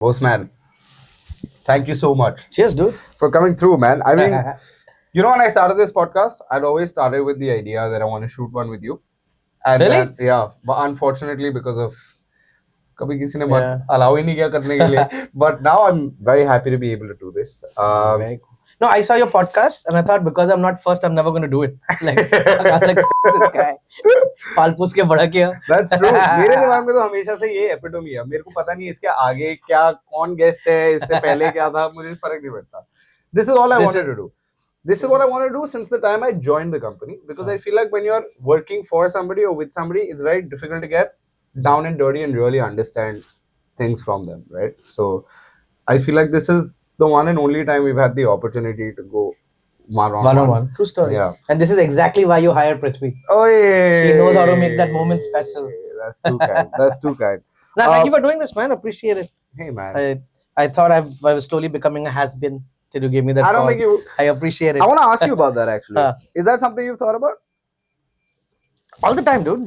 Boseman, thank you so much Cheers, dude. for coming through, man. I mean, when I started this podcast, I'd always started with the idea that I want to shoot one with you. And Really? then, yeah, but unfortunately, because of कभी किसी ने मत Yeah. allow ही नहीं किया करने के लिए. But now I'm very happy to be able to do this. Very cool. No, I saw your podcast and I thought because I'm not first, I'm never going to do it. I was like, this guy. पालपूस के बड़ा किया. That's true. मेरे दिमाग में तो हमेशा से ये एपिटोमी है. मेरे को पता नहीं इसके आगे क्या कौन गेस्ट है, इससे पहले क्या था, मुझे फर्क नहीं पड़ता. This is all I wanted to do. This is what I want to do since the time I joined the company, because I feel like when you're working for somebody or with somebody, it's very difficult to get down and dirty and really understand things from them, right? So I feel like this is the one and only time we've had the opportunity to go one-on-one. True story. Yeah. And this is exactly why you hired Prithvi. Oh, yeah. He knows how to make that moment special. That's too kind. That's too kind. Now, thank you for doing this, man. Appreciate it. Hey, man. I thought I was slowly becoming a has-been till you gave me that I don't call. think you... I appreciate it. I want to ask you about that, actually. Is that something you've thought about? All the time, dude.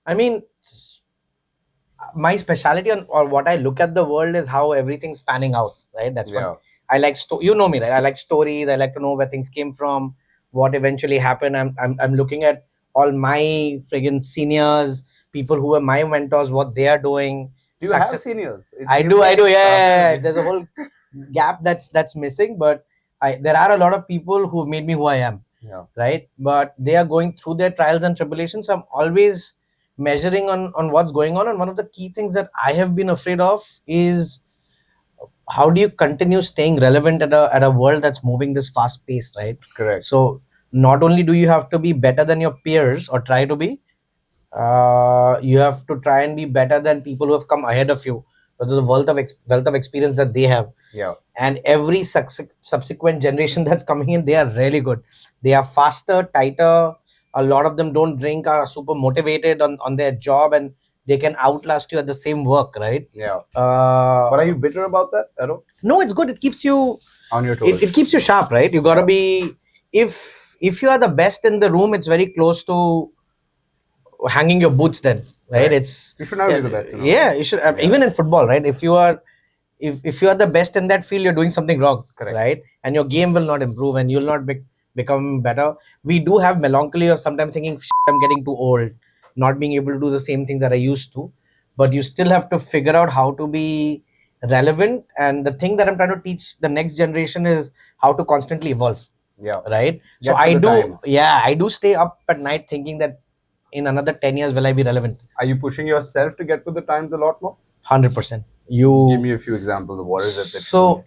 I mean, my specialty or what I look at the world is how everything's panning out, right? That's what I like. You know me, right? I like stories. I like to know where things came from, what eventually happened. I'm looking at all my friggin' seniors, people who are my mentors, what they are doing. Do you have seniors? I do. Yeah. There's a whole gap that's missing, but there are a lot of people who made me who I am. Yeah. Right. But they are going through their trials and tribulations. I'm always measuring on what's going on, and one of the key things that I have been afraid of is how do you continue staying relevant at a world that's moving this fast paced, right? Correct. So not only do you have to be better than your peers or try to be, you have to try and be better than people who have come ahead of you, because of the wealth of experience that they have. Yeah. And every subsequent generation that's coming in, they are really good. They are faster, tighter. A lot of them don't drink, are super motivated on their job, and they can outlast you at the same work, right? Yeah. But are you bitter about that, Aro? No, it's good. It keeps you on your toes. It keeps you sharp, right? You gotta be. If you are the best in the room, it's very close to hanging your boots. Then, right? You should never be the best. Yeah, you should. Even in football, right? If you are the best in that field, you're doing something wrong. Correct. Right? And your game will not improve, and you'll not become better. We do have melancholy of sometimes thinking, I'm getting too old, not being able to do the same things that I used to. But you still have to figure out how to be relevant. And the thing that I'm trying to teach the next generation is how to constantly evolve. Yeah. Right. So I do stay up at night thinking that in another 10 years, will I be relevant? Are you pushing yourself to get with the times a lot more? 100%. Give me a few examples of what is it that so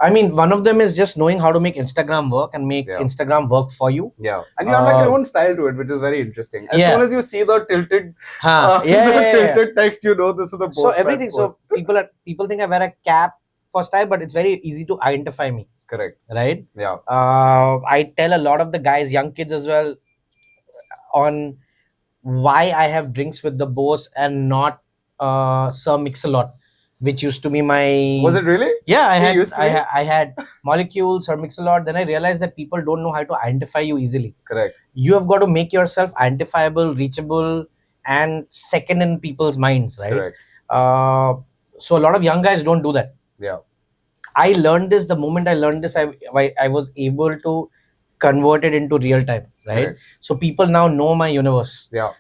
I mean, one of them is just knowing how to make Instagram work and make Instagram work for you. Yeah. And you have like your own style to it, which is very interesting. As soon as you see the tilted, tilted text, you know this is the post. So everything. So people think I wear a cap for style, but it's very easy to identify me. Correct. Right? Yeah. I tell a lot of the guys, young kids as well, on why I have drinks with the Bose and not Sir Mix-a-Lot, which used to be my... Was it really? Yeah, I had molecules or Mix-a-Lot. Then I realized that people don't know how to identify you easily. Correct. You have got to make yourself identifiable, reachable, and second in people's minds, right? Correct. So a lot of young guys don't do that. Yeah. I learned this. The moment I learned this, I was able to convert it into real time, right? Correct. So people now know my universe. Yeah.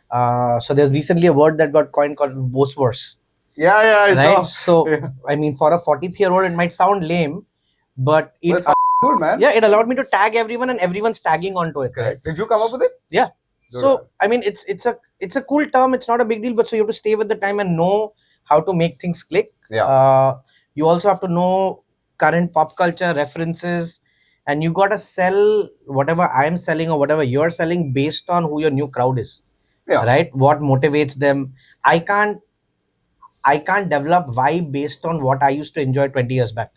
So there's recently a word that got coined called Boseverse. Yeah, I saw. So, I mean, for a 40-year-old, it might sound lame, but it's good, man. Yeah, it allowed me to tag everyone, and everyone's tagging onto it. Correct. Did you come up with it? Yeah. Good. So, I mean, it's a cool term. It's not a big deal, but so you have to stay with the time and know how to make things click. Yeah. You also have to know current pop culture references, and you gotta sell whatever I'm selling or whatever you're selling based on who your new crowd is. Yeah. Right? What motivates them. I can't develop vibe based on what I used to enjoy 20 years back.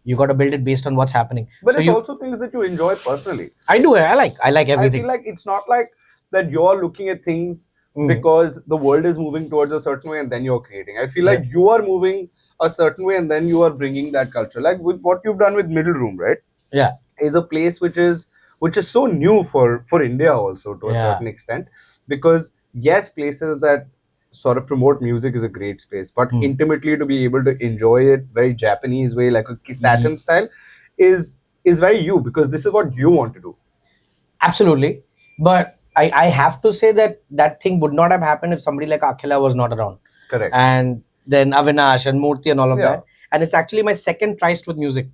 You got to build it based on what's happening. But so it's also things that you enjoy personally. I do. I like everything. I feel like it's not like that you're looking at things because the world is moving towards a certain way and then you're creating. I feel like you are moving a certain way and then you are bringing that culture. Like with what you've done with Middle Room, right? Yeah. Is a place which is so new for India also to a certain extent. Because yes, places that sort of promote music is a great space, but Hmm. intimately to be able to enjoy it very Japanese way, like a Saturn style, is very you, because this is what you want to do. Absolutely. But I have to say that that thing would not have happened if somebody like Akhila was not around. Correct. And then Avinash and Murthy and all of Yeah. that. And it's actually my second tryst with music.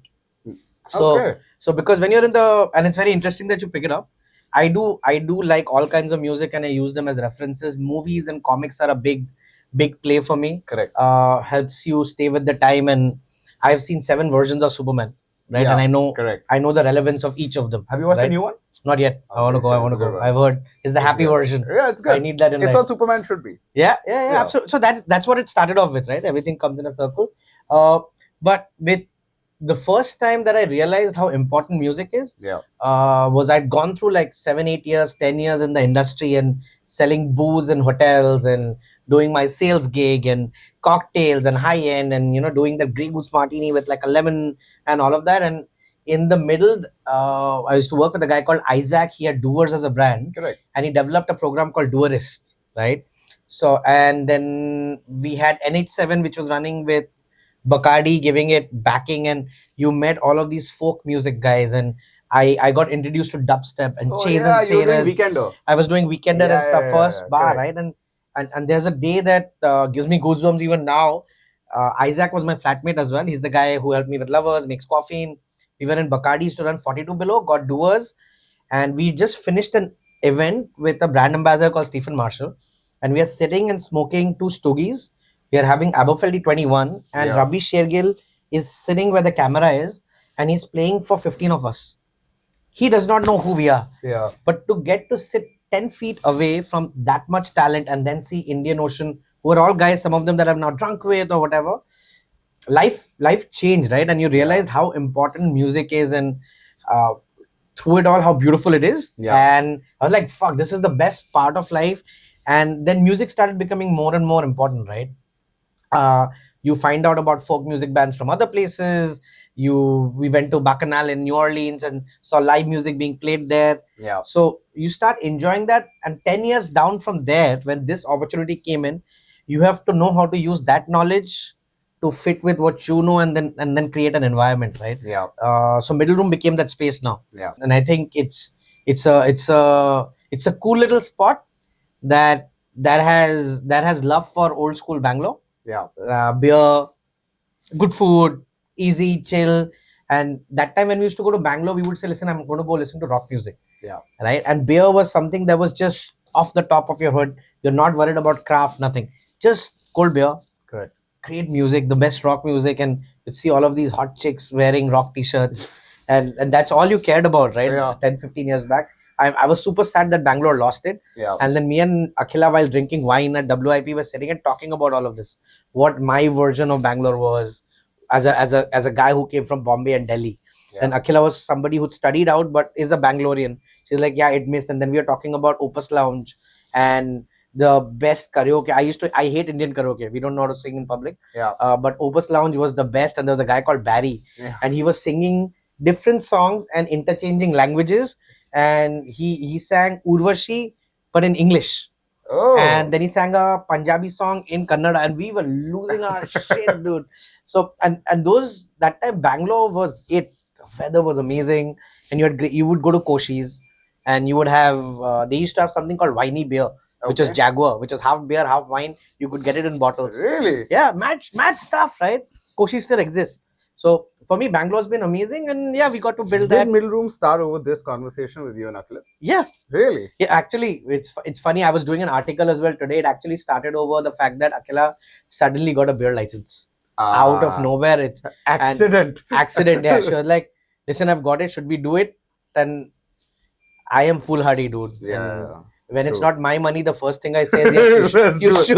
So, Okay. so because when you're in the, and it's very interesting that you pick it up. I do like all kinds of music and I use them as references. Movies and comics are a big play for me. Correct. Helps you stay with the time, and I've seen 7 versions of Superman, right? Yeah, And correct. I know the relevance of each of them. Have you watched the right? new one? Not yet. I want to go. I want to go. I've heard it's the happy version. Yeah, it's good. I need that in It's life. what Superman should be. Yeah. Absolutely. So that's what it started off with, right? Everything comes in a circle. But with the first time that I realized how important music is, was I'd gone through like 7, 8 years, 10 years in the industry and selling booze in hotels and doing my sales gig and cocktails and high end and doing the Grey Goose martini with like a lemon and all of that. And in the middle, I used to work with a guy called Isaac. He had Doers as a brand. Correct. And he developed a program called Doerist, right? So, and then we had NH7, which was running with Bacardi giving it backing, and you met all of these folk music guys, and I got introduced to dubstep and Chase and you were doing Stairs. Weekender. I was doing Weekender and stuff first bar, correct. right? And there's a day that gives me goosebumps even now. Isaac was my flatmate as well. He's the guy who helped me with Lovers, makes coffee. We were in Bacardi's to run 42 Below, got Doers, and we just finished an event with a brand ambassador called Stephen Marshall, and we are sitting and smoking 2 stogies. We are having Aberfeldy 21, and Rabi Shergill is sitting where the camera is, and he's playing for 15 of us. He does not know who we are. Yeah. But to get to sit 10 feet away from that much talent and then see Indian Ocean, who are all guys, some of them that I've now drunk with or whatever, life changed, right? And you realize how important music is, and through it all, how beautiful it is. And I was like, fuck, this is the best part of life. And then music started becoming more and more important, right? You find out about folk music bands from other places. We went to Bacchanal in New Orleans and saw live music being played there. Yeah. So you start enjoying that, and 10 years down from there, when this opportunity came in, you have to know how to use that knowledge to fit with what you know, and then create an environment, right? Yeah. So Middle Room became that space now. Yeah. And I think it's a cool little spot that has love for old school Bangalore. Yeah. Beer, good food, easy, chill. And that time when we used to go to Bangalore, we would say, listen, I'm going to go listen to rock music. Yeah. Right. And beer was something that was just off the top of your head. You're not worried about craft, nothing. Just cold beer. Correct. Great music, the best rock music. And you'd see all of these hot chicks wearing rock t-shirts. And that's all you cared about, right? Yeah. 10, 15 years back. I was super sad that Bangalore lost it. Yeah. And then me and Akhila, while drinking wine at WIP, were sitting and talking about all of this. What my version of Bangalore was as a guy who came from Bombay and Delhi. Yeah. And Akhila was somebody who'd studied out but is a Bangalorean. She's like, yeah, it missed. And then we were talking about Opus Lounge and the best karaoke. I hate Indian karaoke. We don't know how to sing in public. Yeah. But Opus Lounge was the best. And there was a guy called Barry. Yeah. And he was singing different songs and interchanging languages. And he sang Urvashi, but in English. Oh. And then he sang a Punjabi song in Kannada, and we were losing our shit, dude. So and those, that time Bangalore was it. The weather was amazing, and you would go to Koshi's, and you would have they used to have something called winey beer, which was Jaguar, which was half beer, half wine. You could get it in bottles. Really? Yeah, mad stuff, right? Koshi still exists. So for me, Bangalore's been amazing, and yeah, we got to build that. Did Middle Room start over this conversation with you and Akhila? Yeah. Really? Yeah, actually, it's funny. I was doing an article as well today. It actually started over the fact that Akhila suddenly got a beer license out of nowhere. It's accident. Accident. Yeah, she was like, "Listen, I've got it. Should we do it?" Then I am foolhardy, dude. Yeah. And when it's not my money, the first thing I say is, yes,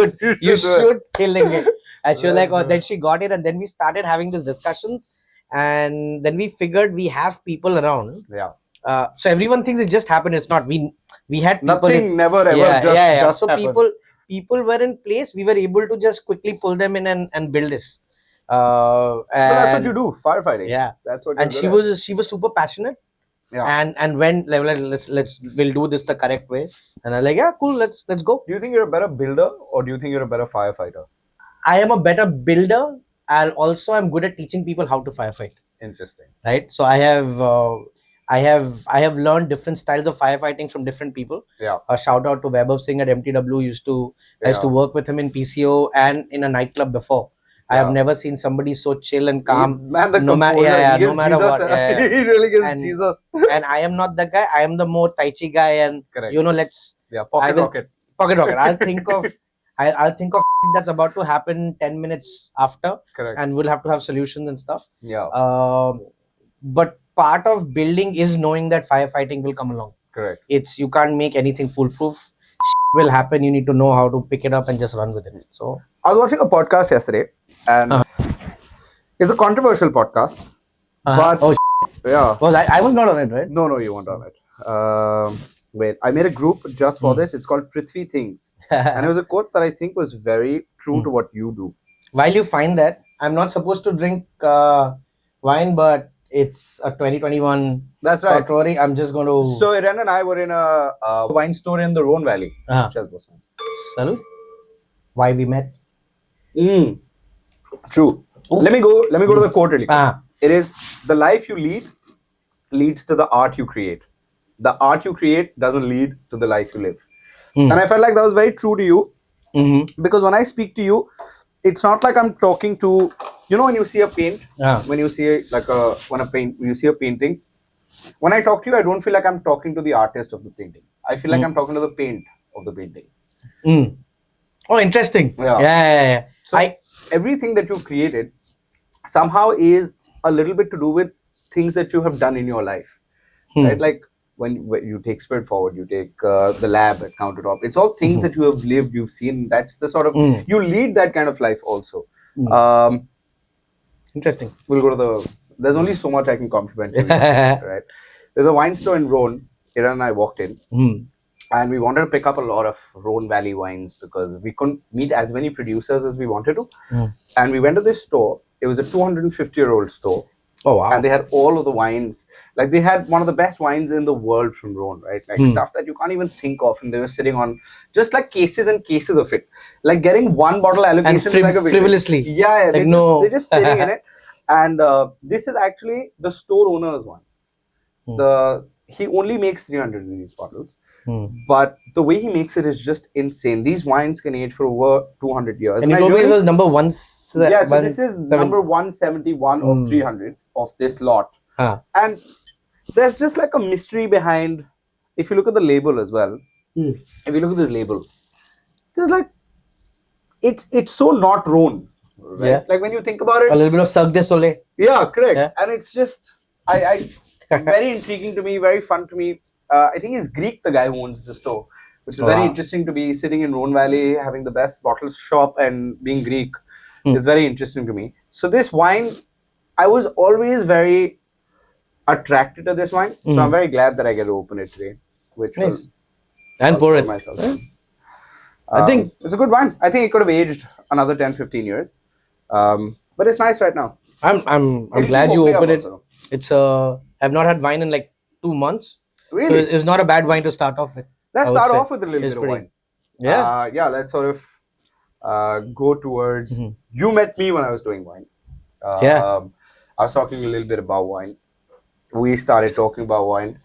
you should killing it. And she was like, oh, then she got it, and then we started having these discussions, and then we figured we have people around. Yeah. So everyone thinks it just happened. It's not. We had people. Nothing never ever just so happens. people were in place. We were able to just quickly pull them in and build this. And that's what you do, firefighting. Yeah, that's what. And she was super passionate. Yeah. and when we'll do this the correct way. And I'm like, yeah, cool, let's go. Do you think you're a better builder or do you think you're a better firefighter? I am a better builder, and also I'm good at teaching people how to firefight. Interesting. Right. So I have learned different styles of firefighting from different people. Yeah. A shout out to Vaibhav Singh at MTW. I used to work with him in PCO and in a nightclub before. I have never seen somebody so chill and calm. Man, the no matter no matter Jesus, what. He really gives and, Jesus. And I am not that guy. I am the more Tai Chi guy, and Correct. Pocket rocket. I'll think of I'll think of that's about to happen 10 minutes after. Correct. And we'll have to have solutions and stuff. Yeah. But part of building is knowing that firefighting will come along. Correct. You can't make anything foolproof. Will happen. You need to know how to pick it up and just run with it. So I was watching a podcast yesterday, and it's a controversial podcast. But yeah. Well, I was not on it, right? No, you weren't on it. Wait, I made a group just for this. It's called Prithvi Things, and it was a quote that I think was very true to what you do. While you find that, I'm not supposed to drink wine, but it's a 2021. That's right. Rory, I'm just going to. So Irene and I were in a wine store in the Rhone Valley. Just Boseman. Salud. Why we met? True. Ooh. Let me go to the quote really quick. It is, the life you lead leads to the art you create. The art you create doesn't lead to the life you live. And I felt like that was very true to you, because when I speak to you, it's not like I'm talking to, when you see a paint, when you see you see a painting, when I talk to you, I don't feel like I'm talking to the artist of the painting. I feel like I'm talking to the paint of the painting. Oh, interesting. Yeah. So everything that you've created somehow is a little bit to do with things that you have done in your life, right? Like when you take Spirit Forward, you take the lab at Countertop. It's all things that you have lived, you've seen. That's the sort of, you lead that kind of life also. Interesting. We'll go to there's only so much I can compliment you, right? There's a wine store in Rhone. Iran and I walked in. And we wanted to pick up a lot of Rhone Valley wines because we couldn't meet as many producers as we wanted to. And we went to this store. It was a 250-year-old store. Oh, wow. And they had all of the wines. Like, they had one of the best wines in the world from Rhone, right? Like, stuff that you can't even think of. And they were sitting on just like cases and cases of it. Like, getting one bottle allocation is like a frivolously. Yeah, they're just sitting in it. And this is actually the store owner's one. He only makes 300 of these bottles. But the way he makes it is just insane. These wines can age for over 200 years. And you told me it was number one. Yeah, so this is number 171 of 300 of this lot. And there's just like a mystery behind, if you look at the label as well, if you look at this label, there's like, it's so not Rhone. Right? Yeah. Like when you think about it. A little bit of Cirque du Soleil. Yeah, correct. Yeah. And it's just, very intriguing to me, very fun to me. I think he's Greek, the guy who owns the store, which is very interesting to be sitting in Rhone Valley, having the best bottles shop and being Greek. Is very interesting to me. So this wine, I was always very attracted to this wine. So I'm very glad that I get to open it today, which was and pour it myself. I think it's a good wine. I think it could have aged another 10-15 years, but it's nice right now. I'm glad you opened it. Also. It's I've not had wine in like 2 months. Really, so it's not a bad wine to start off with. Let's start off with a little bit of wine. Yeah, let's sort of go towards. You met me when I was doing wine. I was talking a little bit about wine. We started talking about wine.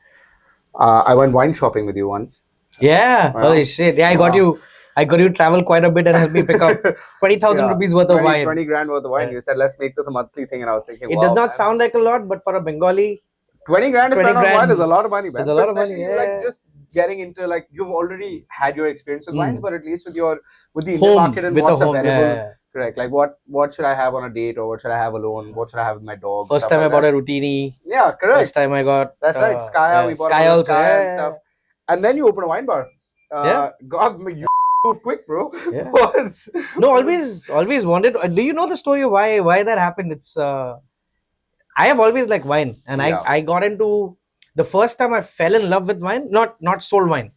I went wine shopping with you once. Yeah. Holy shit. Yeah, I got you to travel quite a bit and help me pick up 20,000 rupees worth of wine. 20 grand worth of wine. You said, let's make this a monthly thing. And I was thinking, it does not sound like a lot, but for a Bengali, 20 grand to spend on wine is a lot of money, man. It's a lot of money, like just getting into, like, you've already had your experience with wines, but at least with the Indian market and what's available. Correct. Like, what should I have on a date, or what should I have alone? What should I have with my dog? First time I bought a Rutini. Yeah, correct. First time I got... That's right. Skya. We bought Skya and stuff. And then you open a wine bar. God, you move quick, bro. Yeah. No, always wanted... Do you know the story of why that happened? It's... I have always liked wine, and I got into the first time I fell in love with wine, not sold wine.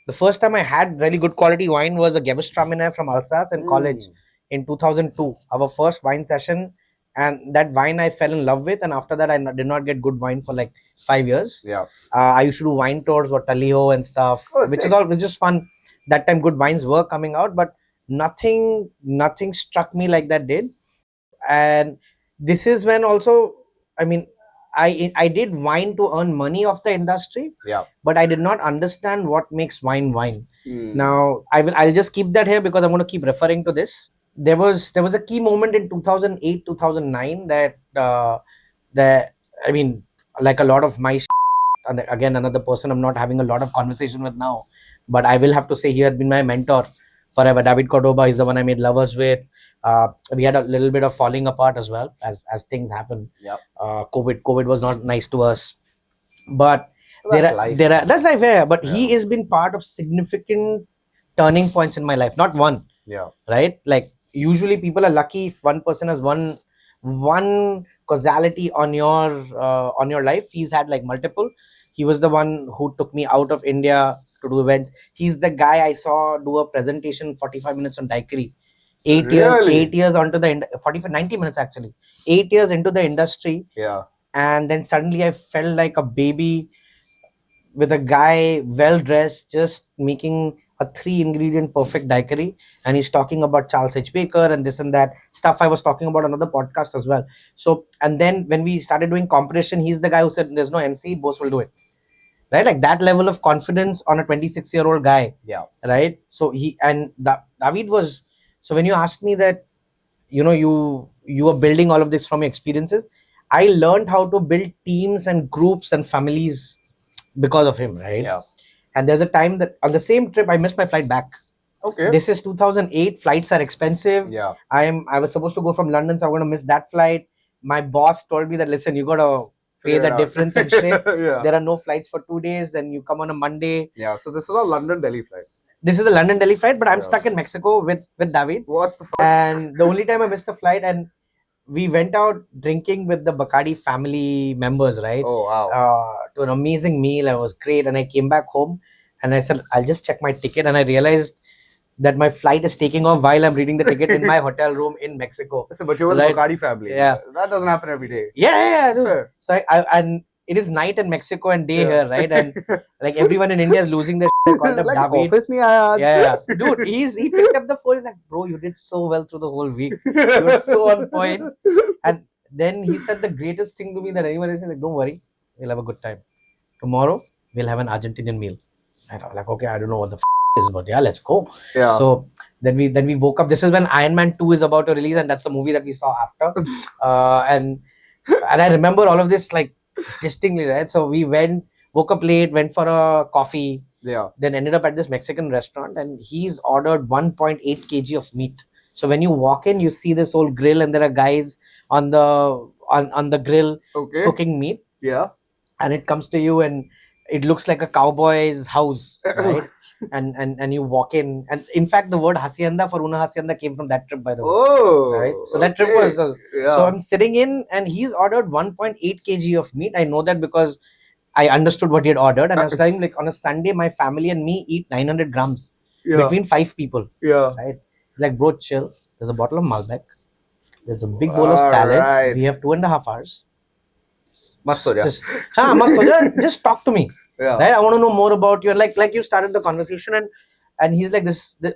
The first time I had really good quality wine was a Gewürztraminer from Alsace in college in 2002. Our first wine session, and that wine I fell in love with, and after that did not get good wine for like 5 years. Yeah. I used to do wine tours for Taliho and stuff, Oh, which sick. which is fun. That time good wines were coming out, but nothing struck me like that did. And this is when also, I mean, I did wine to earn money off the industry, Yeah. but I did not understand what makes wine. Hmm. Now I'll just keep that here because I'm going to keep referring to this. There was a key moment in 2008 2009 that that I mean, like a lot of my and again another person I'm not having a lot of conversation with now, but I will have to say he had been my mentor forever. David Cordoba is the one I made Lovers with. We had a little bit of falling apart as well, as things happen. Yep. COVID was not nice to us, but That's life. that's life. Yeah, but Yeah. he has been part of significant turning points in my life, not one. Yeah. Right, like usually people are lucky if one person has one causality on your life. He's had like multiple. He was the one who took me out of India to do events. He's the guy I saw do a presentation 45 minutes on daiquiri. 8 years, Really? 8 years onto the 45 90 minutes actually, 8 years into the industry. Yeah. And then suddenly I felt like a baby with a guy well dressed just making a 3 ingredient perfect daiquiri, and he's talking about Charles H. Baker and this and that stuff I was talking about on another podcast as well. So, and then when we started doing competition, he's the guy who said there's no MC, Bose will do it. Right, like that level of confidence on a 26-year-old guy. Yeah. Right. So David was. So when you asked me that, you were building all of this from your experiences, I learned how to build teams and groups and families because of him, right? Yeah. And there's a time that on the same trip I missed my flight back. Okay. This is 2008. Flights are expensive. Yeah. I was supposed to go from London, so I'm going to miss that flight. My boss told me that, listen, you got to pay the difference and shit. Yeah. There are no flights for 2 days. Then you come on a Monday. Yeah. So this is a London Delhi flight. This is the London Delhi flight, but I'm Yeah. stuck in Mexico with David. What the fuck? And the only time I missed the flight, and we went out drinking with the Bacardi family members, right? Oh wow. To an amazing meal. It was great. And I came back home and I said, I'll just check my ticket. And I realized that my flight is taking off while I'm reading the ticket in my hotel room in Mexico. So, but you were Like, the Bacardi family. yeah. That doesn't happen every day. Yeah. Dude. Fair. So and it is night in Mexico and day Yeah. here, right? And like everyone in India is losing their shit. I called up Like David. office nahi aaya aaj. Yeah. Dude, he picked up the phone. He's like, bro, you did so well through the whole week. You were so on point. And then he said the greatest thing to me that anyone is like, don't worry, we'll have a good time. Tomorrow we'll have an Argentinian meal. And I was like, okay, I don't know what the is, but yeah, let's go. Yeah. So then we woke up. This is when Iron Man 2 is about to release, and that's the movie that we saw after. And I remember all of this like distinctly, right? So we woke up late, went for a coffee, Yeah. then ended up at this Mexican restaurant, and he's ordered 1.8 kg of meat. So when you walk in, you see this whole grill, and there are guys on the grill Okay. cooking meat, Yeah. and it comes to you, and it looks like a cowboy's house, right? and you walk in, and in fact, the word hacienda for una hacienda came from that trip, by the way. Oh. Right. So that trip okay. was. Yeah. So I'm sitting in, and he's ordered 1.8 kg of meat. I know that because I understood what he had ordered, and I was telling like on a Sunday, my family and me eat 900 grams Yeah. between 5 people. Yeah. Right? Like, bro, chill. There's a bottle of Malbec. There's a big bowl of salad. Alright. We have 2.5 hours. Mast ho ja. Mast ho ja. Just talk to me. Yeah. Right? I want to know more about you. Like you started the conversation, and he's like,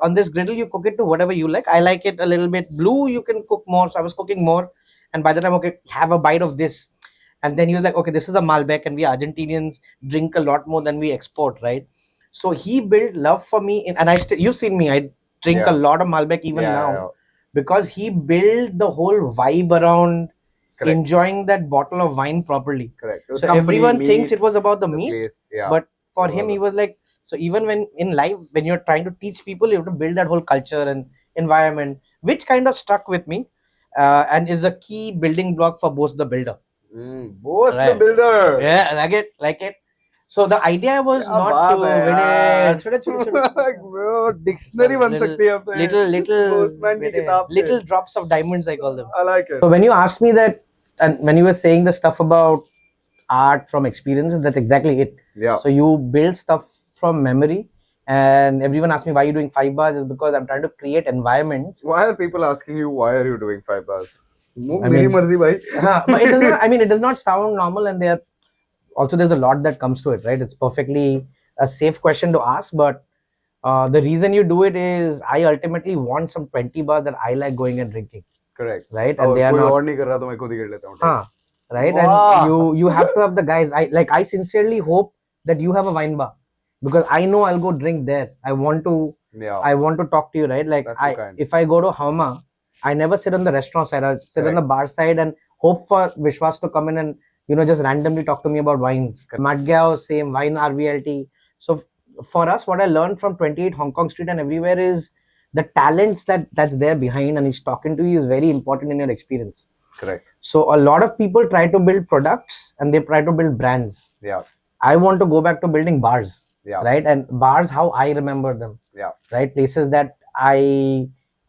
on this griddle, you cook it to whatever you like. I like it a little bit blue. You can cook more. So I was cooking more. And by the time, okay, have a bite of this. And then he was like, okay, this is a Malbec, and we Argentinians drink a lot more than we export, right? So he built love for me. And you've seen me. I drink Yeah. a lot of Malbec even now. Yeah. Because he built the whole vibe around Correct. enjoying that bottle of wine properly. Correct. It was So company, everyone meat, thinks it was about the meat, place. Yeah. but for him, All he of was like, so even when in life, when you're trying to teach people, you have to build that whole culture and environment, which kind of stuck with me and is a key building block for Bose the Builder. Bose the Right. builder. Yeah, like it. So the idea was क्या not बात to है win यार। it. छोटे- Like, bro, dictionary बन Little- सकती है अपने Boseman की किताब पे। little drops of diamonds, I call them. I like it. So when you asked me that, and when you were saying the stuff about art from experiences, that's exactly it. Yeah. So you build stuff from memory, and everyone asks me why are you doing 5 bars, is because I'm trying to create environments. Why are people asking you why are you doing 5 bars? मेरी मर्जी भाई. But it does not, I mean, it does not sound normal, and there also there's a lot that comes to it, right? It's perfectly a safe question to ask, but the reason you do it is I ultimately want some 20 bars that I like going and drinking. Correct. Right? And they are कोई not. और नहीं कर रहा तो मैं खुद ही कर लेता हूँ. Right? Wow. And you have to have the guys. I sincerely hope that you have a wine bar, because I know I'll go drink there. I want to talk to you, right? Like if I go to Hauma, I never sit on the restaurant side. I sit on the bar side and hope for Vishwas to come in and just randomly talk to me about wines. Madgyao, same wine RVLT. So for us, what I learned from 28 Hong Kong Street and everywhere is the talents that's there behind and he's talking to you is very important in your experience. Correct. So a lot of people try to build products and they try to build brands. Yeah. I want to go back to building bars. Yeah. Right. And bars, how I remember them. Yeah. Right. Places that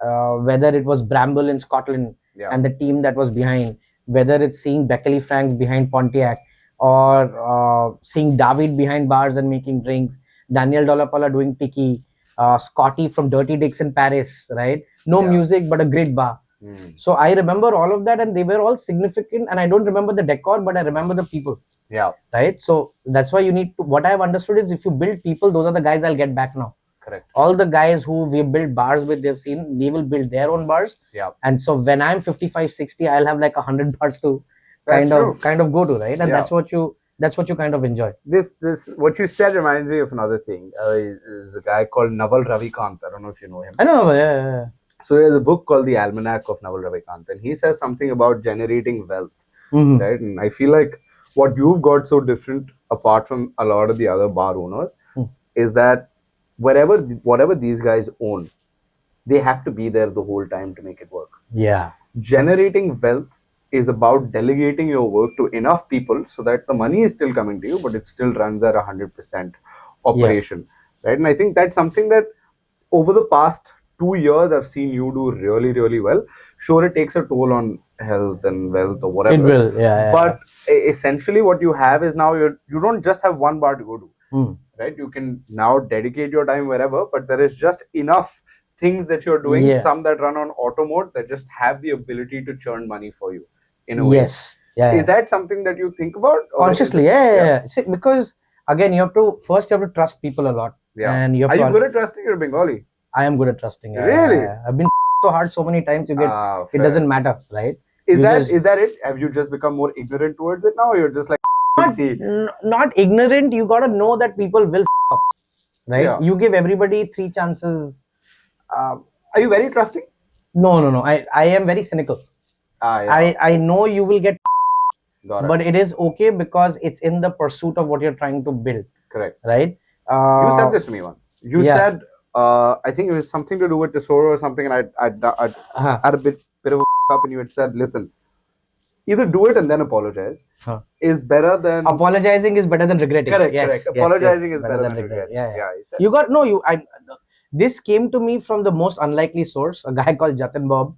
whether it was Bramble in Scotland and the team that was behind, whether it's seeing Beckley Franks behind Pontiac or seeing David behind bars and making drinks, Daniel Dolapala doing tiki, Scotty from Dirty Dicks in Paris, right? No music, but a great bar. So I remember all of that and they were all significant, and I don't remember the decor, but I remember the people. Yeah. Right. So that's why you need to, what I've understood is if you build people, those are the guys I'll get back now. Correct. All the guys who we built bars with, they've seen, they will build their own bars. Yeah. And so when I'm 55, 60, I'll have like 100 bars to kind of go to, right? And that's what you kind of enjoy. This what you said reminds me of another thing. There's a guy called Naval Ravikant. I don't know if you know him. I know, yeah. So he has a book called The Almanac of Naval Ravikant, and he says something about generating wealth, right? And I feel like what you've got so different apart from a lot of the other bar owners is that whatever these guys own, they have to be there the whole time to make it work. Yeah. Generating wealth is about delegating your work to enough people so that the money is still coming to you, but it still runs at 100% operation, right? And I think that's something that over the past 2 years I've seen you do really, really well. Sure, it takes a toll on health and wealth or whatever. It will, yeah. But essentially what you have is now you don't just have one bar to go to, right? You can now dedicate your time wherever, but there is just enough things that you're doing, some that run on auto mode that just have the ability to churn money for you in a way. Yes. Yeah. Is that something that you think about? Consciously, yeah. See, because again, you have to trust people a lot. Yeah. And you have Are you good at trusting? You're Bengali. I am good at trusting. Really? I've been so hard so many times. It doesn't matter, right? Is that it? Have you just become more ignorant towards it now, or you're just like not ignorant? You gotta know that people will up, right? Yeah. You give everybody 3 chances. Are you very trusting? No. I am very cynical. I know you will get, but it is okay because it's in the pursuit of what you're trying to build. Correct. Right? You said this to me once. You said, I think it was something to do with Tesoro or something, and I had a bit of a up, and you had said, listen, either do it and then apologize is better than apologizing is better than regretting. Correct. Apologizing is better than regret. Yeah. This came to me from the most unlikely source, a guy called Jatin Bob.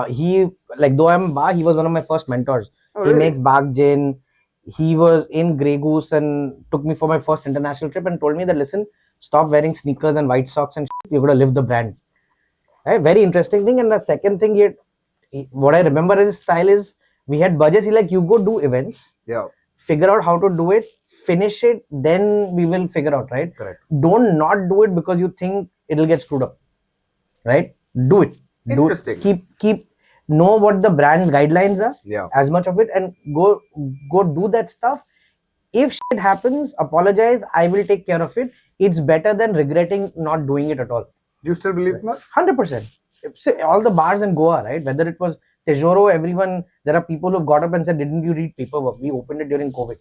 He, like, though I'm bar, he was one of my first mentors. He makes Bag Gin. He was in Grey Goose and took me for my first international trip and told me that, listen, stop wearing sneakers and white socks and shit. You're going to live the brand. Right? Very interesting thing. And the second thing, what I remember in his style is, we had budgets. He like, you go do events. Yeah. Figure out how to do it. Finish it. Then we will figure out, right? Correct. Don't not do it because you think it'll get screwed up. Right? Do it. Interesting. Keep know what the brand guidelines are. Yeah. As much of it, and go do that stuff. If shit happens, apologize. I will take care of it. It's better than regretting not doing it at all. Do you still believe in that? 100%. All the bars in Goa, right? Whether it was Tesoro, there are people who got up and said, didn't you read paperwork? We opened it during COVID.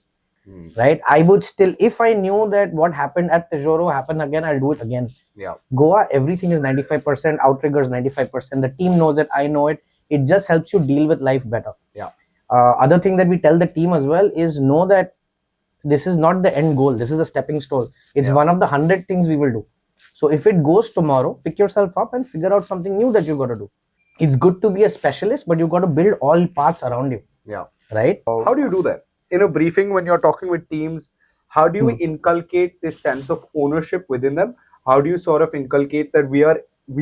Right? I would still, if I knew that what happened at Tesoro happened again, I'll do it again. Yeah. Goa, everything is 95%, outriggers 95%. The team knows it, I know it. It just helps you deal with life better. Yeah. Other thing that we tell the team as well is know that this is not the end goal. This is a stepping stone. It's one of the 100 things we will do. So if it goes tomorrow, pick yourself up and figure out something new that you got to do. It's good to be a specialist, but you got to build all parts around you. Yeah. Right? How do you do that? In a briefing, when you're talking with teams, how do you inculcate this sense of ownership within them? How do you sort of inculcate that we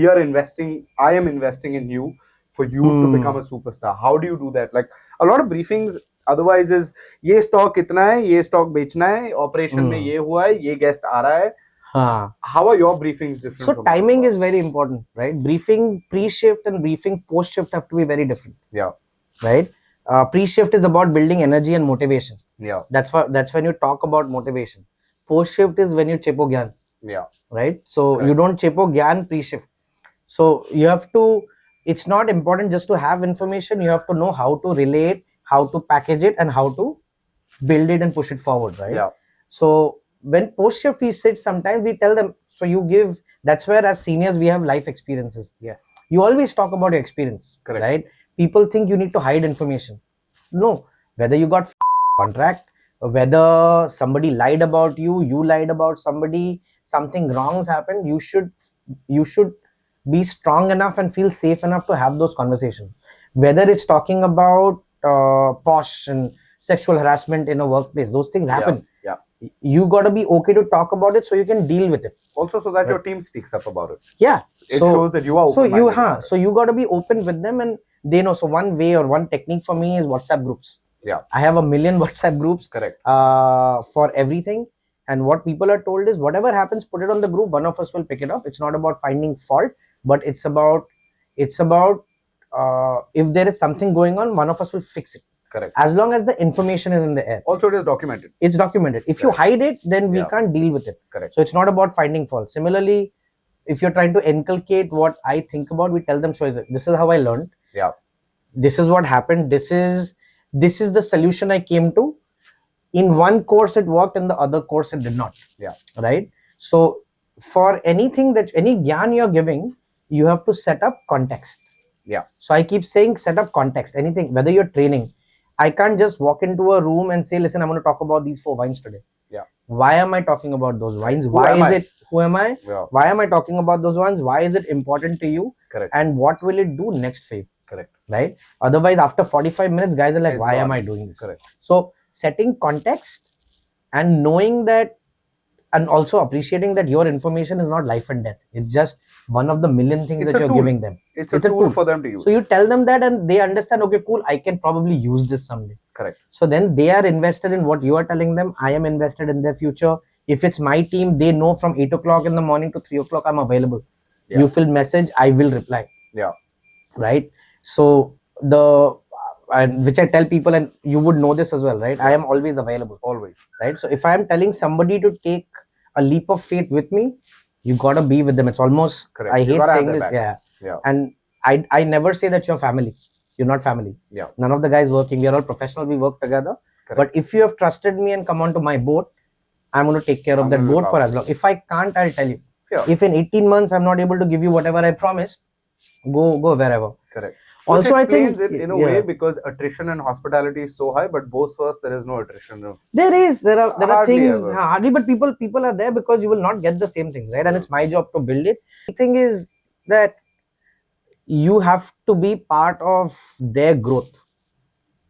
are investing, I am investing in you for you to become a superstar? How do you do that? Like a lot of briefings otherwise is ये stock इतना है, ये stock बेचना है, operation में ये हुआ है, ये guest आ रहा है. How are your briefings different? So timing is very important, right? Briefing pre-shift and briefing post-shift have to be very different. Yeah. Right? Pre-shift is about building energy and motivation. Yeah. That's when you talk about motivation. Post-shift is when you chepo gyan. Yeah. Right? So you don't chepo gyan pre-shift. So you have to, it's not important just to have information. You have to know how to relate, how to package it, and how to build it and push it forward, right? Yeah. So when post-shift we sit, sometimes we tell them, so you give, that's where as seniors we have life experiences. Yes. You always talk about your experience. Correct. Right? People think you need to hide information. No. Whether you got contract, whether somebody lied about you, you lied about somebody, something wrong's happened, you should be strong enough and feel safe enough to have those conversations. Whether it's talking about posh and sexual harassment in a workplace, those things happen. Yeah. You got to be okay to talk about it so you can deal with it. Also, so that your team speaks up about it. Yeah. It shows that you are open. So you got to be open with them and they know. So one way or one technique for me is WhatsApp groups. Yeah. I have 1 million WhatsApp groups. Correct. For everything. And what people are told is whatever happens, put it on the group. One of us will pick it up. It's not about finding fault, but it's about if there is something going on, one of us will fix it. Correct. As long as the information is in the air. Also, it is documented. It's documented. If you hide it, then we can't deal with it. Correct. So it's not about finding fault. Similarly, if you're trying to inculcate what I think about, we tell them, so this is how I learned. Yeah. This is what happened. This is the solution I came to. In one course it worked, in the other course it did not. Yeah. Right? So for anything any gyan you're giving, you have to set up context. Yeah. So I keep saying set up context. Anything, whether you're training, I can't just walk into a room and say, listen, I'm going to talk about these 4 wines today. Yeah. Why am I talking about those wines? Who am I? Yeah. Why am I talking about those wines? Why is it important to you? Correct. And what will it do next for you? Correct. Right? Otherwise, after 45 minutes, guys are like, why am I doing this? Correct. So setting context and knowing that, and also appreciating that your information is not life and death. It's just one of the million things that you're giving them. It's a tool for them to use. So you tell them that and they understand, okay, cool, I can probably use this someday. Correct. So then they are invested in what you are telling them. I am invested in their future. If it's my team, they know from 8 o'clock in the morning to 3 o'clock, I'm available. Yeah. You will message, I will reply. Yeah. Right. So which I tell people, and you would know this as well, right? I am always available. Always. Right. So if I am telling somebody to take a leap of faith with me, you got to be with them. It's almost, correct. I hate saying this. Yeah. Yeah. And I never say that you're family. You're not family. Yeah. None of the guys working, we are all professionals, we work together. Correct. But if you have trusted me and come onto my boat, I'm going to take care of that boat for as long. If I can't, I'll tell you. Yeah. If in 18 months I'm not able to give you whatever I promised, go wherever. Correct. Also, I think it in a way because attrition in hospitality is so high, but Bose first there is no attrition. There are things hardly, but people are there because you will not get the same things, right? And it's my job to build it. The thing is that you have to be part of their growth,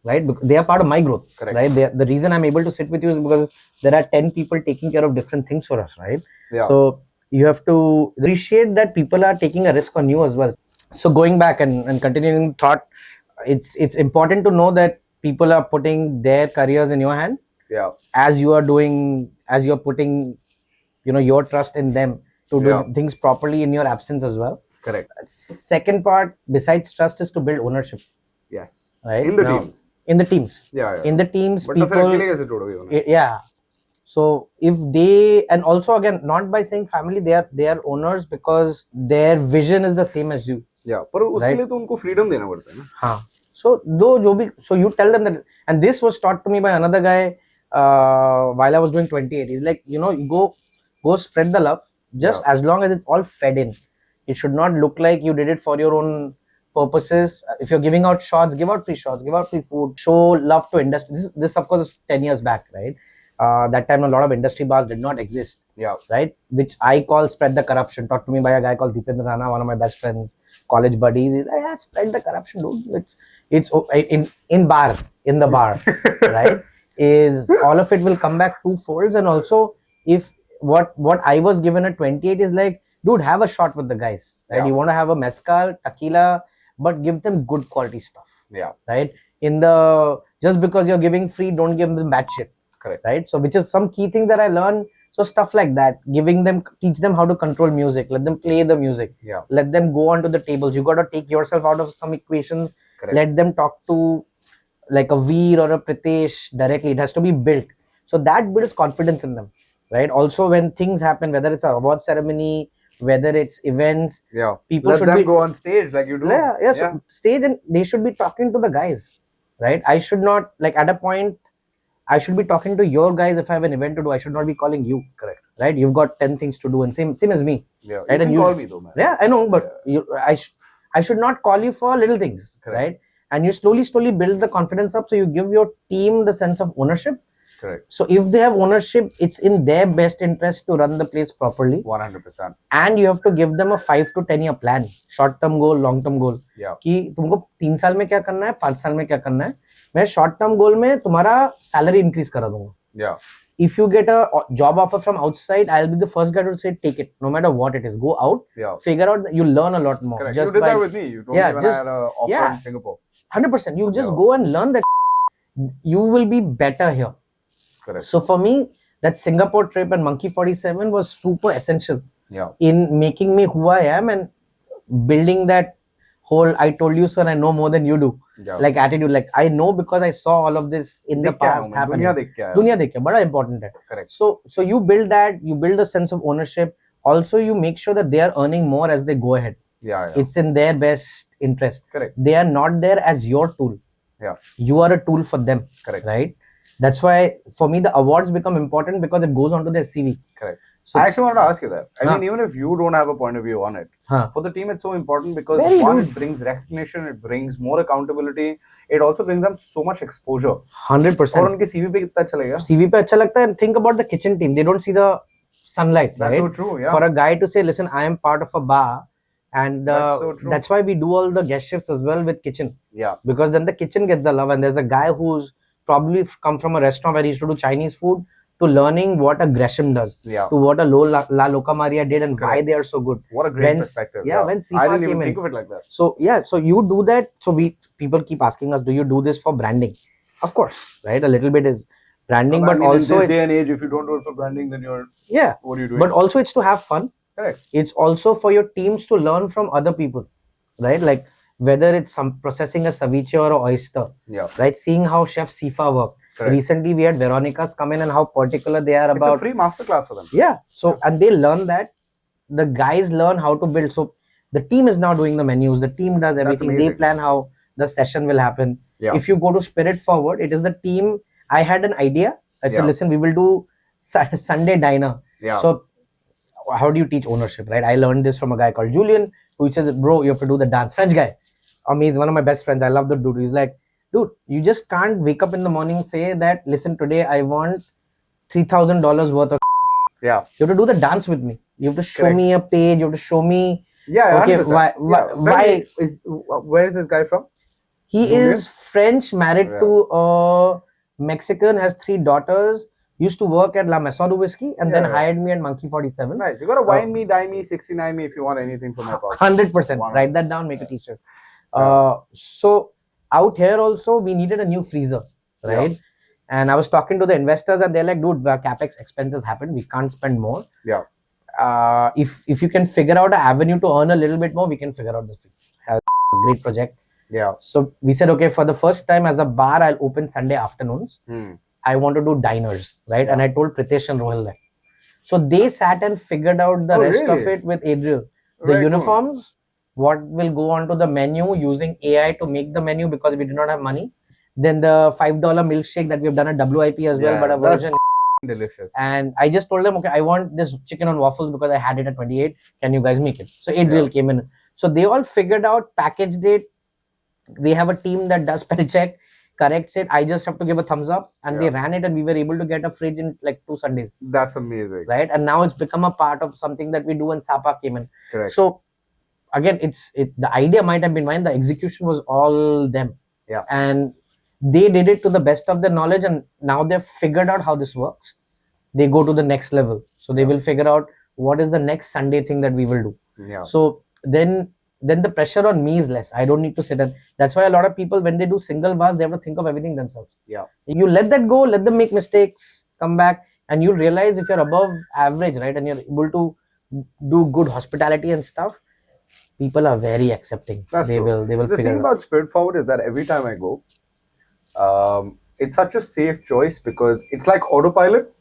right? Because they are part of my growth. Correct. Right? The reason I'm able to sit with you is because there are 10 people taking care of different things for us, right? Yeah. So you have to appreciate that people are taking a risk on you as well. So going back and continuing thought, it's important to know that people are putting their careers in your hand. Yeah. As you're putting, your trust in them to do things properly in your absence as well. Correct. Second part, besides trust, is to build ownership. Yes. Right. In the teams. In the teams. Yeah. In the teams, but people. Yeah. So if they, and also again, not by saying family, they are owners because their vision is the same as you. Yeah, पर उसके लिए तो उनको freedom देना पड़ता है ना. हाँ. So you tell them that, and this was taught to me by another guy while I was doing 28. He's like, you go spread the love, just as long as it's all fed in. It should not look like you did it for your own purposes. If you're giving out shots, give out free shots, give out free food, show love to industry. This of course is 10 years back, right? That time a lot of industry bars did not exist. Yeah. Right? Which I call spread the corruption. Taught to me by a guy called Deependra Rana, one of my best friends, college buddies. He's like, yeah, spread the corruption, dude. It's in the bar, right? Is all of it will come back twofolds. And also, if what I was given at 28 is like, dude, have a shot with the guys, right? Yeah. You want to have a mezcal, tequila, but give them good quality stuff. Yeah. Right? Just because you're giving free, don't give them bad shit. Correct. Right? So which is some key things that I learned. So stuff like that, teach them how to control music, let them play the music, Yeah. let them go onto the tables. You got to take yourself out of some equations. Correct. Let them talk to like a Veer or a Pritesh directly. It has to be built. So that builds confidence in them, right? Also, when things happen, whether it's an award ceremony, whether it's events, Yeah. people Let should them go on stage like you do. yeah. So stage, and they should be talking to the guys, right? I should not, like, at a point, I should be talking to your guys. If I have an event to do, I should not be calling you. Correct. Right? You've got 10 things to do, and same as me. Yeah. Right? You can call me though, man. Yeah, I know, but I should not call you for little things. Correct. Right? And you slowly build the confidence up, so you give your team the sense of ownership. Correct. So if they have ownership, it's in their best interest to run the place properly. 100%. And you have to give them a 5 to 10 year plan, short term goal, long term goal. Yeah. कि तुमको 3 साल में क्या करना है, 5 साल में क्या करना है. मैं शॉर्ट टर्म गोल में तुम्हारा सैलरी इंक्रीज करा दूंगा. Yeah. If you get a job offer from outside, I'll be the first guy to say take it, no matter what it is. Go out, Yeah. figure out. You learn a lot more. Correct. Just You did by, that with me. You told me when I had an offer in Singapore. 100%. You just Yeah. go and learn that. You will be better here. Correct. So for me, that Singapore trip and Monkey 47 was super essential Yeah. in making me who I am and building that whole I told you so and I know more than you do. Yeah. Like attitude. Like I know because I saw all of this in the past happening. दुनिया देख के आया. दुनिया देख के बड़ा important है. Correct. So you build that, you build a sense of ownership. Also, you make sure that they are earning more as they go ahead. Yeah. It's in their best interest. Correct. They are not there as your tool. Yeah. You are a tool for them. Correct. Right? That's why for me the awards become important because it goes onto their CV. Correct. So I actually wanted to ask you that. I mean, even if you don't have a point of view on it, for the team it's so important because it brings recognition, it brings more accountability, it also brings them so much exposure. 100%. और उनके CV पे कितना अच्छा लगेगा? CV पे अच्छा लगता है. And think about the kitchen team. They don't see the sunlight, That's right? so true. Yeah. For a guy to say, listen, I am part of a bar, and that's why we do all the guest shifts as well with kitchen. Yeah. Because then the kitchen gets the love, and there's a guy who's probably come from a restaurant where he used to do Chinese food to learning what a Gresham does, to what a La Loca Maria did, and why they are so good. What a great perspective. Yeah, when Sifa I didn't came even in. think of it like that. So yeah, so you do that. So people keep asking us, do you do this for branding? Of course, right? A little bit is branding, Well, but I mean, also in this it's, day and age, if you don't do it for branding, then you're what are you doing? But also it's to have fun. Correct. It's also for your teams to learn from other people, right? Like whether it's some processing a ceviche or an oyster, right? Seeing how Chef Sifa work. Correct. Recently, we had Veronica's come in and how particular they are about. It's a free masterclass for them. Yeah. So and they learn that. The guys learn how to build. So the team is now doing the menus. The team does everything. They plan how the session will happen. Yeah. If you go to Spirit Forward, it is the team. I had an idea. I said, listen, we will do Sunday diner. Yeah. So how do you teach ownership, right? I learned this from a guy called Julian, who says, bro, you have to do the dance. French guy. He's one of my best friends. I love the dude. He's like, dude, you just can't wake up in the morning and say that, listen, today I want $3,000 worth of. Yeah. You have to do the dance with me. You have to show me a page. You have to show me. Yeah. Okay. 100%. Why? Where is this guy from? He is French, married to a Mexican, has 3 daughters. Used to work at La Maison du Whiskey and then hired me at Monkey 47. Nice. You gotta wine me, dine me, 69 me if you want anything from my part. 100%. Write that down. Make a t-shirt. So out here also we needed a new freezer, right? And I was talking to the investors and they're like, dude, our capex expenses happen, we can't spend more. If you can figure out an avenue to earn a little bit more, we can figure out this. Great project. So we said, okay, for the first time as a bar, I'll open Sunday afternoons. I want to do diners, right? And I told Pritesh and Rohil that. So they sat and figured out the rest of it with Adriel. The uniforms, what will go onto the menu using AI to make the menu because we did not have money. Then the $5 milkshake that we've done at WIP as well, but a version. Delicious. And I just told them, okay, I want this chicken on waffles because I had it at 28. Can you guys make it? So Adriel came in. So they all figured out, packaged it. They have a team that does spell check, corrects it. I just have to give a thumbs up, and they ran it, and we were able to get a fridge in like 2 Sundays. That's amazing, right? And now it's become a part of something that we do, and Sapa came in. Correct. So again, the idea might have been mine. The execution was all them. And they did it to the best of their knowledge, and now they've figured out how this works. They go to the next level. So they will figure out what is the next Sunday thing that we will do. So then then the pressure on me is less. I don't need to sit and that's why a lot of people, when they do single bars, they have to think of everything themselves. Yeah. You let that go, let them make mistakes, come back, and you realize if you're above average, right, and you're able to do good hospitality and stuff, people are very accepting. That's They true. will The figure thing it out. about Spirit Forward is that every time I go, it's such a safe choice because it's like autopilot.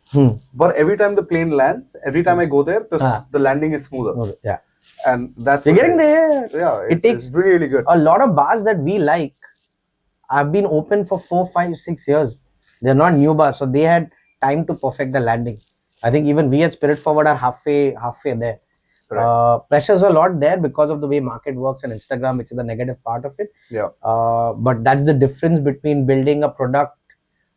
But every time the plane lands, every time I go there, the landing is smoother. Yeah. And that's You're what getting it is. there. Yeah, It takes it's really good. a lot of bars that we like have been open for 4, 5, 6 years. They're not new bars, so they had time to perfect the landing. I think even we at Spirit Forward are halfway there. Pressures a lot there because of the way market works and Instagram, which is the negative part of it. Yeah. But that's the difference between building a product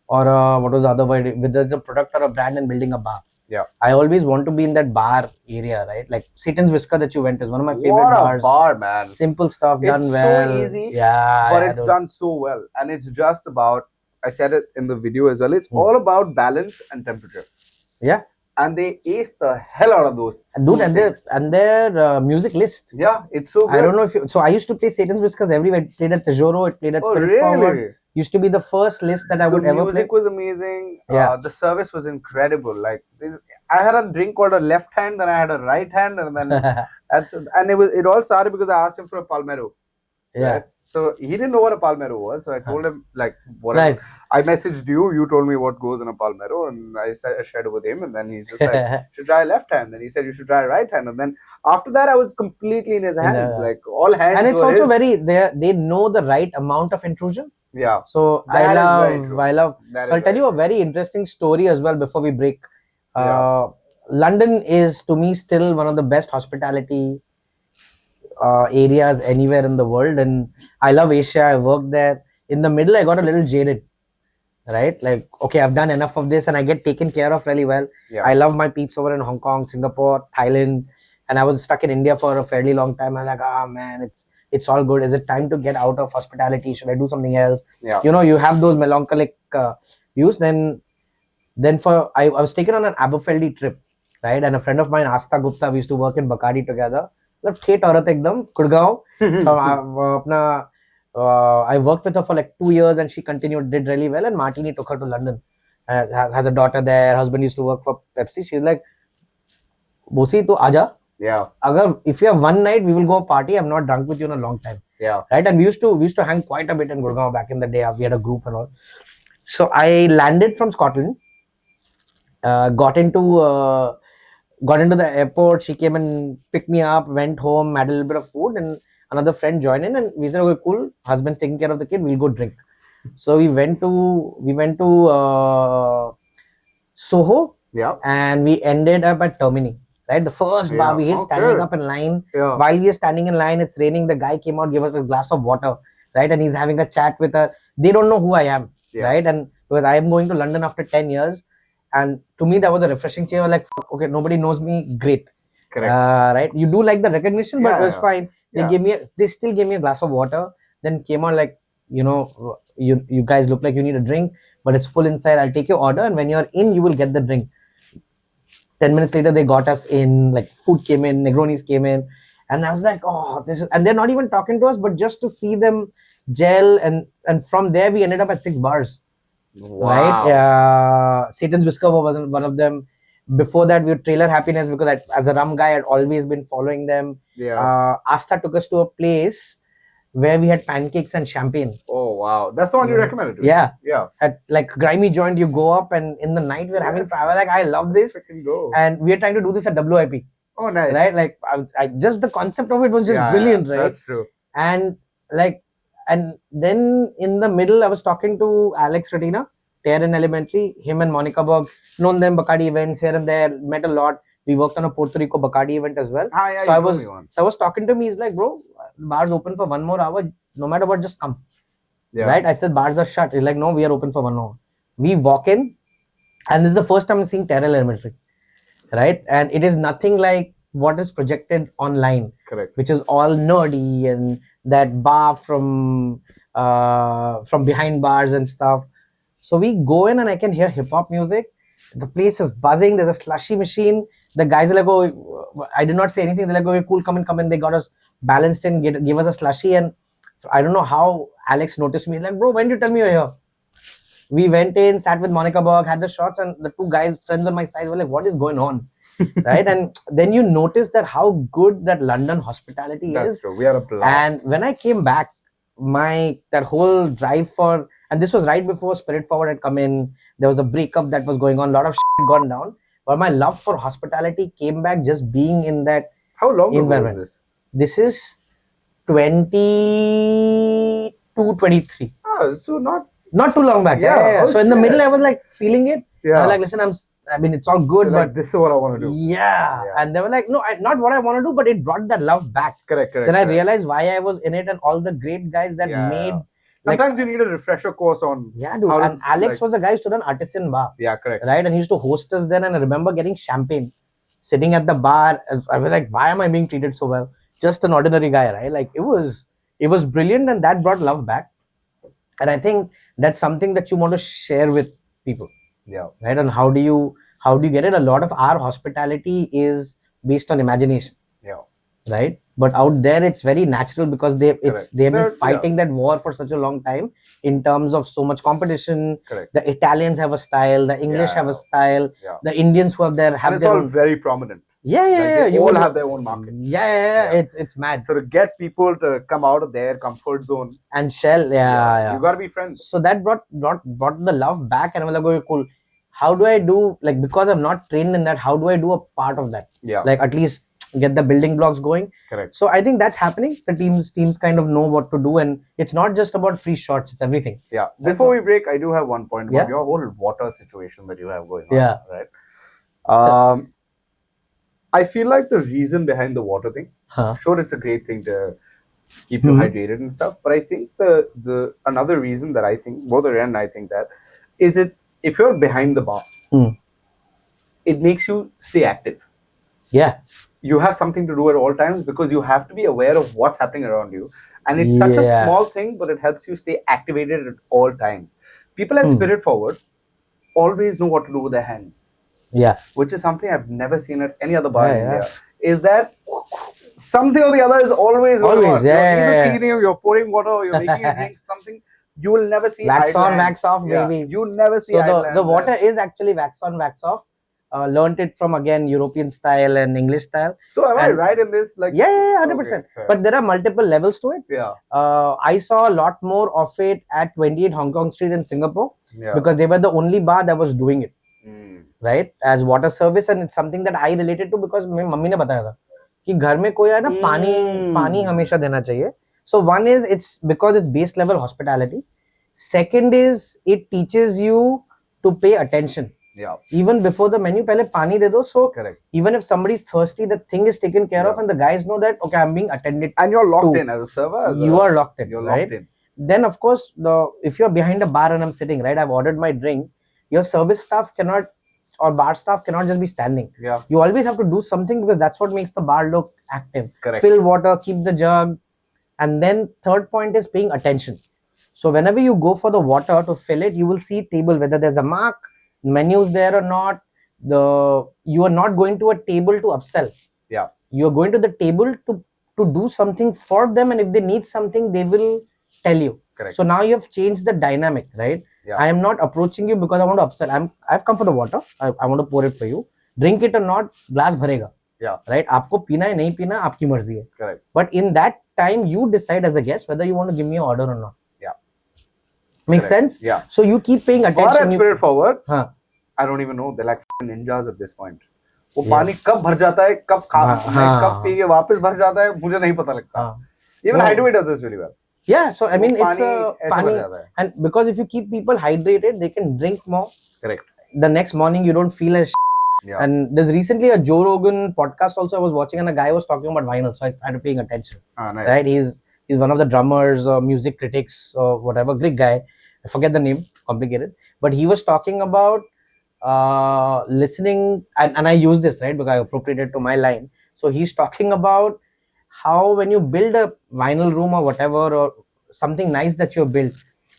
or what was the other word? Whether it's a product or a brand and building a bar. Yeah. I always want to be in that bar area, right? Like Satan's Whisker that you went is one of my favorite What bars. a bar, man. Simple stuff It's done well. so easy, yeah, but it's done so well. And it's just about, I said it in the video as well, it's all about balance and temperature. Yeah. And they ace the hell out of those. Dude, and their music list. Yeah, it's so good. I don't know if you, so I used to play Satan's Whiskers everywhere. It played at Tesoro, it played at Spirit really? Forward. Used to be the first list that I would ever play. The music was amazing. Yeah. The service was incredible. Like I had a drink called a left hand, then I had a right hand, and then it all started because I asked him for a Palmero. Yeah. Right? So he didn't know what a Palmero was. So I told him like whatever. Nice. I messaged you. You told me what goes in a Palmero, and I shared it with him. And then he's just like, "You should try left hand." Then he said, "You should try right hand." And then after that, I was completely in his hands, like all hands. And it's also very they know the right amount of intrusion. Yeah. So I love. That So I'll tell you a very interesting story as well before we break. London is to me still one of the best hospitality areas anywhere in the world, and I love Asia. I worked there. In the middle, I got a little jaded, right? Like, okay, I've done enough of this, and I get taken care of really well. Yeah. I love my peeps over in Hong Kong, Singapore, Thailand, and I was stuck in India for a fairly long time. I'm like, man, it's all good. Is it time to get out of hospitality? Should I do something else? Yeah. You know, you have those melancholic views. Then I was taken on an Aberfeldy trip, right? And a friend of mine, Asta Gupta, we used to work in Bacardi together. मतलब ठेठ औरत एकदम गुड़गांव. अपना I worked with her for like 2 years and she did really well, and Martini took her to London. Has a daughter there. Husband used to work for Pepsi. She's like, Bosi, tu aaja. Yeah. If you have one night, we will go party. I'm not drunk with you in a long time. Yeah. Right. And we used to hang quite a bit in Gurgaon back in the day. We had a group and all. So I landed from Scotland. Got into the airport. She came and picked me up. Went home. Had a little bit of food, and another friend joined in. And we said, "Okay, cool. Husband's taking care of the kid. We'll go drink." So we went to Soho. Yeah. And we ended up at Termini. Right, the first bar we standing up in line. Yeah. While we are standing in line, it's raining. The guy came out, gave us a glass of water, right? And he's having a chat with her. They don't know who I am, right? And because I am going to London after 10 years, and to me that was a refreshing change. I was like, fuck, okay, nobody knows me, great. Correct. Right? You do like the recognition, but it was fine. They still gave me a glass of water. Then came on like, you guys look like you need a drink, but it's full inside. I'll take your order, and when you're in, you will get the drink. 10 minutes later, they got us in, like food came in, Negronis came in. And I was like, oh, this is, and they're not even talking to us, but just to see them gel. And from there, we ended up at 6 bars. Wow. Right? Satan's Whisker was one of them. Before that, we were Trailer Happiness because as a rum guy, I'd always been following them. Yeah. Asta took us to a place where we had pancakes and champagne. Oh, wow. That's the one you recommended to me. Yeah. Yeah. At like grimy joint, you go up and in the night we're having fun. I was like, I love this. Go. And we're trying to do this at WIP. Oh, nice. Right? Like, I just the concept of it was just brilliant, right? That's true. And like, and then in the middle, I was talking to Alex Retina, Terran Elementary, him and Monica Berg, known them, Bacardi events here and there, met a lot. We worked on a Puerto Rico Bacardi event as well. So I was talking to him, he's like, bro, bar's open for 1 more hour. No matter what, just come. Yeah. Right? I said, bars are shut. He's like, no, we are open for 1 hour. We walk in, and this is the first time I'm seeing Terra Elementary. Right? And it is nothing like what is projected online. Correct. Which is all nerdy and that bar from behind bars and stuff. So we go in and I can hear hip hop music. The place is buzzing. There's a slushy machine. The guys are like, oh, I did not say anything. They're like, oh, cool, come in. They got us balanced in, gave us a slushy, and I don't know how Alex noticed me. He's like, bro, when did you tell me you're here? We went in, sat with Monica Berg, had the shots, and the two guys, friends on my side, were like, what is going on? Right? And then you notice that how good that London hospitality is. That's true. We had a blast. And when I came back, that whole drive for, and this was right before Spirit Forward had come in, there was a breakup that was going on, a lot of shit had gone down. But my love for hospitality came back just being in that How long ago environment. was This this? is 22, 23. Oh, so Not too long back. Yeah. Oh, so in the shit. middle, I was like feeling it. Yeah. I was like, listen, I mean, it's all good, So, but like, this is what I want to do. yeah. And they were like, no, not what I want to do, but it brought that love back. Correct. Then I realized why I was in it and all the great guys that made. Sometimes you need a refresher course on. Yeah, dude. And Alex was the guy who stood on Artisan Bar. Yeah, correct. Right, and he used to host us then. And I remember getting champagne, sitting at the bar. I was like, why am I being treated so well? Just an ordinary guy, right? Like it was brilliant, and that brought love back. And I think that's something that you want to share with people. Yeah. Right. And how do you get it? A lot of our hospitality is based on imagination. Yeah. Right. But out there it's very natural because they've been fighting that war for such a long time in terms of so much competition. Correct. The Italians have a style, the English have a style, the Indians who have their and it's all very prominent. Yeah. They all have their own market. Yeah. It's mad. So to get people to come out of their comfort zone and shell, you gotta be friends. So that brought the love back, and I was like, okay, cool. How do I do, like, because I'm not trained in that, how do I do a part of that? Yeah. Like at least get the building blocks going. Correct. So I think that's happening. The teams kind of know what to do, and it's not just about free shots, it's everything. Yeah. Before we break, I do have one point about your whole water situation that you have going on. Yeah. Right. I feel like the reason behind the water thing, sure, it's a great thing to keep you hydrated and stuff, but I think the another reason that I think, both Arya and I think that, is if you're behind the bar, it makes you stay active. Yeah. You have something to do at all times because you have to be aware of what's happening around you. And it's such a small thing, but it helps you stay activated at all times. People at Spirit Forward always know what to do with their hands. Yeah. Which is something I've never seen at any other bar in India. Is that something or the other is always going on. You're either cleaning, you're pouring water, or you're making a drink, something. You will never see wax on, wax off, baby. You never see. So the water is actually wax on, wax off. Learned it from, again, European style and English style. So am I right in this? Like 100%. Okay, but there are multiple levels to it. Yeah. I saw a lot more of it at 28 Hong Kong Street in Singapore because they were the only bar that was doing it. Right, as water service, and it's something that I related to because my mummy ने बताया था कि घर में कोई है ना पानी हमेशा देना चाहिए. So one is it's because it's base level hospitality. Second is it teaches you to pay attention. Yeah. Even before the menu, पहले पानी दे दो. So even if somebody is thirsty, the thing is taken care of, and the guys know that okay, I'm being attended. And you're locked in as a server. You are locked in. You're right? locked in. Then of course, if you're behind a bar and I'm sitting, right, I've ordered my drink. Your service staff cannot, or bar staff cannot just be standing. Yeah. You always have to do something because that's what makes the bar look active. Correct. Fill water, keep the jug. And then third point is paying attention. So whenever you go for the water to fill it, you will see table, whether there's a mark, menus there or not. You are not going to a table to upsell. Yeah. You are going to the table to do something for them, and if they need something, they will tell you. Correct. So now you have changed the dynamic, right? Yeah. I am not approaching you because I want to upsell. I've come for the water. I want to pour it for you. Drink it or not, glass bharega. Yeah. Right? आपको पीना है नहीं पीना आपकी मर्जी है. Correct. But in that time, you decide as a guest whether you want to give me an order or not. Yeah. Makes sense? Yeah. So you keep paying attention. Bar at Spirit Forward. I don't even know. They're like ninjas at this point. वो पानी कब भर जाता है, कब P के वापस भर जाता है, मुझे नहीं पता लगता. Even Hideaway does this really well. Yeah, so I mean it's pani, and because if you keep people hydrated, they can drink more. Correct. The next morning you don't feel as yeah. And there's recently a Joe Rogan podcast also I was watching, and a guy was talking about vinyl, so I started paying attention. Nice. Right, he's one of the drummers or music critics or whatever, great guy. I forget the name, complicated, but he was talking about listening, and I use this, right, because I appropriated to my line. So he's talking about how when you build a vinyl room or whatever, or something nice that you built,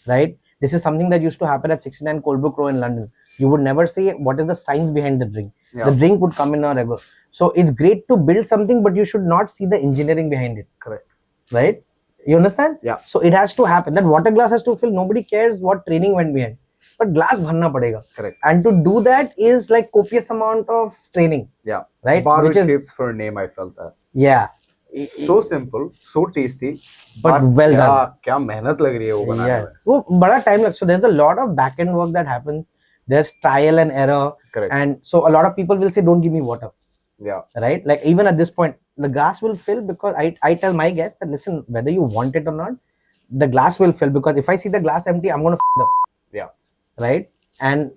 right? This is something that used to happen at 69 Colebrook Row in London. You would never say what is the science behind the drink. Yeah. The drink would come in a regular. So it's great to build something, but you should not see the engineering behind it. Correct. Right? You understand? Yeah. So it has to happen. That water glass has to fill. Nobody cares what training went behind. But glass bharna padega. Correct. And to do that is like copious amount of training. Yeah. Right? Bar Which with is, shapes for a name, I felt that. yeah. So simple, so tasty, but well done. क्या मेहनत लग रही है वो बनाने में. वो बड़ा time लग. So there's a lot of back end work that happens. There's trial and error. Correct. And so a lot of people will say, don't give me water. Yeah. Right? Like even at this point, the glass will fill because I tell my guests that listen, whether you want it or not, the glass will fill, because if I see the glass empty, I'm going to f*** up. Yeah. Right? And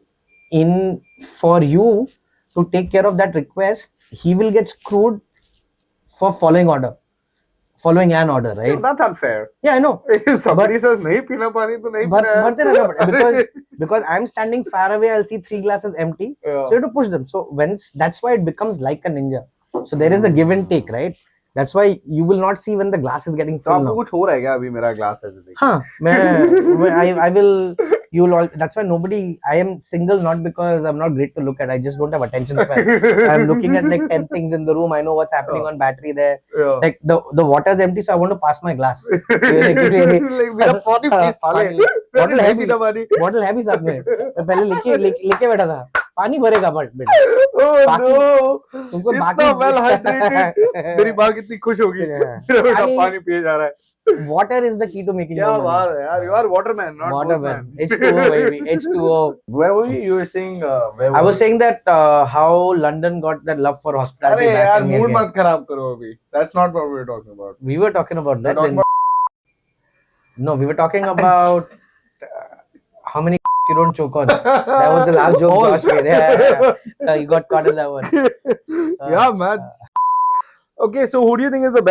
for you to take care of that request, he will get screwed for following an order, right? Yeah, that's unfair. Yeah, I know. If somebody says nahi pina pani to nahi pina. Because I'm standing far away, I'll see 3 glasses empty. Yeah. So you have to push them. So that's why it becomes like a ninja. So there is a give and take, right? That's why you will not see when the glass is getting तो full. आपको कुछ हो रहा है क्या अभी मेरा glass ऐसे? हाँ, I will. You will all. That's why nobody. I am single not because I'm not great to look at. I just don't have attention span. I'm looking at like 10 things in the room. I know what's happening on battery there. Yeah. Like the water is empty, so I want to pass my glass. like मेरा पानी please साले. Bottle है भी ना पानी. Bottle है भी साथ में. मैं पहले लेके बैठा था. पानी भरेगा बेटा. Oh no. तुमको इतना well hydrated. मेरी माँ कितनी खुश होगी. मेरा बेटा पानी पिए जा रहा है. Water is the key to making क्या more money. बात है यार. You are waterman, not Waterman. Boseman. H2O baby. H2O. Where were you? You were saying. I was saying that how London got that love for hospitality अरे back यार in mood again. मत खराब करो अभी. That's not what we were talking about. We were talking about that. Talking No, we were talking about how many you don't choke on. That was the last joke Josh made. Yeah. You got caught in that one. Yeah, man. Okay, so who do you think is the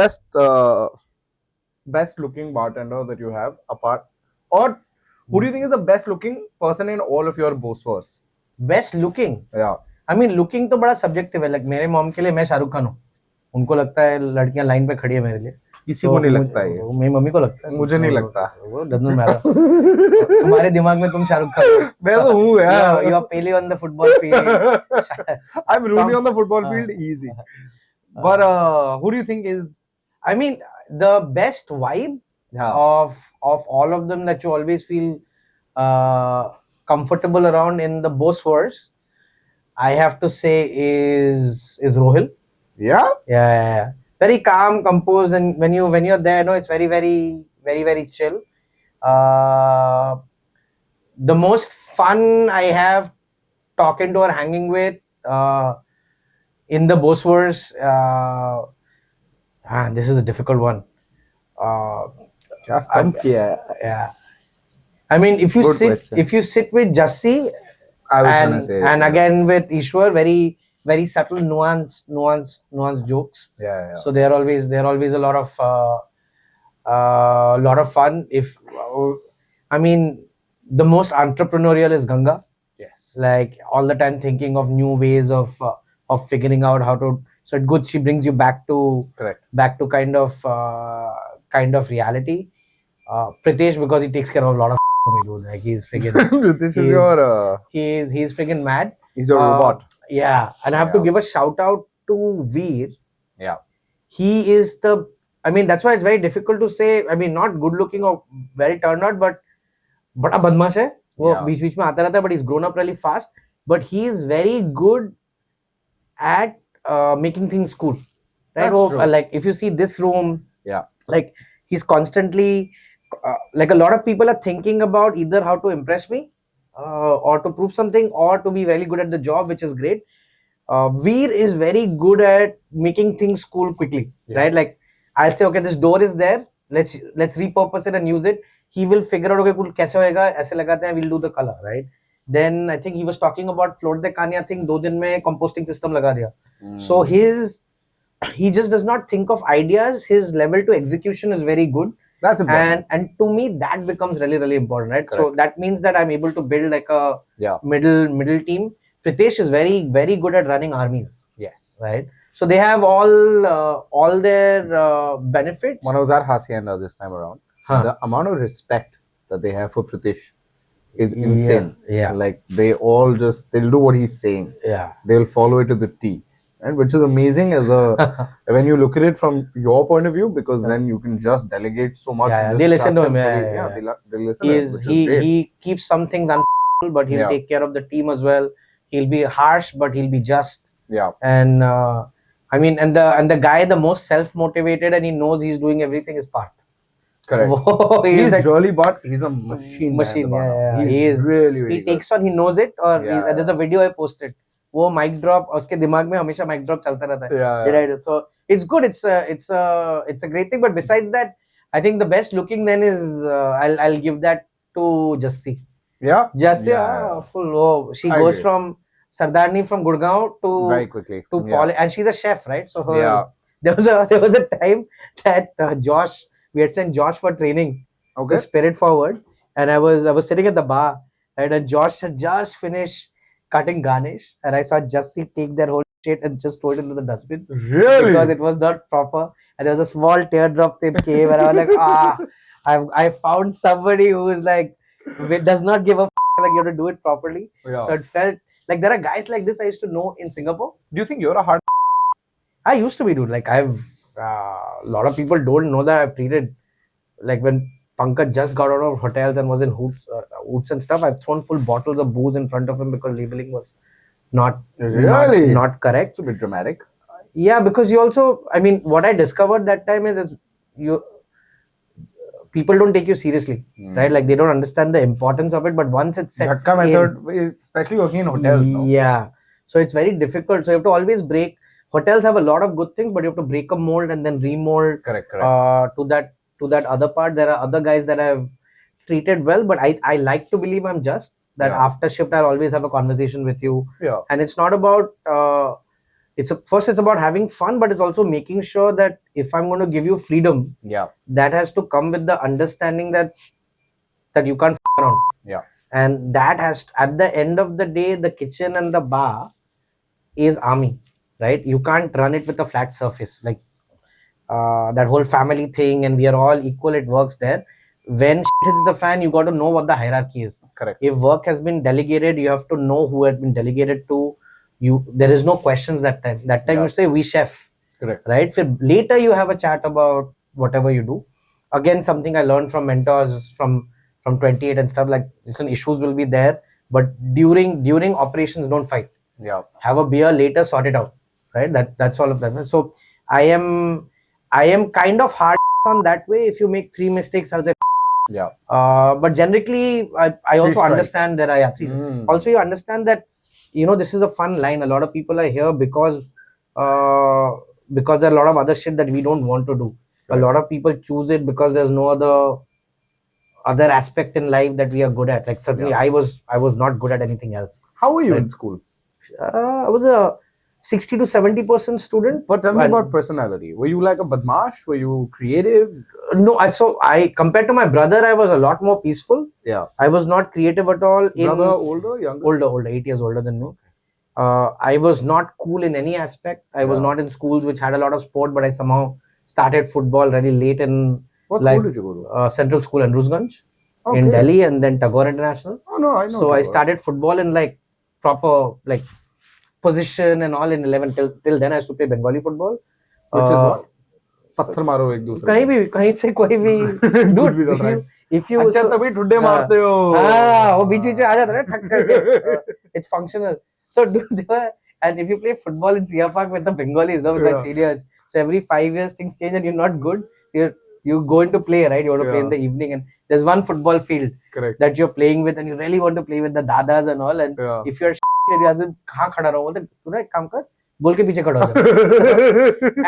best looking bartender that you have apart, or who do you think is the best looking person in all of your Boseverse? Best looking? Yeah. I mean, looking तो बड़ा subjective है. Like मेरे mom के लिए मैं शाहरुख खान हूँ. उनको लगता है लड़कियां लाइन पे खड़ी है मेरे लिए. किसी को नहीं लगता है. मेरी मम्मी को लगता है. मुझे नहीं लगता. वो doesn't matter. तुम्हारे दिमाग में तुम शाहरुख खान. मैं तो हूँ यार. You are Pele on the football field. I'm Rooney on the football field, easy. But who do you think is? I mean, the best vibe of all of them that you always feel comfortable around in the Boseverse, I have to say is Rohil. Yeah. Very calm, composed, and when you're there, no, it's very, very, very, very chill. The most fun I have talking to or hanging with in the Boseverse, this is a difficult one. Yeah. I mean, if you sit with Jassi and again with Ishwar, very, very subtle nuanced jokes. Yeah. So they're always a lot of fun. I mean, the most entrepreneurial is Ganga. Yes. Like all the time thinking of new ways of figuring out how to. So it's good. She brings you back to kind of reality. Pritesh, because he takes care of a lot of like he's freaking. Pritesh is your. He's freaking mad. He's your robot. Yeah, and I have to give a shout out to Veer. Yeah. He is I mean, that's why it's very difficult to say. I mean, not good looking or well turned out, but बड़ा बदमाश है. वो बीच-बीच में आता रहता है, but he's grown up really fast. But he is very good at making things cool. Right? Like if you see this room, like he's constantly like a lot of people are thinking about either how to impress me or to prove something or to be very good at the job, which is great. Veer is very good at making things cool quickly, right? Like I'll say, okay, this door is there. Let's repurpose it and use it. He will figure out, okay, cool, कैसे होएगा? ऐसे लगाते हैं, we'll do the color, right? Then I think he was talking about float the kanya thing. 2 दिन में composting system लगा दिया. So he just does not think of ideas. His level to execution is very good. That's important. And to me, that becomes really, really important, right? Correct. So that means that I'm able to build like a middle team. Pritesh is very, very good at running armies. Yes. Right. So they have all their benefits. Manozar Hacienda this time around. The amount of respect that they have for Pritesh is insane. Yeah. Like they'll do what he's saying. Yeah. They'll follow it to the T. and which is amazing as a when you look at it from your point of view, because then you can just delegate so much. Yeah, and they just listen to trust him. fully. Yeah. They listen to him, which is great. He keeps some things but he'll Yeah. take care of the team as well. He'll be harsh, but he'll be just. Yeah, And I mean, and the guy the most self motivated and he knows he's doing everything is Parth. correct. Whoa, He's like, really, but he's a machine. machine. Man, Yeah. He's He is. really, really He takes on. He knows it. Or Yeah, there's a video I posted. वो mic drop उसके दिमाग में हमेशा mic drop चलता रहता है. Yeah, Did I do? So it's good. It's a great thing. But besides that, I think the best looking then is I'll give that to Jassi. Yeah, Jassi, Yeah. full. Oh, she I goes agree. from Sardarni from Gurgaon to very quickly. and she's a chef, right? So her Yeah. there was a time that Josh, we had sent Josh for training Okay. to Spirit Forward, and I was sitting at the bar, and Josh had just finished cutting garnish, and I saw Jussie take their whole shit and just throw it into the dustbin Really? because it was not proper, and there was a small teardrop that came, and I was like, I found somebody who is like does not give a like you have to do it properly. Yeah. So it felt like there are guys like this I used to know in Singapore. Do you think you're a hard? I used to be, dude. Like I've a lot of people don't know that I've treated, like when Pankaj just got out of hotels and was in hoots and stuff, I've thrown full bottles of booze in front of him because labeling was not Really? not correct. It's a bit dramatic. Yeah, because you also, I mean, what I discovered that time is people don't take you seriously, right? Like they don't understand the importance of it. But once it sets Jhatka method, especially working in hotels. No? Yeah, so it's very difficult. So you have to always break. Hotels have a lot of good things, but you have to break a mold and then remold. Correct. To that other part. There are other guys that I've treated well, but I like to believe I'm just that after shift I'll always have a conversation with you. Yeah. And it's not about it's about having fun, but it's also making sure that if I'm going to give you freedom, that has to come with the understanding that you can't f around. Yeah. And that has at the end of the day, the kitchen and the bar is army, right? You can't run it with a flat surface like that whole family thing, and we are all equal. It works there. When shit hits the fan, you got to know what the hierarchy is. Correct. If work has been delegated, you have to know who has been delegated to. There is no questions that time. That time you say we chef. Correct. Right. Later you have a chat about whatever you do. Again, something I learned from mentors from 28 and stuff, like listen, issues will be there, but during operations don't fight. Yeah. Have a beer later, sort it out. Right. That's all of that. So I am kind of hard on that way. If you make 3 mistakes, I'll say yeah. But generally I also understand that also you understand that this is a fun line. A lot of people are here because there are a lot of other shit that we don't want to do. Right. A lot of people choose it because there's no other aspect in life that we are good at. Like certainly I was not good at anything else. How were you in school? I was a 60 to 70% student. But tell me about personality. Were you like a badmash? Were you creative? No, I compared to my brother, I was a lot more peaceful. Yeah. I was not creative at all. Brother older, younger? Older, 8 years older than me. I was not cool in any aspect. I was not in schools which had a lot of sport, but I somehow started football very late in What school did you go to? Central School in Rusganj in Delhi, and then Tagore International. Oh no, I know. So Tagore. I started football in like proper like position and all in 11 till then I used to play Bengali football. Which is what? पत्थर मारो एक दूसरे कहीं से कोई भी dude, if you अच्छा तभी ठुड्डे मारते हो वो बीच में आ जाता है ठक करके it's functional. So and if you play football in Sia Park with the Bengalis, it's like serious. So every 5 years things change and you're not good. You go into play, right? You want to play in the evening, and there's one football field that you're playing with, and you really want to play with the dadas and all. And if you're कहाँ खड़ा रहो बोलते तू ना एक काम कर गोल के पीछे खड़ा हो जा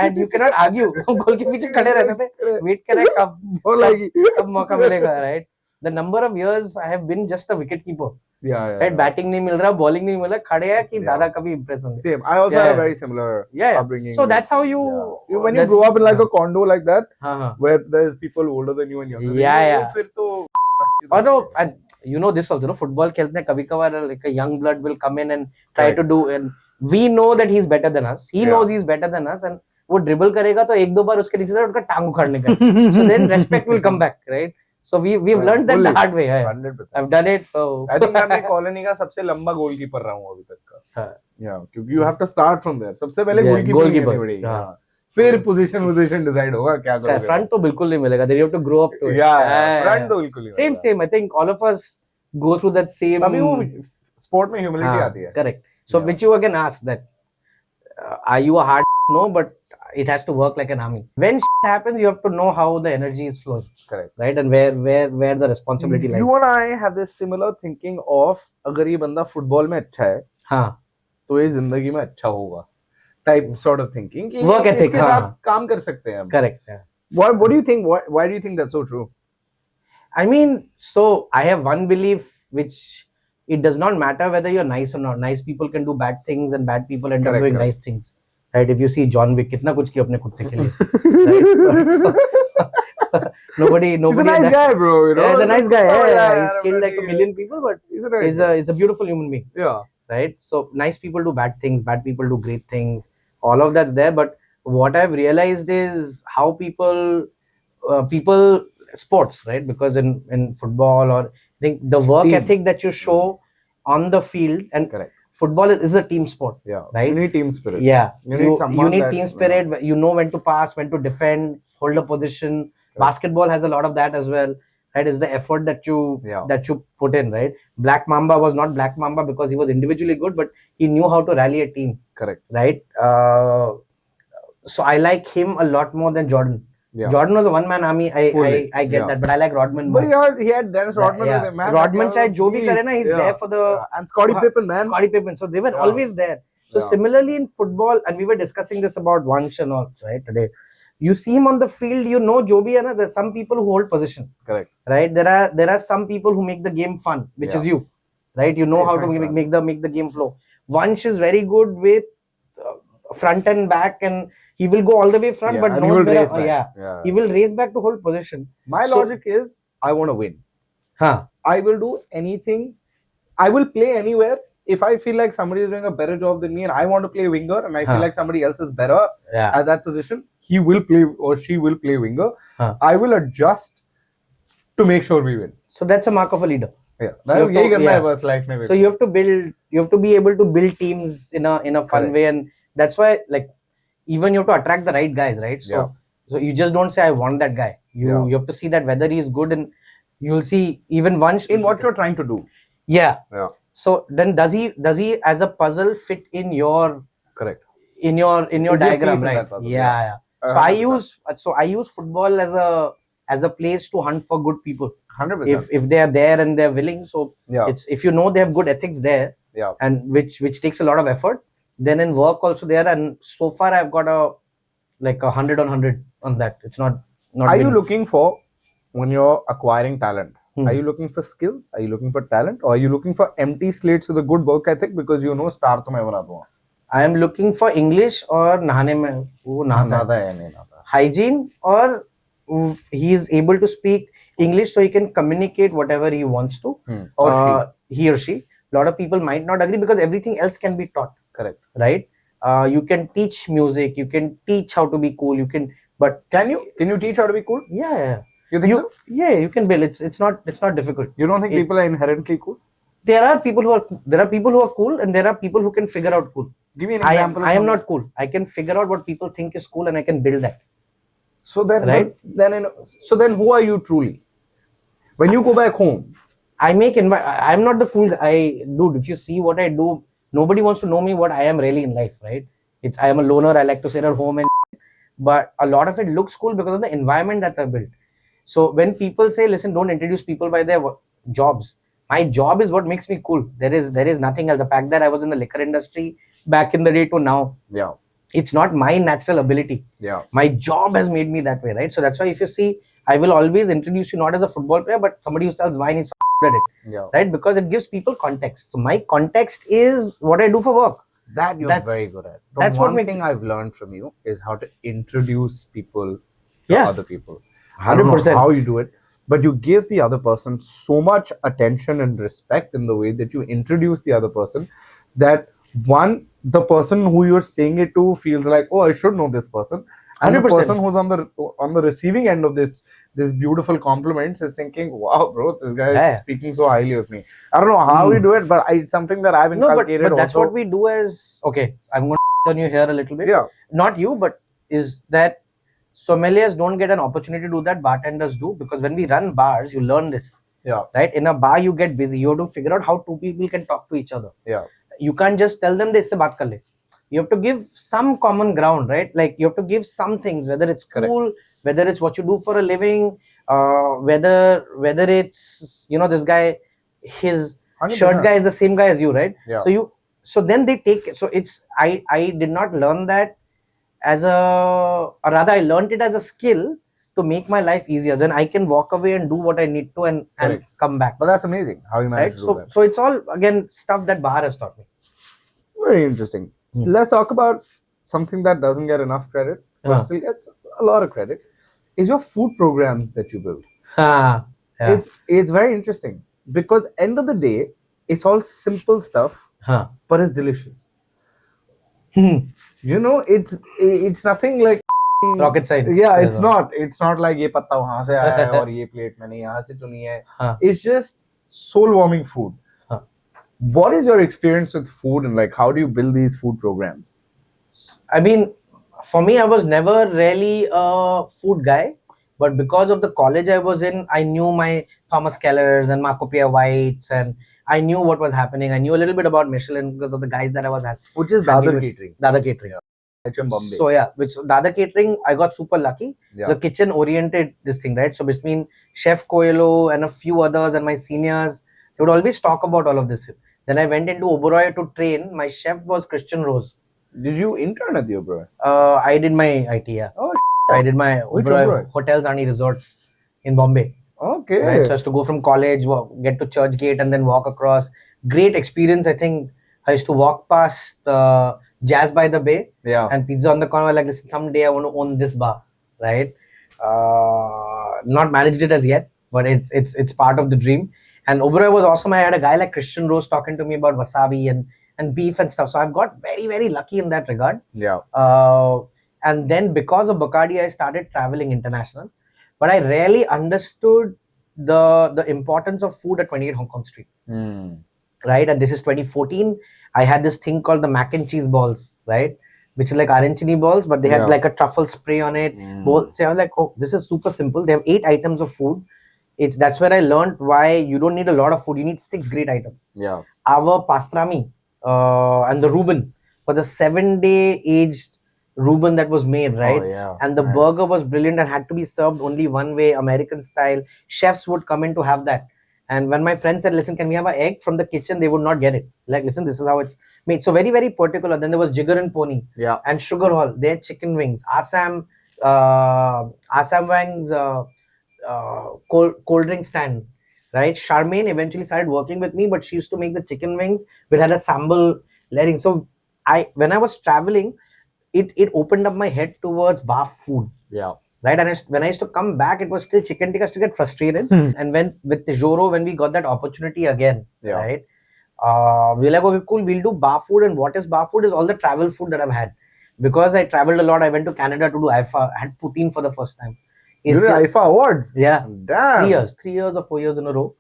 and you cannot argue गोल के पीछे खड़े रहते थे wait कर कब मौका मिलेगा, right? The number of years I have been just a wicket keeper. Right? Batting नहीं मिल रहा, bowling नहीं मिल रहा, खड़े हैं कि दादा कभी impress होंगे. Same. I also had a very similar upbringing. So that's how you when you grow up in like a condo like that, where there's people older than you and younger than you, फिर तो or no, and you know this also, no, football खेलते हैं कभी कभार like a young blood will come in and try to do, and we know that he's better than us. He knows he's better than us, and वो dribble करेगा तो एक दो बार उसके नीचे से उनका टांग उखाड़ने का. So then respect will come back, right? So we've learned that the hard way. 100%. I've done it. So I think मैं अपनी कॉलोनी का सबसे लंबा गोलकीपर रहा हूँ अभी तक का. Yeah, क्योंकि you have to start from there. सबसे पहले Yeah, goalkeeper goalkeeper. नहीं पड़ेगी. हाँ. हाँ. फिर position decide होगा क्या करोगे. फ्रंट तो बिल्कुल नहीं मिलेगा. Then you have to grow up to it. Yeah, front तो बिल्कुल नहीं Same, मिलेगा. same. I think all of us go through that same. तभी वो sport में humility आती है. Correct. So which you again ask that, are you a hard no, but it has to work like an army. When happens, you have to know how the energy is flowing. Correct. Right, and where the responsibility lies. You and I have this similar thinking of अगर ये बंदा football में अच्छा है, हाँ, तो ये जिंदगी में अच्छा होगा. Type sort of thinking. कि Work ethic. इसके साथ काम कर सकते हैं हम. Correct. Yeah. What do you think? Why do you think that's so true? I mean, so I have one belief which it does not matter whether you're nice or not. Nice people can do bad things and bad people end up doing nice things. Right? If you see John Wick, कितना कुछ किया अपने कुत्ते के लिए. Right? Nobody. He's a nice guy, bro. You know? Yeah, he's a nice guy. Oh, Yeah, he's killed like 1 million people, but he's a beautiful human being. Yeah. Right? So nice people do bad things, bad people do great things. All of that's there. But what I've realized is how people sports, right? Because in football, or I think the work ethic that you show on the field, and football is a team sport. Yeah. Right? You need team spirit. Yeah. You need team spirit. You know when to pass, when to defend, hold a position. Basketball has a lot of that as well. Right? Is the effort that you put in, right? Black Mamba was not Black Mamba because he was individually good, but he knew how to rally a team. Correct. Right? So I like him a lot more than Jordan. Yeah. Jordan was a one-man army. I get that, but I like Rodman more. But he had Dennis Rodman with him, man. Rodman, चाहे जो भी करे ना, he's there for the and Scottie Pippen, man. Scottie Pippen. So they were always there. So similarly in football, and we were discussing this about Vansh and all, right, today. You see him on the field, you know, jo bhi hai na, there's some people who hold position. Correct. Right? There are some people who make the game fun, which is you. Right? You know how to make the game flow. Vansh is very good with front and back, and he will go all the way front, but knows where. He will race back to hold position. My logic is, I want to win. I will do anything. I will play anywhere. If I feel like somebody is doing a better job than me and I want to play winger and I feel like somebody else is better at that position, he will play or she will play winger. I will adjust to make sure we win. So that's a mark of a leader. Yeah. So you have to build. You have to be able to build teams in a fun way, and that's why, like, even you have to attract the right guys, right? So you just don't say I want that guy. You have to see that whether he is good, and you'll see even once in what you're trying to do. Yeah. So then does he as a puzzle fit in your in your diagram, right? Yeah. So I use football as a place to hunt for good people. 100%. If they are there and they're willing, so it's, if you know they have good ethics there, and which takes a lot of effort, then in work also there. And so far I've got a 100 on 100 on that. It's not. Are you looking for, when you're acquiring talent, are you looking for skills? Are you looking for talent? Or are you looking for empty slates with a good work ethic because you know star to main bana दूंगा? I am looking for English और नहाने में वो नहाता है नहीं नहाता. Hygiene, or he is able to speak English so he can communicate whatever he wants to. Or he or she. A lot of people might not agree because everything else can be taught. Correct. Right? You can teach music. You can teach how to be cool. You can, but can you teach how to be cool? Yeah. You think so? Yeah, you can build. It's not difficult. You don't think people are inherently cool? There are people who are cool, and there are people who can figure out cool. Give me an example. I am not cool. I can figure out what people think is cool, and I can build that. So then, right? Then who are you truly? When you go back home, I'm not the cool guy, dude. If you see what I do, nobody wants to know me what I am really in life, right? I am a loner. I like to sit at home, but a lot of it looks cool because of the environment that I built. So when people say, listen, don't introduce people by their jobs. My job is what makes me cool. There is nothing else. The fact that I was in the liquor industry back in the day to now. Yeah. It's not my natural ability. Yeah. My job has made me that way, right? So that's why if you see, I will always introduce you not as a football player, but somebody who sells wine is at it. Yeah. Right? Because it gives people context. So my context is what I do for work. That's very good at. That's one thing I've learned from you is how to introduce people to other people. 100%. I don't know how you do it, but you give the other person so much attention and respect in the way that you introduce the other person that the person who you're saying it to feels like, oh, I should know this person. And 100%. The person who's on the receiving end of this this beautiful compliments is thinking, wow, bro, this guy is Yeah. speaking so highly of me. I don't know how we do it, but it's something that I've No, inculcated but that's also. what we do as, okay, I'm going to on you here a little bit. Yeah. Not you, but is that sommeliers don't get an opportunity to do that, bartenders do, because when we run bars, you learn this. Yeah. Right? In a bar, you get busy. You have to figure out how two people can talk to each other. Yeah. You can't just tell them this se baat kar le. You have to give some common ground, right? Like you have to give some things, whether it's cool, whether it's what you do for a living, whether it's, you know, this guy, his 100%. shirt guy is the same guy as you, right? Yeah. So then they take it. So it's, I did not learn that as or rather I learned it as a skill to make my life easier. Then I can walk away and do what I need to and come back. But that's amazing how you managed to do that. So it's all, again, stuff that bar has taught me. Very interesting. Let's talk about something that doesn't get enough credit, but still gets a lot of credit, is your food programs that you build. Yeah. It's very interesting because end of the day, it's all simple stuff, but it's delicious. You know, it's nothing like rocket science. Yeah, it's not like ये पत्ता वहाँ से आया है और ये plate मैंने यहाँ से चुनी है. It's just soul warming food. What is your experience with food, and like how do you build these food programs? I mean, for me, I was never really a food guy, but because of the college I was in, I knew my Thomas Kellers and Marco Pierre Whites, and I knew what was happening. I knew a little bit about Michelin because of the guys that I was at. Which is Dadar Catering. Dadar Catering. HM Bombay. So yeah, which Dadar Catering, I got super lucky. The kitchen oriented this thing, right? So between Chef Coelho and a few others and my seniors, they would always talk about all of this. Then I went into Oberoi to train. My chef was Christian Rose. Did you intern at the Oberoi? I did my IT, yeah. Oh, I did my Oberoi Hotels Ani Resorts in Bombay. Okay. Right? So I used to go from college, get to Church Gate and then walk across. Great experience, I think. I used to walk past Jazz by the Bay and Pizza on the Corner. Like, listen, someday I want to own this bar, right? Not managed it as yet, but it's part of the dream. And Oberoi was awesome. I had a guy like Christian Rose talking to me about wasabi and beef and stuff. So I've got very, very lucky in that regard. Yeah. And then because of Bacardi, I started traveling international. But I rarely understood the importance of food at 28 Hong Kong Street. Right? And this is 2014. I had this thing called the mac and cheese balls, right? Which is like arancini balls, but they had like a truffle spray on it. So I was like, oh, this is super simple. They have 8 items of food. That's where I learned why you don't need a lot of food. You need 6 great items. Yeah. Our pastrami and the Reuben was a 7-day aged Reuben that was made, right? Oh, yeah. And the burger was brilliant and had to be served only one way, American style. Chefs would come in to have that. And when my friend said, listen, can we have an egg from the kitchen? They would not get it. Like, listen, this is how it's made. So very, very particular. Then there was Jigger and Pony and Sugar Hall. They had chicken wings. Assam Wang's cold drink stand, right? Charmaine eventually started working with me, but she used to make the chicken wings which had a sambal layering. So when I was traveling, it opened up my head towards bar food. Yeah. Right. And when I used to come back, it was still chicken tikka. I used to get frustrated. And with Tejoro, when we got that opportunity again, right? We're like, okay, cool, we'll do bar food. And what is bar food is all the travel food that I've had. Because I traveled a lot, I went to Canada to do IFA. I had poutine for the first time. You did IFA awards? Yeah. Damn. 3 years or 4 years in a row.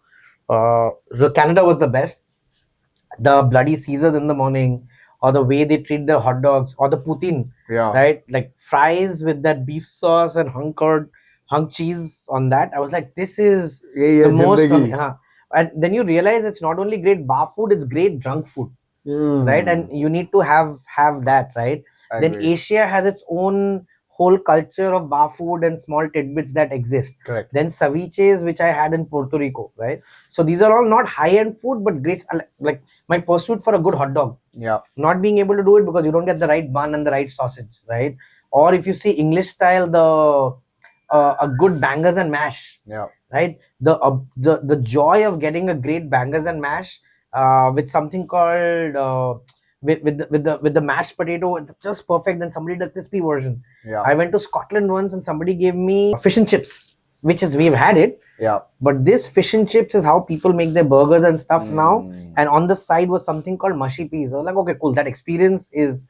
So Canada was the best. The bloody Caesars in the morning, or the way they treat the hot dogs, or the poutine, right? Like fries with that beef sauce and hung cheese on that. I was like, this is the most. And then you realize it's not only great bar food, it's great drunk food, right? And you need to have that, right? Then Asia has its own whole culture of bar food and small tidbits that exist. Correct. Then ceviches, which I had in Puerto Rico, right? So these are all not high-end food, but great. Like my pursuit for a good hot dog. Yeah. Not being able to do it because you don't get the right bun and the right sausage, right? Or if you see English style, a good bangers and mash. Yeah. Right. The joy of getting a great bangers and mash with something called with the mashed potato, it's just perfect. Then somebody did the crispy version. Yeah. I went to Scotland once and somebody gave me fish and chips, which is, we've had it. Yeah. But this fish and chips is how people make their burgers and stuff now. And on the side was something called mushy peas. I was like, okay, cool. That experience is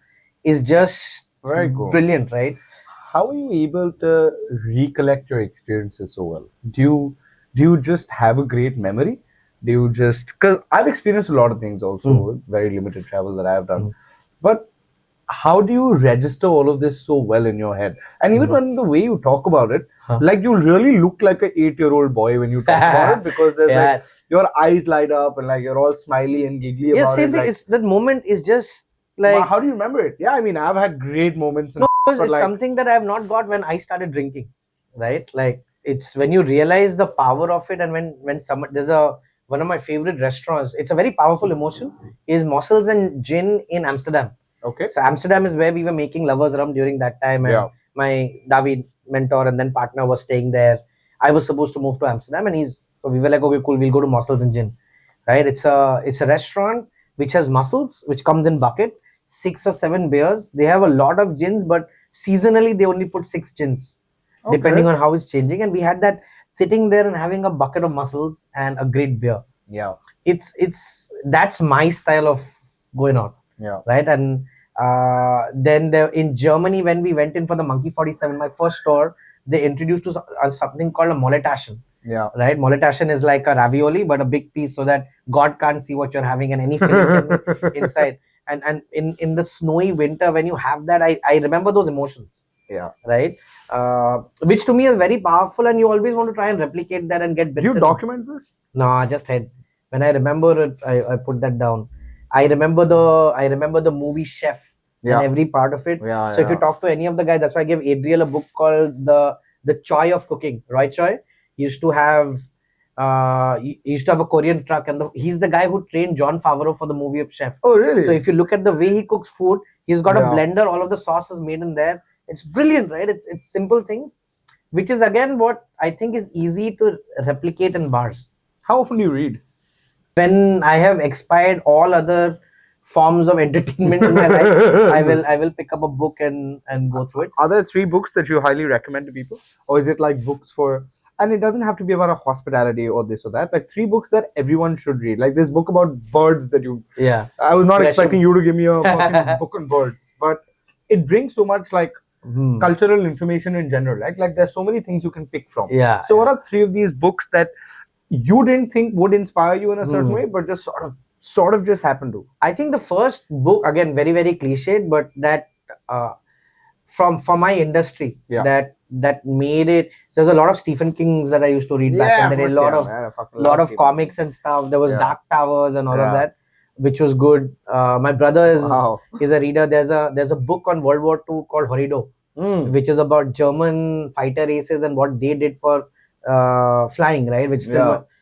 just very cool, brilliant, right? how are you able to recollect your experiences so well? Do you just have a great memory? Do you just, because I've experienced a lot of things also, very limited travel that I have done, but how do you register all of this so well in your head? And even when the way you talk about it, like you really look like a 8-year-old boy when you talk about it, because there's like your eyes light up and like you're all smiley and giggly Yeah, about same it. thing. Like, It's that moment is just like, how do you remember it? Yeah, I mean, I've had great moments. no, But it's like, something that I have not got when I started drinking, right? Like it's when you realize the power of it, and when someone there's a one of my favorite restaurants. It's a very powerful emotion. Is Mussels and Gin in Amsterdam. okay, So Amsterdam is where we were making Lovers Rum during that time, and Yeah. my David mentor and then partner was staying there. I was supposed to move to Amsterdam, and so we were like, okay, cool, we'll go to Mussels and Gin, right? It's a restaurant which has mussels, which comes in bucket, 6 or 7 beers. They have a lot of gins, but seasonally they only put 6 gins, depending on how it's changing. And we had that sitting there and having a bucket of mussels and a great beer. yeah, It's that's my style of going out, yeah, right? And then in Germany, when we went in for the Monkey 47, my first tour, they introduced us something called a Molletaschen. yeah. Right, Molletaschen is like a ravioli, but a big piece so that God can't see what you're having, and any filling can be inside. And in the snowy winter, when you have that, I remember those emotions. Yeah. Right, which to me is very powerful, and you always want to try and replicate that and get bits. Do you document this? No, I just had. When I remember it, I put that down. I remember the movie Chef and every part of it. Yeah, so if you talk to any of the guys, that's why I gave Adriel a book called the Choi of Cooking. Roy Choi used to have he used to have a Korean truck, and he's the guy who trained Jon Favreau for the movie of Chef. Oh, really? So if you look at the way he cooks food, he's got a blender. All of the sauce is made in there. It's brilliant, right? It's simple things, which is again what I think is easy to replicate in bars. How often do you read? When I have expired all other forms of entertainment in my life, I will pick up a book and go through it. Are there 3 books that you highly recommend to people, or is it like books for? And it doesn't have to be about a hospitality or this or that. Like 3 books that everyone should read. Like this book about birds that you. Yeah. I was not expecting you to give me a fucking book on birds, but it brings so much like cultural information in general. Like there's so many things you can pick from. Yeah. So what are 3 of these books that you didn't think would inspire you in a certain way, but just sort of just happened to? I think the first book, again, very, very cliched, but that from my industry, that made it. There's a lot of Stephen King's that I used to read back, and there a lot of comics and stuff. There was Dark Towers and all of that, which was good. My brother is a reader. There's a book on World War II called Horrido, which is about German fighter races and what they did for flying, right? Which is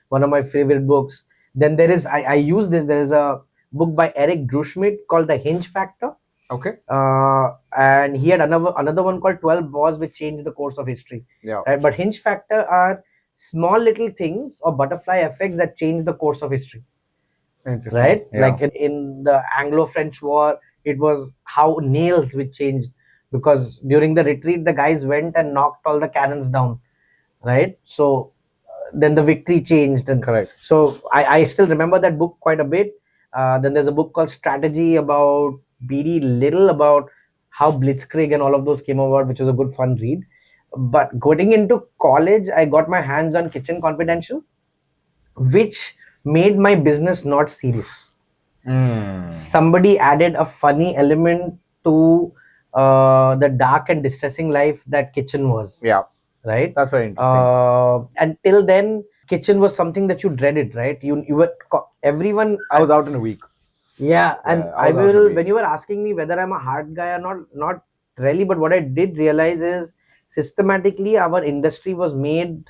one of my favorite books. Then there is I use this. There is a book by Eric Druschmidt called The Hinge Factor. Okay. And he had another one called 12 Wars, which changed the course of history. Yeah. Right? But Hinge Factor are small little things or butterfly effects that change the course of history. Interesting. Right? Yeah. Like in the Anglo-French War, it was how nails which changed, because during the retreat, the guys went and knocked all the cannons down. Right? So then the victory changed. And correct. So I still remember that book quite a bit. Then there's a book called Strategy about B.D. Little, about how Blitzkrieg and all of those came about, which was a good fun read. But going into college, I got my hands on Kitchen Confidential, which made my business not serious. Somebody added a funny element to the dark and distressing life that kitchen was. Yeah. Right? That's very interesting. Until then, kitchen was something that you dreaded, right? You were everyone. I was out in a week. Yeah, and I will. When you were asking me whether I'm a hard guy or not really. But what I did realize is systematically our industry was made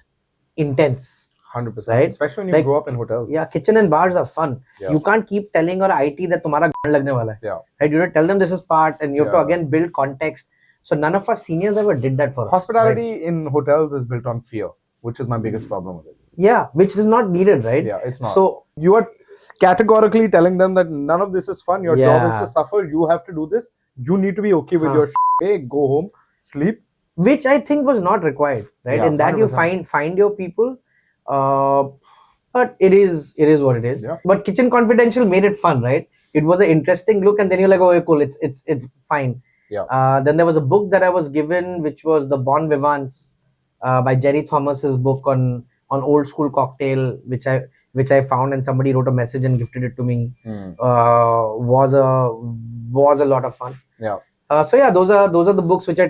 intense. 100%. Right? Especially when you grow up in hotels. Yeah, kitchen and bars are fun. Yeah. You can't keep telling your IT that तुम्हारा गांड लगने वाला है. Yeah. Right? You have to tell them this is part, and you have to again build context. So none of our seniors ever did that for us. Hospitality in hotels is built on fear, which is my biggest problem with it. Yeah, which is not needed, right? Yeah, it's not. So you are categorically telling them that none of this is fun. Your job is to suffer. You have to do this. You need to be okay with your hey, go home, sleep. Which I think was not required, right? Yeah, in that 100%. You find your people. But it is what it is. Yeah. But Kitchen Confidential made it fun, right? It was an interesting look, and then you're like, oh, cool, it's fine. Yeah. Then there was a book that I was given, which was the Bon Vivants by Jerry Thomas's book on old school cocktail, which I found, and somebody wrote a message and gifted it to me. Was a lot of fun. Yeah. So yeah, those are the books which I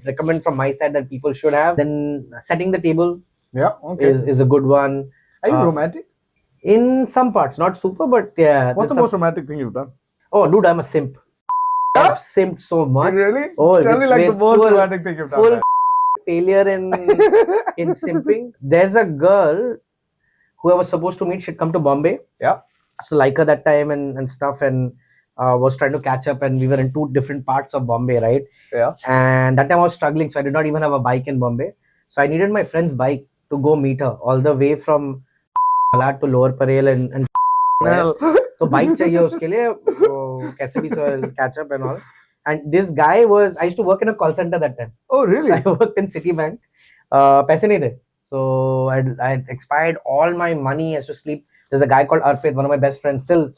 recommend from my side that people should have. Then Setting the Table is a good one. Are you romantic? In some parts, not super, but yeah. What's the most romantic thing you've done? Oh, dude, I'm a simp. I've simped so much. Really? Oh, tell me like the most romantic thing you've done. Full failure in simping. There's a girl who I was supposed to meet. She'd come to Bombay. Yeah. So like her that time and stuff, and was trying to catch up, and we were in two different parts of Bombay, right? Yeah. And that time I was struggling, so I did not even have a bike in Bombay. So I needed my friend's bike to go meet her all the way from Malad to Lower Parel and तो bike चाहिए उसके लिए कैसे भी so catch up and all. And this guy I used to work in a call center that time. Oh really? So I worked in Citibank. पैसे नहीं थे. So I expired all my money. I used to sleep. There's a guy called Arpit, one of my best friends still.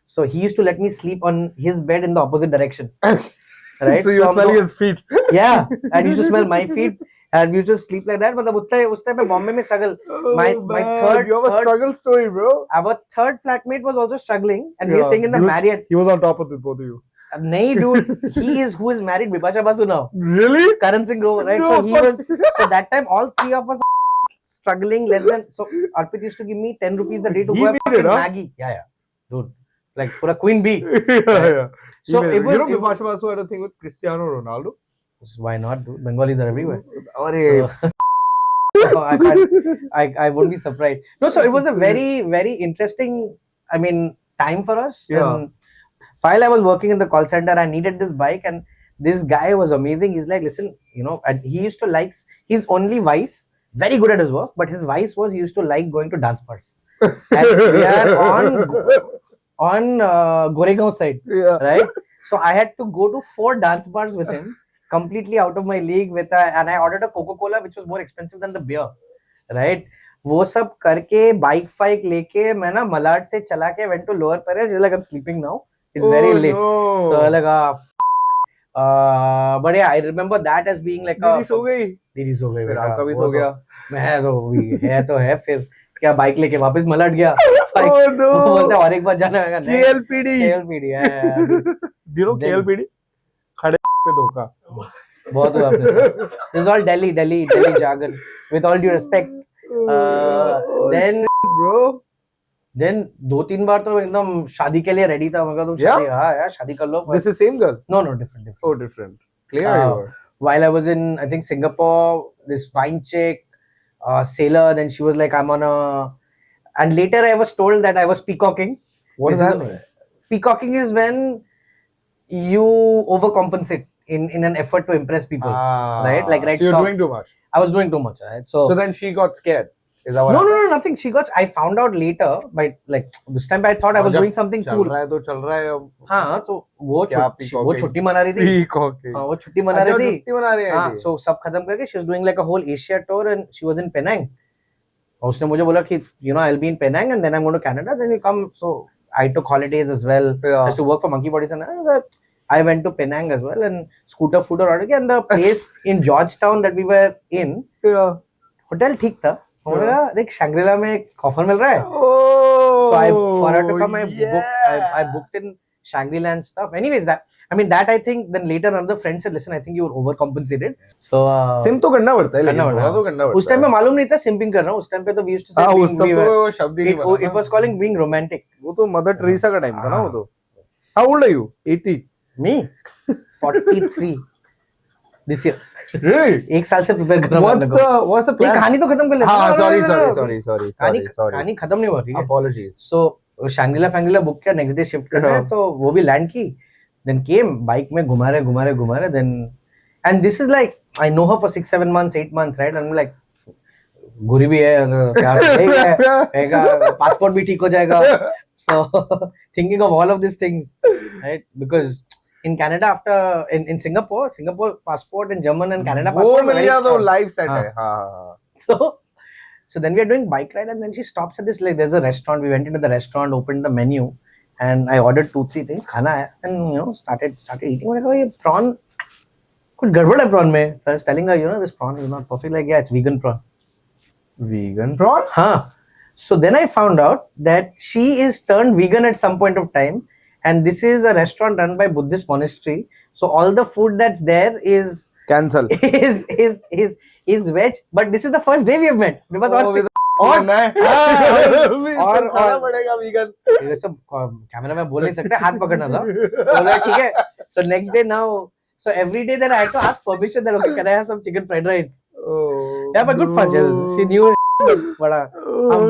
So he used to let me sleep on his bed in the opposite direction. Right? So you were smelling his feet. Yeah, and he used to smell my feet. And we used to sleep like that. मतलब उस time पे Bombay में struggle. My third, you have a struggle story, bro. Our third flatmate was also struggling, and he was staying in the Marriott. He was on top of both of you. Nahi, dude. Who is married Bipasha Basu now. Really? Karan Singh Grover, right? No, So that time all three of us struggling less than. So Arpit used to give me 10 rupees a day to go have Maggie. Yeah, dude. Like for a queen bee. Yeah. So it was. Bipasha Basu had a thing with Cristiano Ronaldo. Why not, dude? Bengalis are everywhere. So, I won't be surprised. No, so it was a very, very interesting, time for us. Yeah. And while I was working in the call center, I needed this bike, and this guy was amazing. He's like, listen, and he used to like his only vice, very good at his work, but his vice was he used to like going to dance bars. And we are on Goregaon side, right? So I had to go to 4 dance bars with him. Completely out of my league and I ordered a Coca-Cola which was more expensive than the beer, right? वो सब करके bike लेके मैं ना मलाड से चला के went to Lower Parel. Like I'm sleeping now. It's very late. No. So like but yeah, I remember that as being like दीदी सो गई. दीदी सो गई. फिर आपका भी सो गया. मैं तो है फिर क्या बाइक लेके वापस मलाड गया. Oh no. बोलते और एक बार जाना है. KLPD. Yeah. Do you know KLPD? खड़े पे धोखा. बहुत हुआ आपने. This is all Delhi jargon. With all due respect. Then bro. Then 2-3 बार तो एकदम शादी के लिए रेडी था. मगर तुम शादी यार शादी कर लो. This is same girl? No, different. Oh, different. Clear. While I was in, I think, Singapore, this fine chick, sailor, then she was like, I'm on a... And later I was told that I was peacocking. What is that? Peacocking is when you overcompensate in an effort to impress people, right? Like so you're doing too much. I was doing too much, right? So then she got scared. Is that what no, nothing. I found out later, but like this time I thought I was doing something cool. चल रहा है अब. हाँ, तो वो छुट्टी मना रही थी. Peacocking. वो छुट्टी मना रही थी. हाँ, so सब खत्म करके she was doing like a whole Asia tour and she was in Penang. और उसने मुझे बोला कि I'll be in Penang and then I'm going to Canada. Then you come. So I took holidays as well. I used to work for Monkey Bodies and I went to Penang as well and scooter food order again. The place in Georgetown that we were in, hotel ठीक था. देख Shangri-La में एक offer मिल रहा है. So for her to come, I booked in Shangri-La and stuff. Anyways, that I think then later another friend said, listen, I think you were overcompensated. So SIM तो करना पड़ता है. करना पड़ता है. उस टाइम में मालूम नहीं था सिम्पिंग कर रहा हूँ. उस टाइम पे तो we used to say उस टाइम तो शब्द ही नहीं बना. It was calling being romantic. वो तो मदर टेरेसा का टाइम था ना वो तो. How old are you? 80. Me? 43. This year. Really? एक साल से प्रिपेयर कर रहा हूँ. What's the plan? कहानी तो खत्म कर ले. हाँ, sorry. कहानी खत्म नहीं हुआ. ठीक है. Apologies. So Shangri-La बुक किया. Next day शिफ्ट करना है तो वो भी लैंड की. Then came बाइक में घुमा रहे. Then and this is like I know her for 6-7 months, 8 months, right? And I'm like गुरी भी है, प्यार है, पासपोर्ट भी ठीक हो जाएगा. So thinking of all of these things, right? Because in Canada, after in Singapore passport, in German and Canada passport, वो मिल गया तो life set है. हाँ. So then we are doing bike ride and then she stops at this, like there's a restaurant. We went into the restaurant, opened the menu, and I ordered 2-3 things. खाना आया and you know started eating. मैंने कहा ये prawn कुछ गड़बड़ है prawn में. So I was telling her, you know, this prawn is not perfect. Like, yeah, it's vegan prawn. Vegan prawn? Huh. So then I found out that she is turned vegan at some point of time, and this is a restaurant run by Buddhist monastery. So all the food that's there is Cancel. is veg. But this is the first day we have met. Because और और पड़ेगा vegan. ये सब camera में बोल नहीं सकते, हाथ पकड़ना था. बोला ठीक है. So next day now, so every day that I had to ask permission that okay, can I have some chicken fried rice? Oh, Yeah, but good fun. She knew. बड़ा.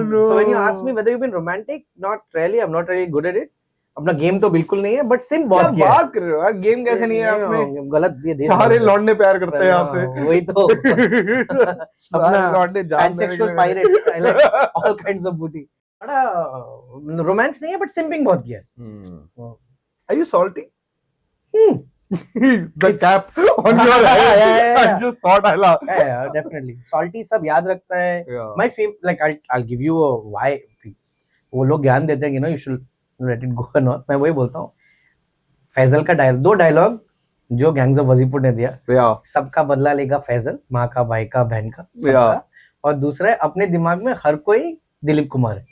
no. So when you ask me whether you've been romantic, not really. I'm not really good at it. अपना game तो बिल्कुल नहीं है, but SIM बहुत क्या बात कर रहे हो यार, गेम कैसे नहीं है आप में? गलत ये सारे लौंडे प्यार करते हैं आपसे. वही तो सारे लौंडे जान pansexual pirate, I like all kinds of booty. बड़ा रोमांस नहीं है, but सिम्पिंग बहुत किया है. Are you salty? The cap on your head. I just thought I laughed. Yeah, definitely. Salty सब याद रखता है. Yeah. My favorite, like I'll give you a why. वो लोग ज्ञान देते हैं कि you should let it go or not. मैं वही बोलता हूँ. फैजल का दो डायलॉग जो गैंग्स ऑफ वजीपुर ने दिया. Yeah. सबका बदला लेगा फैजल, माँ का, भाई का, बहन का, सबका. Yeah. और दूसरा है अपने दिमाग में हर कोई दिलीप कुमार है.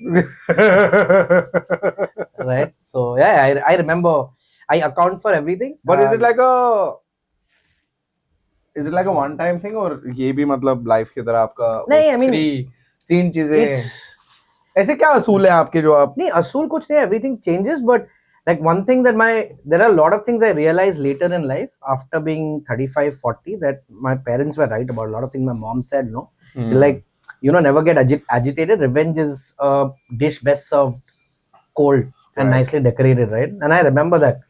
Right? So yeah, I remember. I account for everything. But is it like a one time thing or ये भी मतलब life की तरह आपका नहीं, I mean, तीन चीजें ऐसे क्या असूल है आपके जो आप नहीं असूल कुछ नहीं, everything changes, but like one thing that there are a lot of things I realized later in life after being 35-40 that my parents were right about a lot of things. My mom said no, like never get agitated. Revenge is a dish best served cold and nicely decorated, right? And I remember that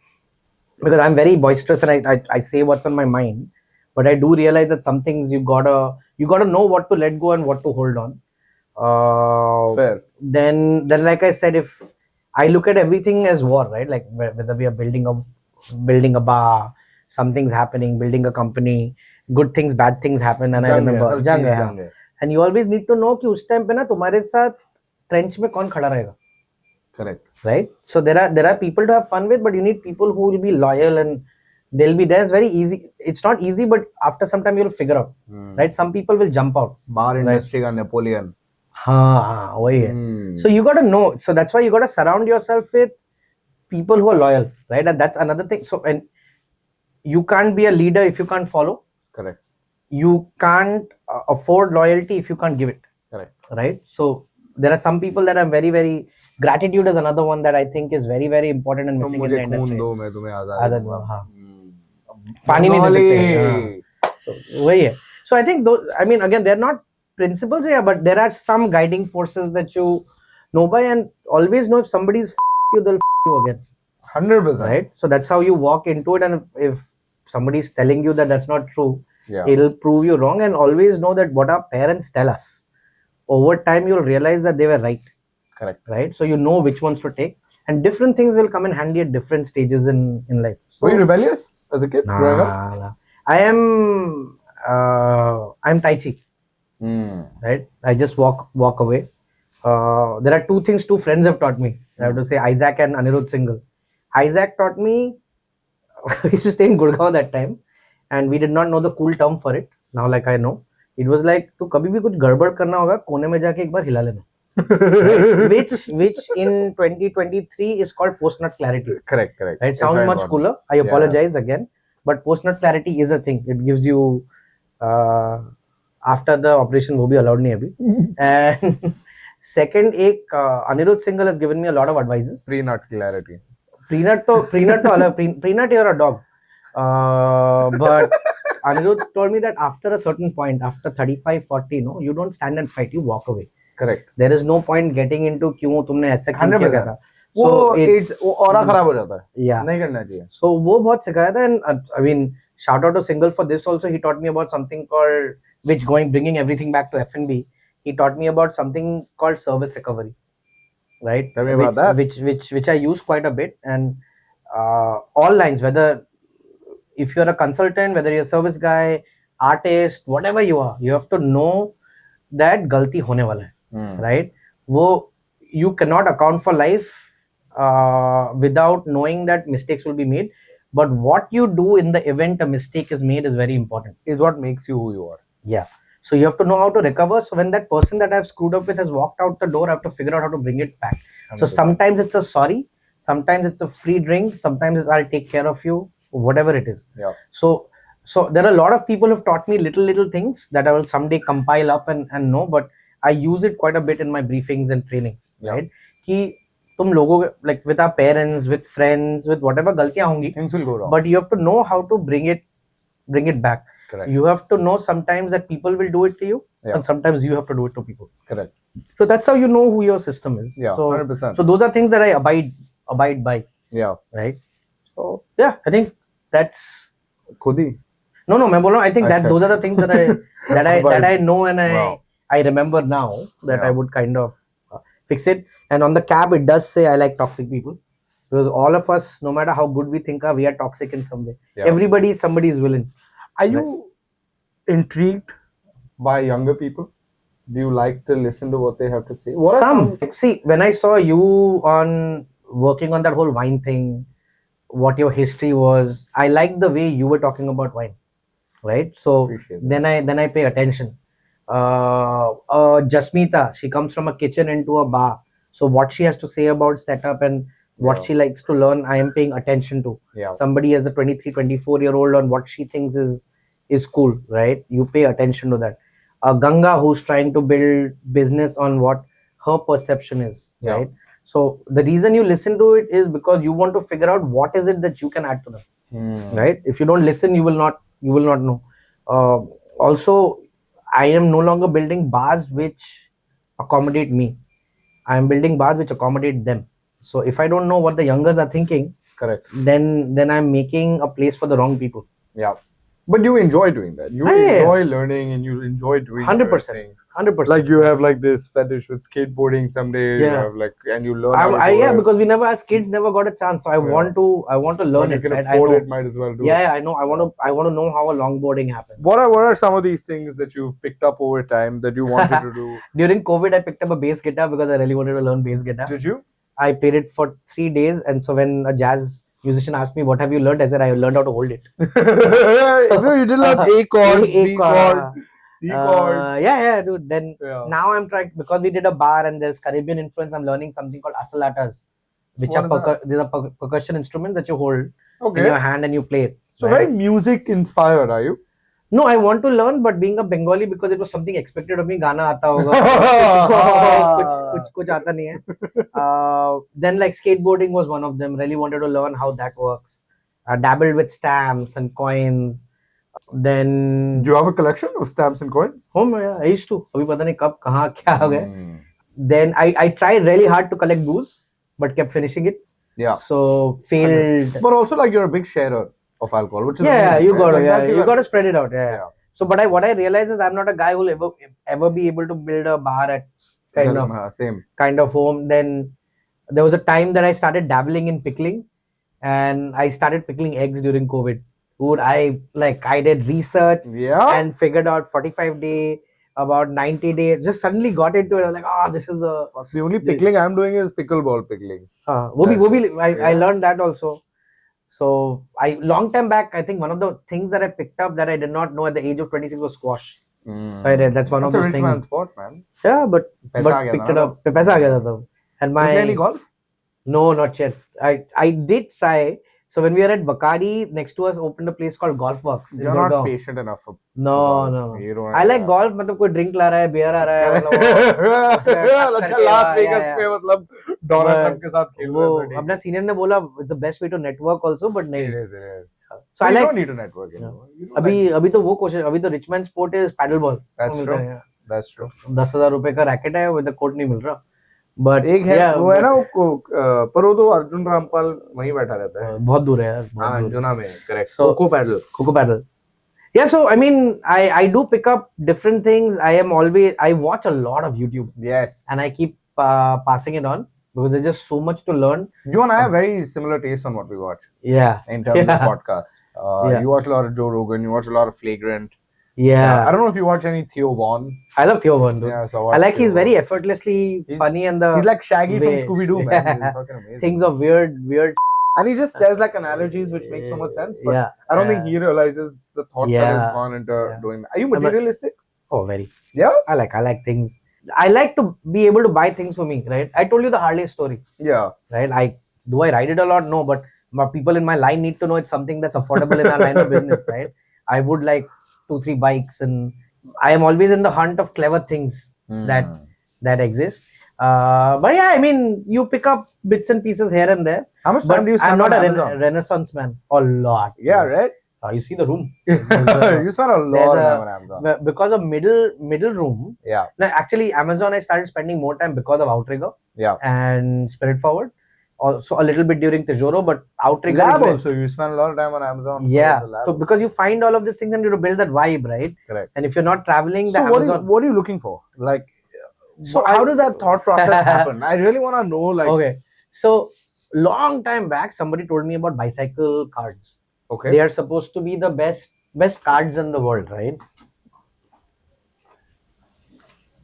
because I'm very boisterous and I say what's on my mind, but I do realize that some things you gotta know what to let go and what to hold on. Fair. Then like I said, if I look at everything as war, right? Like whether we are building a bar, something's happening, building a company, good things, bad things happen, and I remember jang hai. And you always need to know कि उस time पे ना तुम्हारे साथ trench में कौन खड़ा रहेगा. Correct. Right? So there are people to have fun with, but you need people who will be loyal and they'll be there. It's very easy. It's not easy, but after some time you'll figure out. Right? Some people will jump out. Bar industry का Napoleon. हाँ वही है. So you got to know. So that's why you got to surround yourself with people who are loyal. Right? And that's another thing. So and you can't be a leader if you can't follow. Correct. You can't afford loyalty if you can't give it. Correct. Right? So there are some people that I'm very, very gratitude is another one that I think is very, very important and missing in the industry. मुझे खून दो मैं तुम्हें आजाद दूंगा. हाँ. पानी नहीं दे सकते. So वही है. So I think those, I mean again they're not principles here, but there are some guiding forces that you know by and always know if somebody's you, they'll you again. 100%. Right? So that's how you walk into it, and if somebody's telling you that that's not true, it'll prove you wrong, and always know that what our parents tell us. Over time, you'll realize that they were right. Correct. Right? So you know which ones to take. And different things will come in handy at different stages in life. So, were you rebellious as a kid? Nah. I'm Tai Chi. Right? I just walk away. There are two things two friends have taught me. I have to say Isaac and Anirudh Singhal. Isaac taught me, we used to stay in Gurgaon that time. And we did not know the cool term for it. Now like I know. It was like, तो कभी भी कुछ गड़बड़ करना होगा कोने में जाके एक बार हिला लेना. Right? Which in 2023 is called post-nut clarity. Correct. Right? Sounds much cooler. I apologize again. But post-nut clarity is a thing. It gives you, after the operation, वो भी allowed नहीं अभी. And second, Anirudh Singhal has given me a lot of advices. Pre-nut clarity. Pre-nut अलग. Pre-nut you're a dog. But Anirudh told me that after a certain point, after 35-40, no, you don't stand and fight, you walk away. Correct. There is no point getting into क्यों तुमने ऐसा क्यों किया था. So it's aura खराब हो जाता है. Yeah. नहीं करना चाहिए. So वो बहुत सिखाया था, and I mean shout out to Singhal for this also. He taught me about something called bringing everything back to F&B. He taught me about something called service recovery. Right. Tell me about that. Which I use quite a bit, and all lines, whether if you're a consultant, whether you're a service guy, artist, whatever you are, you have to know that गलती होने वाला है. Right? वो you cannot account for life without knowing that mistakes will be made. But what you do in the event a mistake is made is very important. Is what makes you who you are. Yeah. So you have to know how to recover. So when that person that I've screwed up with has walked out the door, I have to figure out how to bring it back. 100%. So sometimes it's a sorry, sometimes it's a free drink, sometimes it's I'll take care of you, whatever it is. Yeah. So there are a lot of people who've taught me little things that I will someday compile up and know, but I use it quite a bit in my briefings and training. Yeah. Right? Ki tum logo, like with our parents, with friends, with whatever galtiyan hongi, things will go wrong. But you have to know how to bring it back. Correct. You have to know sometimes that people will do it to you, and sometimes you have to do it to people. Correct. So that's how you know who your system is. Yeah, so, 100%. So those are things that I abide by. Yeah. Right. So yeah, I think that's. Khudi. No, मैं बोल रहा हूँ. I think that those are the things that I know and I remember now that I would kind of fix it. And on the cab it does say I like toxic people, because all of us, no matter how good we think we are toxic in some way. Yeah. Everybody is somebody's villain. Are you intrigued by younger people? Do you like to listen to what they have to say? See, when I saw you on working on that whole wine thing, what your history was, I liked the way you were talking about wine, right? So then I pay attention. Jasmeeta, she comes from a kitchen into a bar. So what she has to say about setup and what she likes to learn, I am paying attention to. Yeah. Somebody as a 23, 24-year-old on what she thinks is cool, right? You pay attention to that. Ganga, who's trying to build business on what her perception is, right? So the reason you listen to it is because you want to figure out what is it that you can add to them, right? If you don't listen, you will not know. Also, I am no longer building bars which accommodate me. I am building bars which accommodate them. So if I don't know what the youngers are thinking, correct, then I'm making a place for the wrong people. Yeah. But you enjoy doing that. You enjoy learning and you enjoy doing 100%. things. 100%. Like you have like this fetish with skateboarding someday. Yeah. You have like, and you learn. Because we never, as kids, never got a chance. So I want to learn it. You can afford it, might as well do it. Yeah, I know. I want to know how a longboarding happens. What are some of these things that you've picked up over time that you wanted to do? During COVID, I picked up a bass guitar because I really wanted to learn bass guitar. Did you? I played it for 3 days, and so when a jazz musician asked me, "What have you learned?" I said, "I learned how to hold it." So, you did learn A chord, B chord, C chord. Yeah, dude. Then now I'm trying, because we did a bar and there's Caribbean influence. I'm learning something called asalatas, which these are percussion instruments that you hold in your hand and you play it. So very music inspired, are you? No, I want to learn, but being a Bengali, because it was something expected of me, Gana aata hoga, kuch aata nahi hai. Then like skateboarding was one of them. Really wanted to learn how that works. Dabbled with stamps and coins. Then do you have a collection of stamps and coins? I used to. Abhi pata nahi kab kahan kya ho gaya. Then I tried really hard to collect booze, but kept finishing it. Yeah. So failed. But also like you're a big sharer of alcohol, which is you got to spread it out. Yeah. So, but what I realize is I'm not a guy who will ever be able to build a bar at kind of home. Then there was a time that I started dabbling in pickling, and I started pickling eggs during COVID. Dude, I did research and figured out 45-day, about 90 days. Just suddenly got into it. I was like, this is the only pickling I'm doing is pickleball pickling. I learned that also. So long time back, I think one of the things that I picked up that I did not know at the age of 26 was squash. So I read that's one of those things. It's a rich man's sport, man. Yeah, but picked it up. Paisa aa gaya tha. And did you play any golf? No, not yet. I did try. So when we were at Bacardi, next to us opened a place called Golf Works. You're not patient enough for No. I like golf. मतलब कोई drink ला रहा है, beer आ रहा है, अच्छा Las Vegas में मतलब Donald Trump के साथ खेल रहा है. अपना senior ने बोला it's the best way to network also, but नहीं. It is. So I don't need to network. अभी तो वो कोशिश, अभी तो rich man sport is paddle ball. That's true. 10,000 रुपए का रैकेट है, with the court नहीं मिल रहा. But एक है वो है ना पर वो तो अर्जुन रामपाल वहीं बैठा रहता है. बहुत दूर है यार. हाँ, अंजुना में. Correct. Coco paddle. Yeah, so I mean, I do pick up different things. I watch a lot of YouTube. Yes. And I keep passing it on because there's just so much to learn. You and I have very similar tastes on what we watch. Yeah. In terms of podcast. You watch a lot of Joe Rogan. You watch a lot of Flagrant. Yeah. I don't know if you watch any Theo Von. I love Theo Von, dude. Yeah, so I like Theo he's Von. very effortlessly funny and the He's like Shaggy way- from Scooby Doo, man. He's fucking amazing. things of weird. And he just says like analogies which make so much sense. But Yeah. I don't think he realizes the thought that Yeah. has gone into Yeah. doing that. Are you materialistic? Oh, very. Yeah. I like things. I like to be able to buy things for me, right? I told you the Harley story, Yeah. right? I ride it a lot? No, but people in my line need to know it's something that's affordable in our line of business, right? I would like 2-3 bikes, and I am always in the hunt of clever things that exist. But yeah, I mean, you pick up bits and pieces here and there. How much But time do you spend I'm not on a Amazon? renaissance man. A lot. Yeah, right? You see the room. You spend a lot of time on Amazon. Because of middle room. Yeah. Now, actually, Amazon, I started spending more time because of Outrigger. Yeah. And Spirit Forward. Also a little bit during Tejoro, but Outrigger. Lab also, you spend a lot of time on Amazon. Yeah. So because you find all of these things and you build that vibe, right? Correct. And if you're not traveling, so what are you looking for? Like, so how does that thought process happen? I really want to know. Like, okay. So long time back, somebody told me about bicycle cards. Okay. They are supposed to be the best cards in the world, right?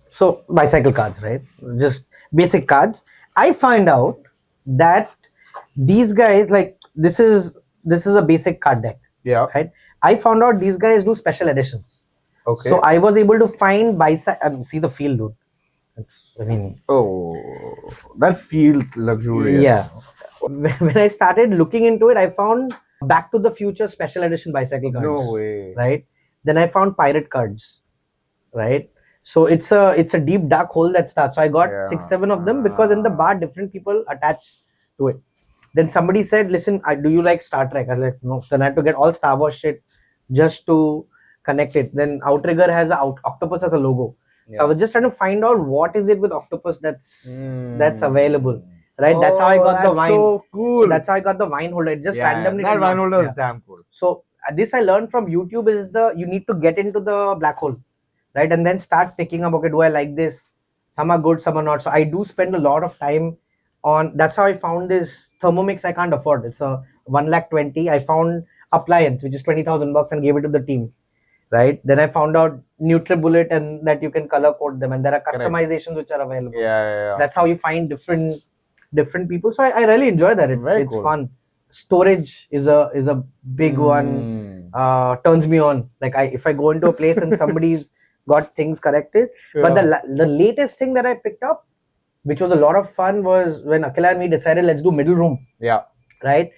So bicycle cards, right? Just basic cards. I find out that these guys, like, this is a basic card deck. Yeah. Right. I found out these guys do special editions. Okay. So I was able to find bicycle. See the feel, dude. Oh, that feels luxurious. Yeah. When I started looking into it, I found Back to the Future special edition bicycle cards. No way. Right. Then I found pirate cards. Right. So it's a deep dark hole that starts. So I got 6-7 of them because in the bar different people attach to it. Then somebody said, "Listen, do you like Star Trek?" I was like, "No." Then I had to get all Star Wars shit just to connect it. Then Outrigger has octopus as a logo. Yeah. So I was just trying to find out what is it with octopus that's available. Right, that's how I got the wine. So cool. That's how I got the wine holder. It just randomly. That wine holder is damn cool. So this I learned from YouTube is you need to get into the black hole, right, and then start picking up. Okay, do I like this? Some are good, some are not. So I do spend a lot of time on. That's how I found this Thermomix. I can't afford. It's a 1,20,000. I found appliance which is $20,000 and gave it to the team. Right. Then I found out NutriBullet and that you can color code them, and there are customizations which are available. Yeah. That's how you find different people. So I really enjoy that. It's cool. Fun. Storage is a big one. Turns me on. Like if I go into a place and somebody's got things corrected. But the latest thing that I picked up, which was a lot of fun, was when Akila and me decided let's do middle room. Yeah. Right.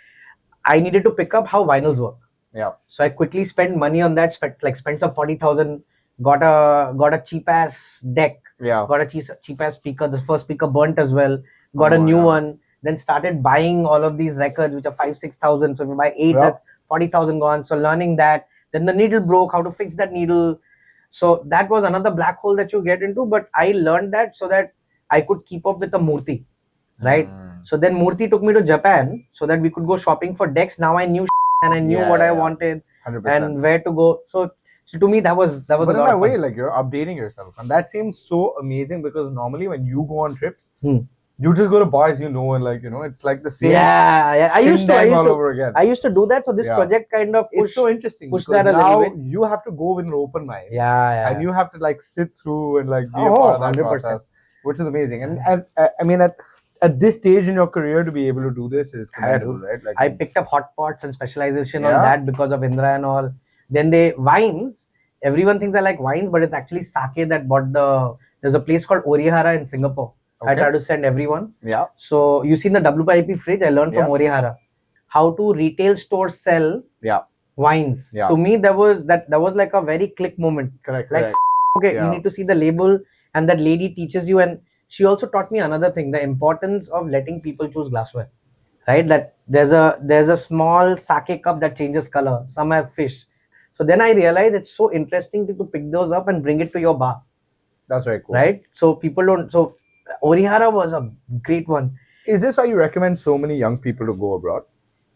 I needed to pick up how vinyls work. Yeah. So I quickly spent money on that. Spent some 40,000. Got a cheap ass deck. Yeah. Got a cheap ass speaker. The first speaker burnt as well. Got a new one. Then started buying all of these records which are 5,000-6,000. So if you buy 8, that's 40,000 gone. So learning that. Then the needle broke. How to fix that needle. So that was another black hole that you get into. But I learned that so that I could keep up with the Murthy. Right. So then Murthy took me to Japan so that we could go shopping for decks. Now I knew and I knew what I wanted 100%. and where to go. So to me that was but a lot in that of fun. way, like, you're updating yourself, and that seems so amazing because normally when you go on trips, you just go to bars, and it's like the same. Yeah. I used to all over again. I used to do that. So this project kind of it's so interesting. Push that a now little bit. You have to go with an open mind. Yeah. And you have to like sit through and like be a part of that 100%. Process, which is amazing. And I mean at this stage in your career to be able to do this is commendable, right? Like I picked up hot pots and specialization on that because of Indra and all. Then wines. Everyone thinks I like wines, but it's actually sake that bought there's a place called Orihara in Singapore. Okay. I try to send everyone. Yeah. So you seen the WIP fridge? I learned from Orihara how to retail stores sell wines. Yeah. To me, that was like a very click moment. Correct. Like okay, you need to see the label, and that lady teaches you. And she also taught me another thing: the importance of letting people choose glassware. Right? That there's a small sake cup that changes color. Some have fish. So then I realized it's so interesting to pick those up and bring it to your bar. That's very cool. Right? So people don't. So Orihara was a great one. Is this why you recommend so many young people to go abroad?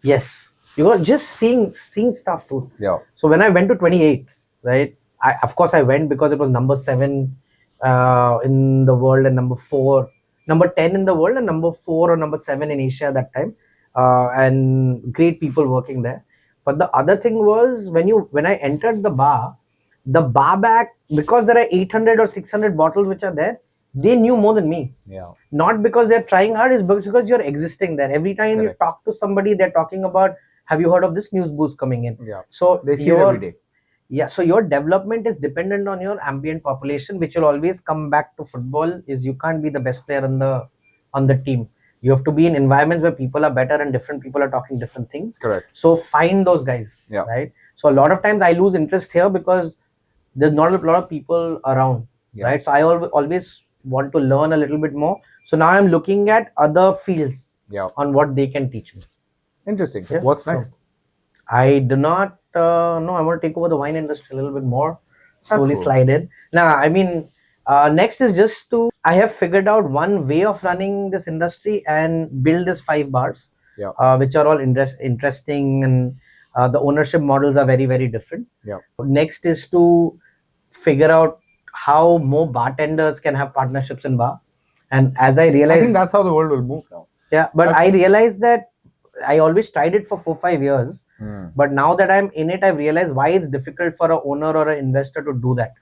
Yes. You know, just seeing stuff too. Yeah. So when I went to 28, right? I went because it was number 7 in the world and number 10 in the world and number 4 or number 7 in Asia that time. And great people working there. But the other thing was when I entered the bar, The bar back, because there are 800 or 600 bottles which are there, they knew more than me. Yeah. Not because they're trying hard, it's because you're existing there. Every time Correct. you talk to somebody, they're talking about, have you heard of this news boost coming in? Yeah. So They see it every day. Yeah, so your development is dependent on your ambient population, which will always come back to football. Is you can't be the best player on the team. You have to be in environments where people are better and different people are talking different things. Correct. So find those guys. Yeah. Right. So a lot of times I lose interest here because there's not a lot of people around. Yeah. Right. So I always want to learn a little bit more. So now I'm looking at other fields. Yeah. On what they can teach me. Interesting. Yeah. What's next? I do not know. I want to take over the wine industry a little bit more. Slowly cool. slide in. Now, I mean, next is just to, I have figured out one way of running this industry and build this 5 bars, Yeah. Which are all interesting, and the ownership models are very, very different. Yeah. Next is to figure out how more bartenders can have partnerships in bar. And as I realized, I think that's how the world will move now. Yeah, but I realized that I always tried it for 4-5 years. But now that I'm in it, I've realized why it's difficult for an owner or an investor to do that.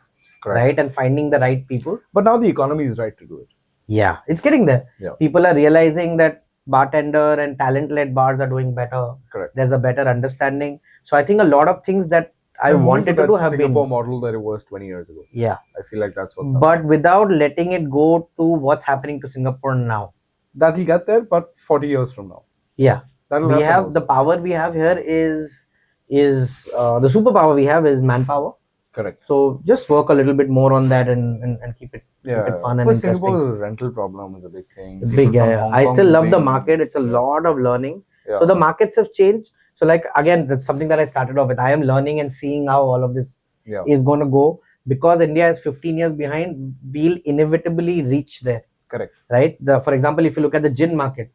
Correct. Right? And finding the right people. But now the economy is right to do it. Yeah, it's getting there. Yeah. People are realizing that bartender and talent-led bars are doing better. Correct. There's a better understanding. So I think a lot of things that I wanted to do have Singapore been model that it was 20 years ago. Yeah. I feel like that's what's happening. But without letting it go to what's happening to Singapore now. That'll get there, but 40 years from now. Yeah. That'll we happen have also. the power we have here is the superpower we have is manpower. Correct. So just work a little bit more on that and keep it fun and interesting. Singapore's rental problem is a big thing. Big, yeah. I still love the market. It's a lot of learning. Yeah. So the markets have changed. So like again, that's something that I started off with. I am learning and seeing how all of this is going to go. Because India is 15 years behind, we'll inevitably reach there. Correct. Right? For example, if you look at the gin market,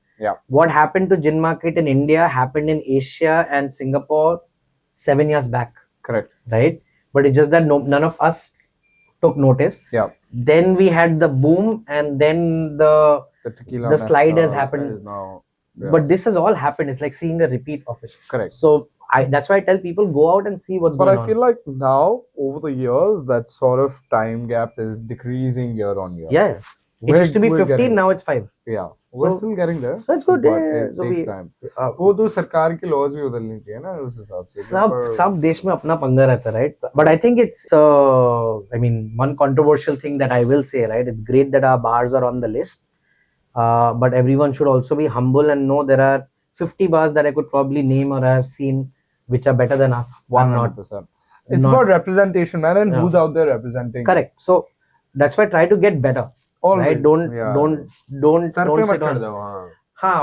what happened to gin market in India happened in Asia and Singapore 7 years back. Correct. Right? But it's just that none of us took notice. Yeah. Then we had the boom, and then the slide has happened. But this has all happened. It's like seeing a repeat of it. Correct. So that's why I tell people, go out and see what's going on. But I feel like now, over the years, that sort of time gap is decreasing year on year. Yeah. It used to be 15, now it's 5. Yeah. We're still getting there. So it's good. But it takes time. वो तो सरकार के laws भी बदलनी चाहिए ना उस हिसाब से. सब देश में अपना पंगा रहता है, right? But I think it's I mean, one controversial thing that I will say, right? It's great that our bars are on the list. But everyone should also be humble and know there are 50 bars that I could probably name or I have seen which are better than us. 100%. It's about representation, man, and who's out there representing. Correct. So that's why I try to get better. Always. Right? Don't sit on.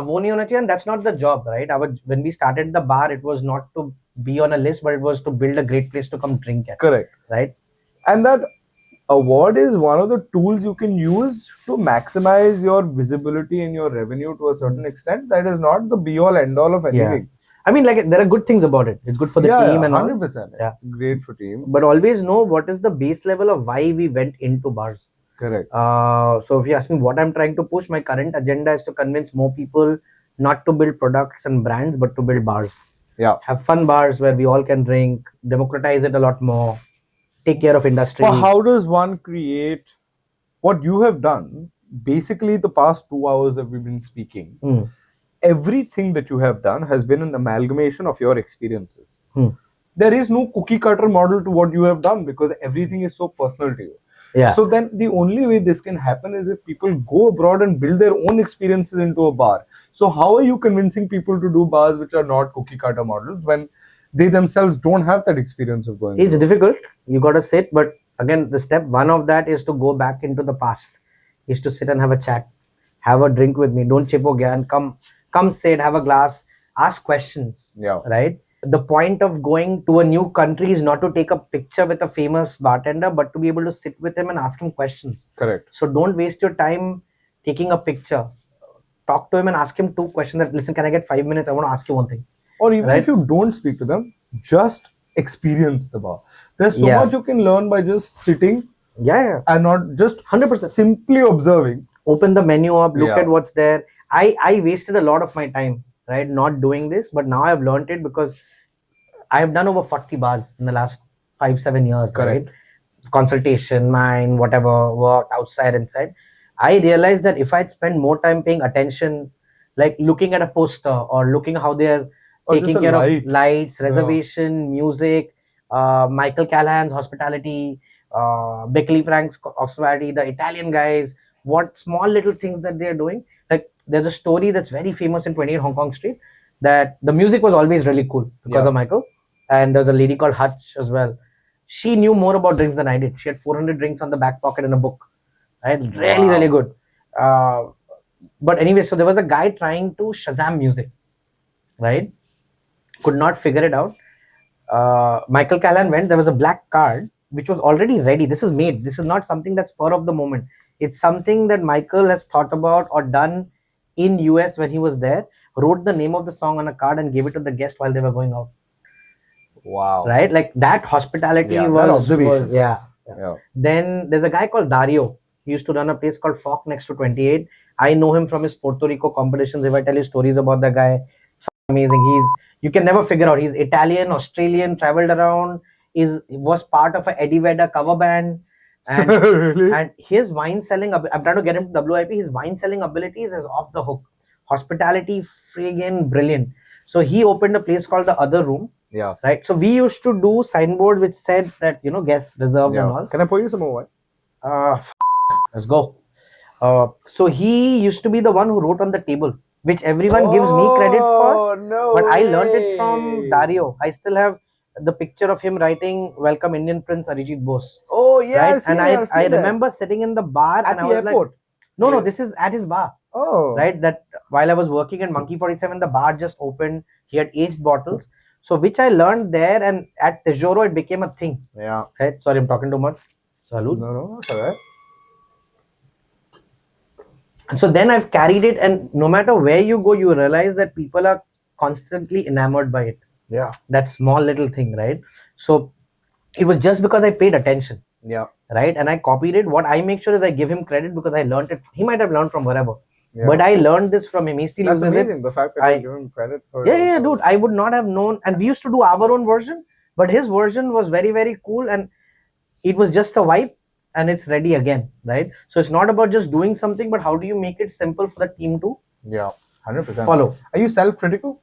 वो नहीं होना चाहिए, and that's not the job, right? When we started the bar, it was not to be on a list, but it was to build a great place to come drink at. Correct. Right? And that award is one of the tools you can use to maximize your visibility and your revenue to a certain extent. That is not the be all end all of anything. I mean, like, there are good things about it. It's good for the team and 100%. Yeah. Great for teams. But always know what is the base level of why we went into bars. Correct. So if you ask me what I'm trying to push, my current agenda is to convince more people not to build products and brands, but to build bars. Yeah. Have fun bars where we all can drink, democratize it a lot more, take care of industry. Well, how does one create what you have done? Basically, the past 2 hours that we've been speaking, everything that you have done has been an amalgamation of your experiences. There is no cookie cutter model to what you have done because everything is so personal to you. Yeah. So then the only way this can happen is if people go abroad and build their own experiences into a bar. So how are you convincing people to do bars which are not cookie cutter models when they themselves don't have that experience of going? It's difficult. You got to sit. But again, the step one of that is to go back into the past, is to sit and have a chat, have a drink with me. Don't chipo gyan. Come sit, have a glass, ask questions. Yeah. Right? The point of going to a new country is not to take a picture with a famous bartender, but to be able to sit with him and ask him questions. Correct. So don't waste your time taking a picture. Talk to him and ask him 2 questions that, listen, can I get 5 minutes? I want to ask you one thing. Or even if you don't speak to them, just experience the bar. There's so much you can learn by just sitting and not just 100% simply observing. Open the menu up, look at what's there. I wasted a lot of my time, right, not doing this, but now I've learned it because I have done over 40 bars in the last 5-7 years, Correct. right? Consultation, mine, whatever, work, outside, inside. I realized that if I'd spend more time paying attention, like looking at a poster or looking how they're Or just taking the care of light. lights, Yeah. reservation, music, Michael Callahan's hospitality, Beckley Frank's hospitality, the Italian guys, what small little things that they're doing. Like there's a story that's very famous in 28 Hong Kong Street that the music was always really cool because Yeah. of Michael. And there's a lady called Hutch as well. She knew more about drinks than I did. She had 400 drinks on the back pocket in a book. Right? Really, Wow. really good. But anyway, so there was a guy trying to Shazam music, right? Could not figure it out. Michael Callan went. There was a black card which was already ready. This is made. This is not something that's spur of the moment. It's something that Michael has thought about or done in US when he was there. Wrote the name of the song on a card and gave it to the guest while they were going out. Wow. Right? Like that hospitality Yeah, that was observation. yeah. Yeah. Then there's a guy called Dario. He used to run a place called Fock next to 28. I know him from his Puerto Rico competitions. If I tell you stories about that guy, amazing. You can never figure out. He's Italian, Australian, traveled around. Was part of a Eddie Vedder cover band, and Really? and his wine selling. I'm trying to get him to WIP. His wine selling abilities is off the hook. Hospitality, friggin' brilliant. So he opened a place called the Other Room. Yeah. Right. So we used to do signboard which said that guests reserved and Yeah. all. Can I pour you some more wine? Let's go. So he used to be the one who wrote on the table, which everyone gives me credit for. No But I way. learned it from Dario. I still have the picture of him writing "Welcome Indian Prince Arijit Bose." Oh yeah, Right? I've seen And it, I've I seen that. remember sitting in the bar At and the I was airport. like, no, Yeah. this is at his bar. Oh. Right? That while I was working in Monkey 47, the bar just opened. He had aged bottles. So which I learned there, and at Tesoro it became a thing. Yeah. Right? Sorry, I'm talking too much. Salud. No, that's alright. And so then I've carried it, and no matter where you go, you realize that people are constantly enamored by it. Yeah. That small little thing, right? So it was just because I paid attention, Yeah. right? And I copied it. What I make sure is I give him credit because I learned it. He might have learned from wherever, Yeah. but I learned this from him. He still That's uses amazing. it. The fact that I- you give him credit for Yeah, it. dude. I would not have known. And we used to do our own version, but his version was very, very cool, and it was just a wipe, and it's ready again, right? So it's not about just doing something, but how do you make it simple for the team to Yeah. 100%. follow? Are you self-critical?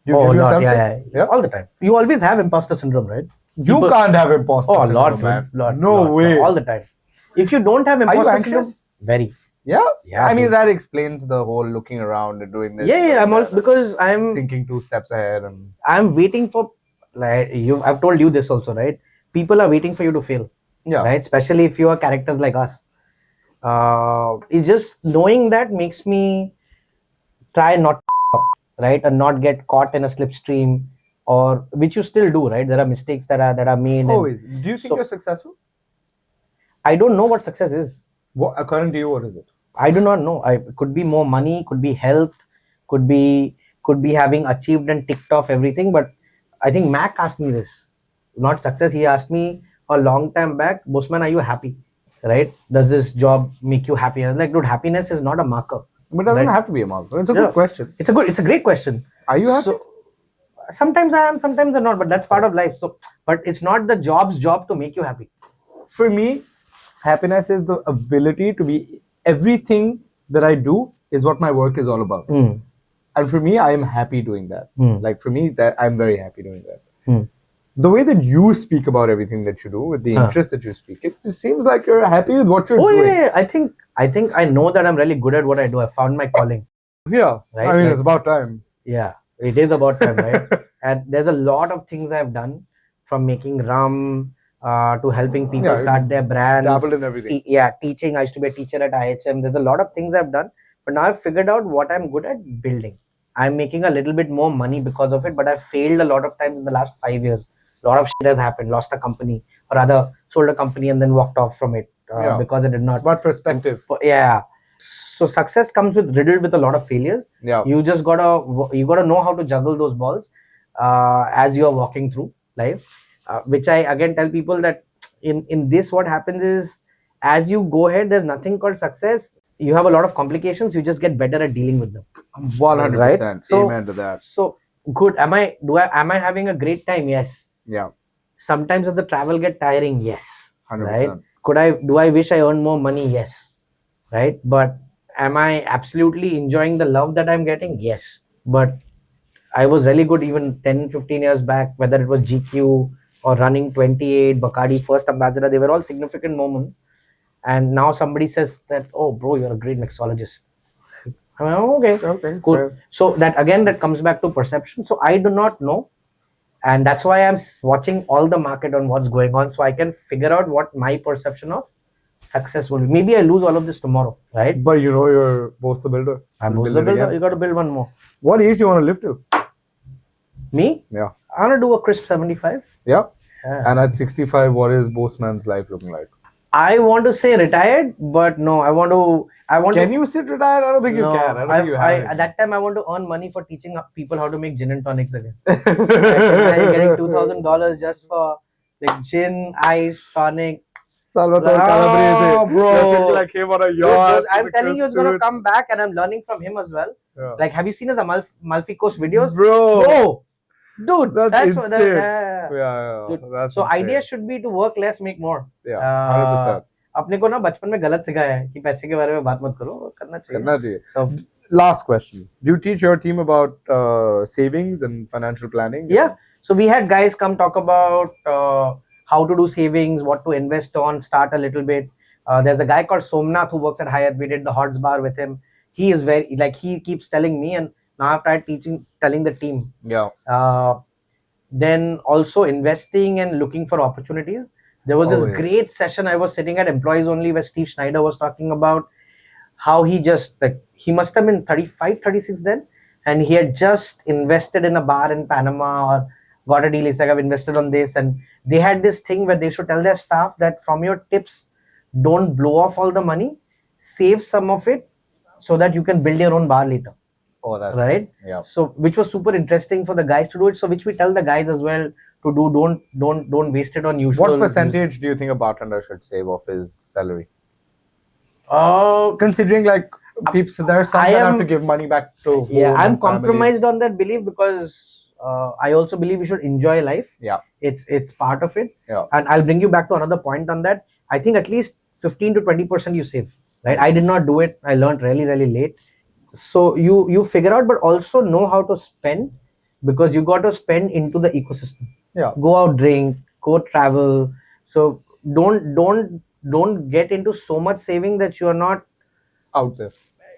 Do you Oh, give Lord, yourself yeah, shit? all the time. You always have imposter syndrome, right? You People- can't have imposter Oh, syndrome, Lord, man. Lord, No Lord, way. all the time. If you don't have Are you imposter anxious? syndrome, very. Yeah? Yeah, I mean, dude. that explains the whole looking around and doing this. Yeah, doing I'm all that, because I'm thinking 2 steps ahead and waiting for, like I've told you this also, right? People are waiting for you to fail, yeah. right? Especially if you are characters like us. It's just knowing that makes me try not to up, right, and not get caught in a slipstream, or which you still do, right? There are mistakes that are made. and Always. Do you think so- you're successful? I don't know what success is. What, according to you, what is it? I do not know. I could be more money, could be health, could be having achieved and ticked off everything. But I think Mac asked me this, not success. He asked me a long time back, Boseman, are you happy? Right? Does this job make you happy? I was like, dude, happiness is not a marker. But it doesn't Right. have to be a marker. It's a Yeah. good question. It's a great question. Are you happy? So sometimes I am, sometimes I'm not, but that's part of life. So, but it's not the job's job to make you happy. For me, happiness is the ability to be everything that I do is what my work is all about. Mm. And for me, I am happy doing that. Mm. Like for me, that I'm very happy doing that. Mm. The way that you speak about everything that you do, with the interest that you speak, it just seems like you're happy with what you're Oh doing. yeah, I think I know that I'm really good at what I do. I found my calling. Yeah. Right, I mean, like- it's about time. Yeah, it is about time, right? And there's a lot of things I've done, from making rum to helping people Yeah, start their brands. Dabbled in everything. Teaching. I used to be a teacher at IHM. There's a lot of things I've done, but now I've figured out what I'm good at: building. I'm making a little bit more money because of it, but I've failed a lot of times in the last 5 years. A lot of shit has happened. Lost a company, or rather sold a company and then walked off from it Yeah. because it did not. It's about perspective. Yeah. So success comes riddled with a lot of failures. Yeah. You just gotta know how to juggle those balls as you're walking through life. Which I again tell people that in this, what happens is, as you go ahead, there's nothing called success. You have a lot of complications. You just get better at dealing with them. 100%. Right? So- Amen to that. So good. Am I having a great time? Yes. Yeah. sometimes does the travel get tiring? Yes. 100%. Right? Do I wish I earned more money? Yes. Right? But am I absolutely enjoying the love that I'm getting? Yes. But I was really good even 10, 15 years back, whether it was GQ or running 28, Bacardi, first ambassador, they were all significant moments. And now somebody says that, oh, bro, you're a great mixologist. I'm like, oh, okay, cool. Fair. So that again, that comes back to perception. So I do not know. And that's why I'm watching all the market on what's going on, so I can figure out what my perception of success will be. Maybe I lose all of this tomorrow, right? But you know you're Bose the builder. I'm You'll Bose the build it builder. again. You got to build one more. What age do you want to live to? Me? Yeah. I want to do a crisp 75. Yeah. Yeah. And at 65, what is Boseman's life looking like? I want to say retired, but no, I want to. Can you sit retired? I don't think you can. I don't think you have At that time, I want to earn money for teaching people how to make gin and tonics again. I'm getting $2,000 just for like gin, ice, tonic. Salvatore Calabrese. bro. You're thinking like him on a yacht. I'm with telling a you, it's gonna suit. come back, and I'm learning from him as well. Yeah. Like, have you seen his Amalfi Coast videos? Bro. Dude, That's what insane. yeah. Yeah. Dude, That's so insane. idea should be to work less, make more. Yeah, 100%. अपने को ना बचपन में गलत सिखाया है कि पैसे के बारे में बात मत करो, करना चाहिए. करना चाहिए. So Last question. Do you teach your team about savings and financial planning? yeah, so we had guys come talk about how to do savings, what to invest on, start a little bit. There's a guy called Somnath who works at Hyatt. We did the Hots bar with him. He is very, like, he keeps telling me, and now I've tried telling the team. Yeah. Then also investing and looking for opportunities. There was this great session I was sitting at Employees Only where Steve Schneider was talking about how he just, like, he must have been 35, 36 then, and he had just invested in a bar in Panama or got a deal. He's like, I've invested on this, and they had this thing where they should tell their staff that from your tips, don't blow off all the money, save some of it so that you can build your own bar later. Oh, that's right. Yeah. So which was super interesting for the guys to do it. So which we tell the guys as well to do. Don't waste it on usual. What percentage do you think a bartender should save of his salary? Considering like people, there are some that have to give money back to. Yeah, home I'm and family. compromised on that belief because I also believe we should enjoy life. Yeah, it's part of it. Yeah, and I'll bring you back to another point on that. I think at least 15 to 20% you save. Right, I did not do it. I learned really late. So you figure out, but also know how to spend, because you got to spend into the ecosystem. Yeah, go out, drink, go travel. So don't get into so much saving that you are not out there.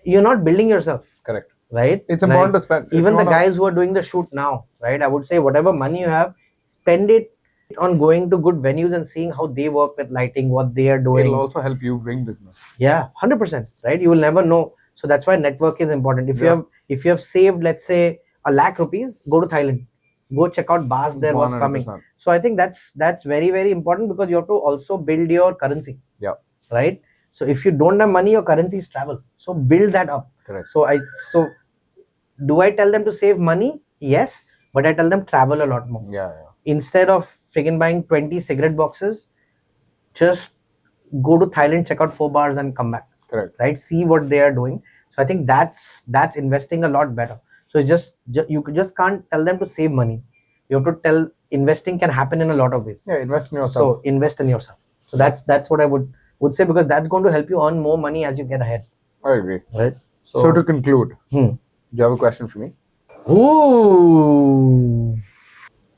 You're not building yourself. Correct. Right. It's important to spend. Even the guys who are doing the shoot now, right? I would say whatever money you have, spend it on going to good venues and seeing how they work with lighting, what they are doing. It'll also help you bring business. Yeah, 100%. Right. You will never know. So that's why network is important. If you have saved, let's say, ₹1,00,000, go to Thailand, go check out bars there, 100%. What's coming. So I think that's very very important, because you have to also build your currency. Yeah. Right. So if you don't have money, your currency is travel. So build that up. Correct. So do I tell them to save money? Yes, but I tell them travel a lot more. Yeah. Instead of friggin' buying 20 cigarette boxes, just go to Thailand, check out 4 bars and come back. Correct. Right. See what they are doing. So I think that's investing a lot better. So you just can't tell them to save money. You have to tell investing can happen in a lot of ways. Yeah, invest in yourself. So invest in yourself. So that's what I would say, because that's going to help you earn more money as you get ahead. I agree. Right. So to conclude, do you have a question for me? Ooh.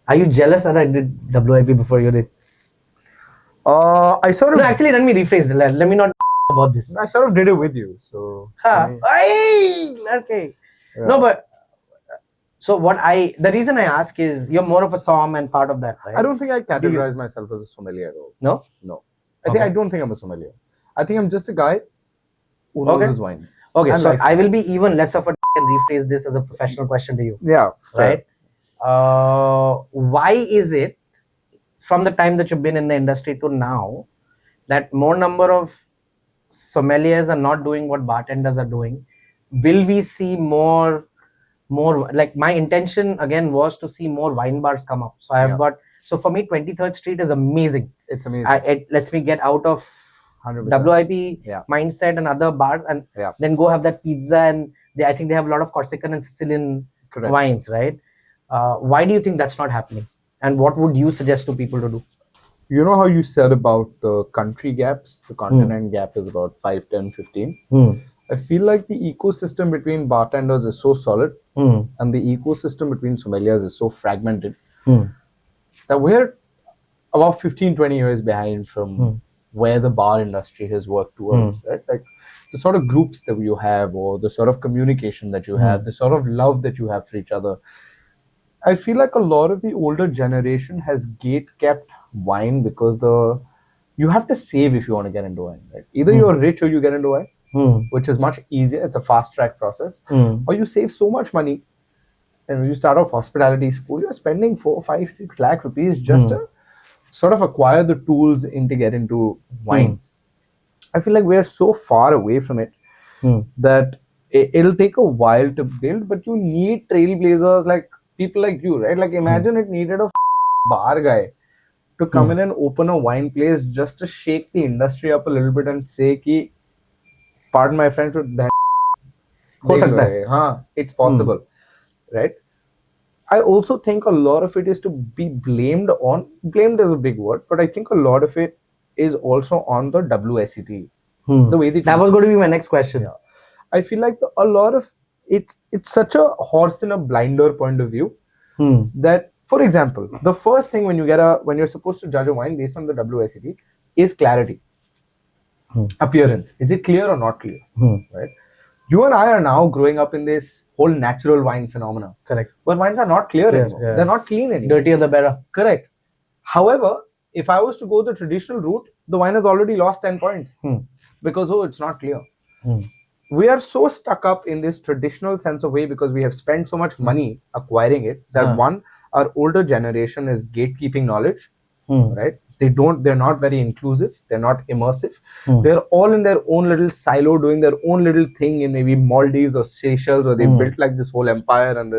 Are you jealous that I did WIP before you did? I sort of. No, actually, let me rephrase. Let me not about this. I sort of did it with you. So. Okay. Yeah. No, but so the reason I ask is you're more of a som and part of that, right? I don't think I categorize myself as a sommelier. No. I don't think I'm a sommelier. I think I'm just a guy who knows his wines. Okay, so I will be even less of a and rephrase this as a professional question to you. Yeah. Right. Why is it from the time that you've been in the industry to now that more number of sommeliers are not doing what bartenders are doing? Will we see more, like, my intention again was to see more wine bars come up. So I have got, so for me 23rd Street is amazing. It's amazing. It lets me get out of 100%. WIP mindset and other bars, and then go have that pizza, and I think they have a lot of Corsican and Sicilian wines, right? Why do you think that's not happening? And what would you suggest to people to do? You know how you said about the country gaps? The continent gap is about 5, 10, 15. I feel like the ecosystem between bartenders is so solid and the ecosystem between sommeliers is so fragmented that we're about 15, 20 years behind from where the bar industry has worked towards, right? Like the sort of groups that you have or the sort of communication that you have, the sort of love that you have for each other. I feel like a lot of the older generation has gate kept wine because you have to save if you want to get into wine, right? Either you're rich or you get into wine, which is much easier. It's a fast track process. Or you save so much money. And when you start off hospitality school, you're spending 4, 5, 6 lakh rupees just to sort of acquire the tools to get into wines. I feel like we're so far away from it that it'll take a while to build, but you need trailblazers like people like you, right? Like imagine it needed a bar guy to come in and open a wine place just to shake the industry up a little bit and say ki, pardon my French, but हो सकता है. हाँ, it's possible, right? I also think a lot of it is to be blamed is a big word, but I think a lot of it is also on the WSET. The way that was going to be my next question. Yeah. I feel like a lot of it's such a horse in a blinder point of view that, for example, the first thing when you're supposed to judge a wine based on the WSET is clarity, appearance. Is it clear or not clear? Right? You and I are now growing up in this whole natural wine phenomena. Correct. But wines are not clear anymore. Yeah. They're not clean anymore. Dirtier the better. Correct. However, if I was to go the traditional route, the wine has already lost 10 points because it's not clear. We are so stuck up in this traditional sense of way because we have spent so much money acquiring it that one, our older generation is gatekeeping knowledge, right? They're not very inclusive. They're not immersive. They're all in their own little silo doing their own little thing in maybe Maldives or Seychelles, or they built like this whole empire and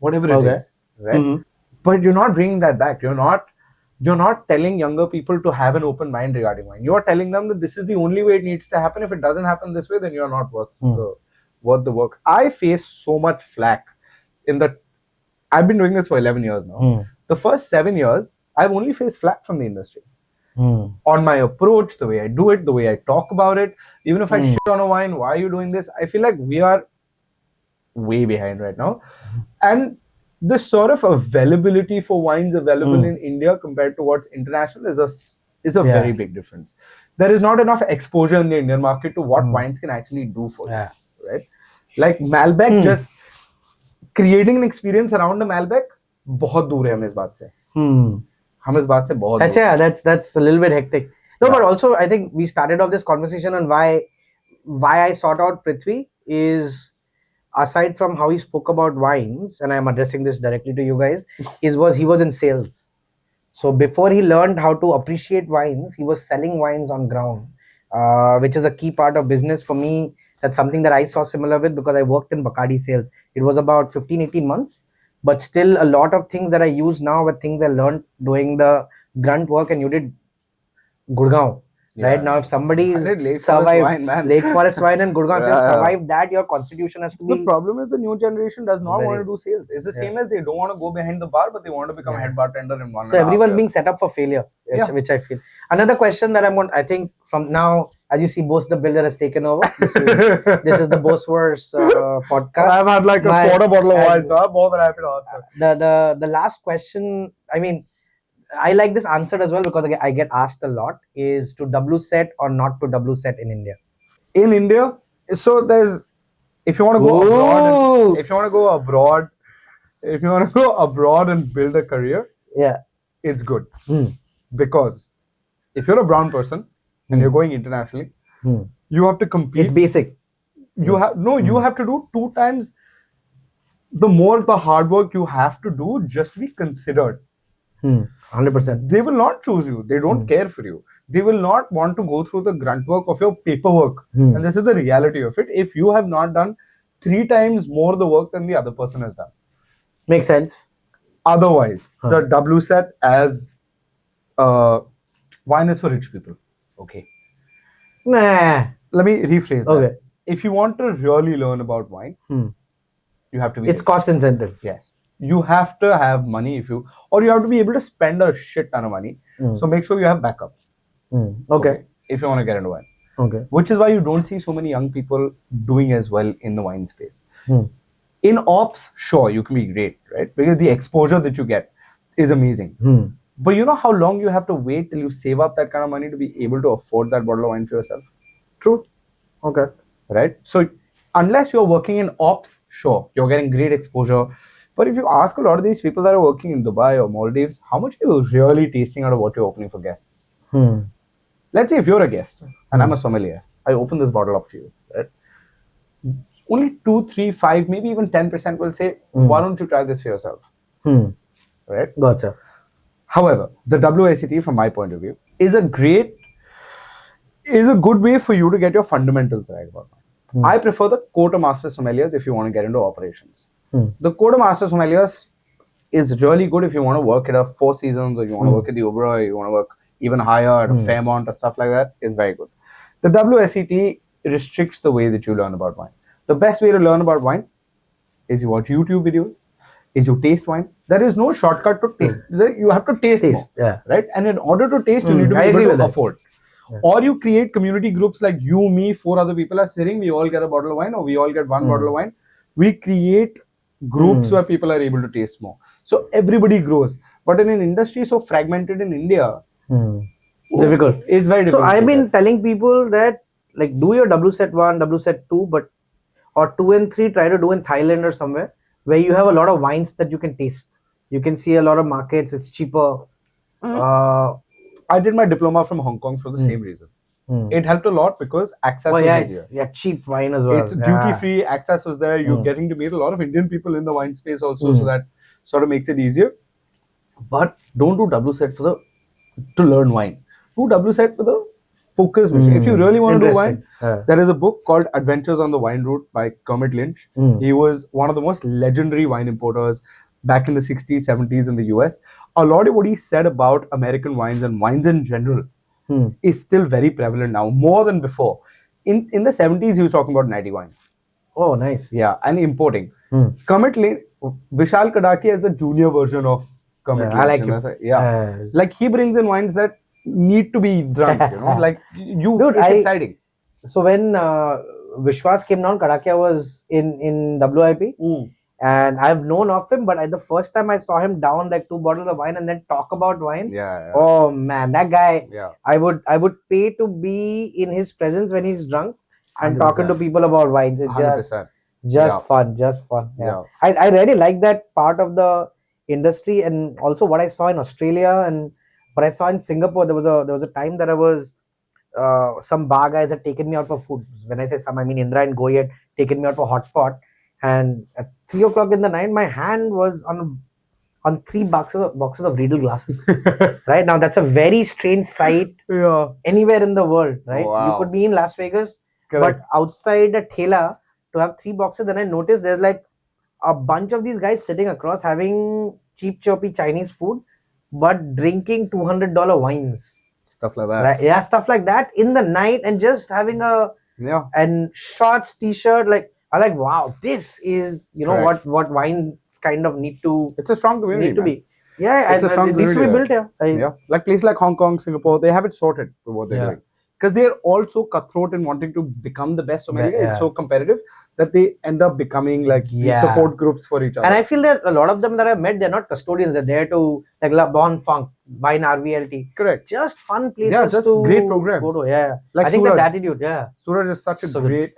whatever it is, right? But you're not bringing that back. You're not telling younger people to have an open mind regarding wine. You're telling them that this is the only way it needs to happen. If it doesn't happen this way, then you're not worth the work. I face so much flack I've been doing this for 11 years now. The first 7 years, I've only faced flack from the industry. On my approach, the way I do it, the way I talk about it. Even if I shit on a wine, why are you doing this? I feel like we are way behind right now. And the sort of availability for wines available in India compared to what's international is a very big difference. There is not enough exposure in the Indian market to what wines can actually do for you, right? Like Malbec, just creating an experience around a Malbec, बहुत दूर है हम इस बात से. हम इस बात से बहुत दूर. That's a little bit hectic. No, but also I think we started off this conversation on why I sought out Prithvi is, aside from how he spoke about wines, and I'm addressing this directly to you guys, he was in sales. So before he learned how to appreciate wines, he was selling wines on ground, which is a key part of business for me. That's something that I saw similar with because I worked in Bacardi sales. It was about 15, 18 months, but still a lot of things that I use now were things I learned doing the grunt work, and you did Gurgaon. Right now, if somebody survived Lake Forest wine and Gurgaon, if they survived that, your constitution has to be. The problem is the new generation does not want to do sales. It's the same as they don't want to go behind the bar, but they want to become a head bartender in 1.5 years. So everyone's being set up for failure, which I feel. Another question that I think from now, as you see, Bose the Builder has taken over. This is the Boseverse podcast. I've had like a quarter bottle of wine, so I'm more than happy to answer. The last question, I mean, I like this answered as well because I get asked a lot, is to double set or not to double set in India? In India, so if you want to go abroad, if you want to go abroad and build a career, it's good. Because if you're a brown person and you're going internationally, you have to compete. It's basic. You have to do 2 times the hard work you have to do just to be considered. 100%. They will not choose you. They don't care for you. They will not want to go through the grunt work of your paperwork. And this is the reality of it. If you have not done 3 times more the work than the other person has done. Makes sense. Otherwise, the W set as wine is for rich people. Okay. Nah. Let me rephrase that. Okay. If you want to really learn about wine, you have to be It's rich. cost incentive. Yes. you have to have money or you have to be able to spend a shit ton of money. So make sure you have backup. Okay. If you want to get into wine. Okay. Which is why you don't see so many young people doing as well in the wine space. In ops, sure, you can be great, right? Because the exposure that you get is amazing. But you know how long you have to wait till you save up that kind of money to be able to afford that bottle of wine for yourself? True. Okay. Right? So unless you're working in ops, sure, you're getting great exposure. But if you ask a lot of these people that are working in Dubai or Maldives, how much are you really tasting out of what you're opening for guests? Let's say if you're a guest and I'm a sommelier, I open this bottle up for you, right? Only 2, 3, 5, maybe even 10% will say, why don't you try this for yourself? Right? Gotcha. However, the WSET, from my point of view, is a good way for you to get your fundamentals right about wine. I prefer the quarter master sommeliers if you want to get into operations. The quarter master sommeliers is really good if you want to work at a Four Seasons, or you want to work at the Oberoi, or you want to work even higher at a Fairmont or stuff like that. Is very good. The WSET restricts the way that you learn about wine. The best way to learn about wine is you watch YouTube videos, is you taste wine. There is no shortcut to taste. You have to taste more, right? And in order to taste, you need to be able to afford. Or you create community groups like you, me, 4 other people are sitting, we all get a bottle of wine, or we all get 1 bottle of wine. We create groups where people are able to taste more. So everybody grows. But in an industry so fragmented in India, difficult. It's very difficult. So I've been telling people that, like, do your WSET 1, WSET 2, or 2 and 3, try to do in Thailand or somewhere where you have a lot of wines that you can taste. You can see a lot of markets, it's cheaper. I did my diploma from Hong Kong for the same reason. It helped a lot because access was easier. Cheap wine as well. It's duty free, access was there. You're getting to meet a lot of Indian people in the wine space also, so that sort of makes it easier. But don't do WSET to learn wine. Do WSET for the focus mission. If you really want to do wine, there is a book called Adventures on the Wine Route by Kermit Lynch. He was one of the most legendary wine importers back in the 60s, 70s in the US. A lot of what he said about American wines and wines in general is still very prevalent now, more than before. In the 70s, he was talking about natty wine. Oh, nice. Yeah, and importing. Kermit Lynch, Vishal Kadaki is the junior version of Kermit Lynch. I like him. Like he brings in wines that need to be drunk, like it's exciting. So when Vishwas came down, Kadakia was in WIP, and I've known of him, but the first time I saw him down like 2 bottles of wine and then talk about wine, oh man, that guy, I would pay to be in his presence when he's drunk and 100%. Talking to people about wines. It's just fun. Yeah. I really like that part of the industry, and also what I saw in Australia and what I saw in Singapore. There was a time that I was some bar guys had taken me out for food. When I say some, I mean Indra and Goy had taken me out for hot pot, and at 3 o'clock in the night, my hand was on 3 boxes of Riedel glasses. Right now, that's a very strange sight anywhere in the world. Right, you could be in Las Vegas, but outside a thela to have 3 boxes. Then I noticed there's like a bunch of these guys sitting across having cheap choppy Chinese food, but drinking $200 wines. Stuff like that. Right? Yeah, stuff like that in the night, and just having and shorts, t-shirt. Like, I like, wow, this is what wines kind of need to. It's a strong community. Need to be. Yeah, it's a strong community. It needs to be built. Like places like Hong Kong, Singapore, they have it sorted for what they're doing. Because they're also cutthroat in wanting to become the best sommelier. It's so competitive that they end up becoming like support groups for each other. And I feel that a lot of them that I've met, they're not custodians. They're there to, like La Bon Funk, Wine RVLT. Correct. Just fun places. Yeah, just great programs. Go to, Like I think Suraj. that attitude, Suraj is such a great,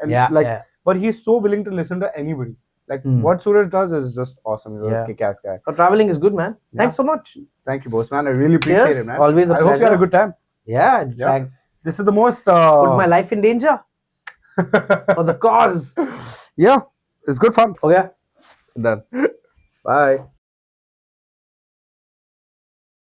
but he's so willing to listen to anybody. Like what Suraj does is just awesome. He's a kick-ass guy. So traveling is good, man. Thanks so much. Thank you, Boseman. I really appreciate it, man. Always a pleasure. I hope you had a good time. Yeah. This is the most... Put my life in danger. For the cause. Yeah. It's good fun. Okay. Done. Bye.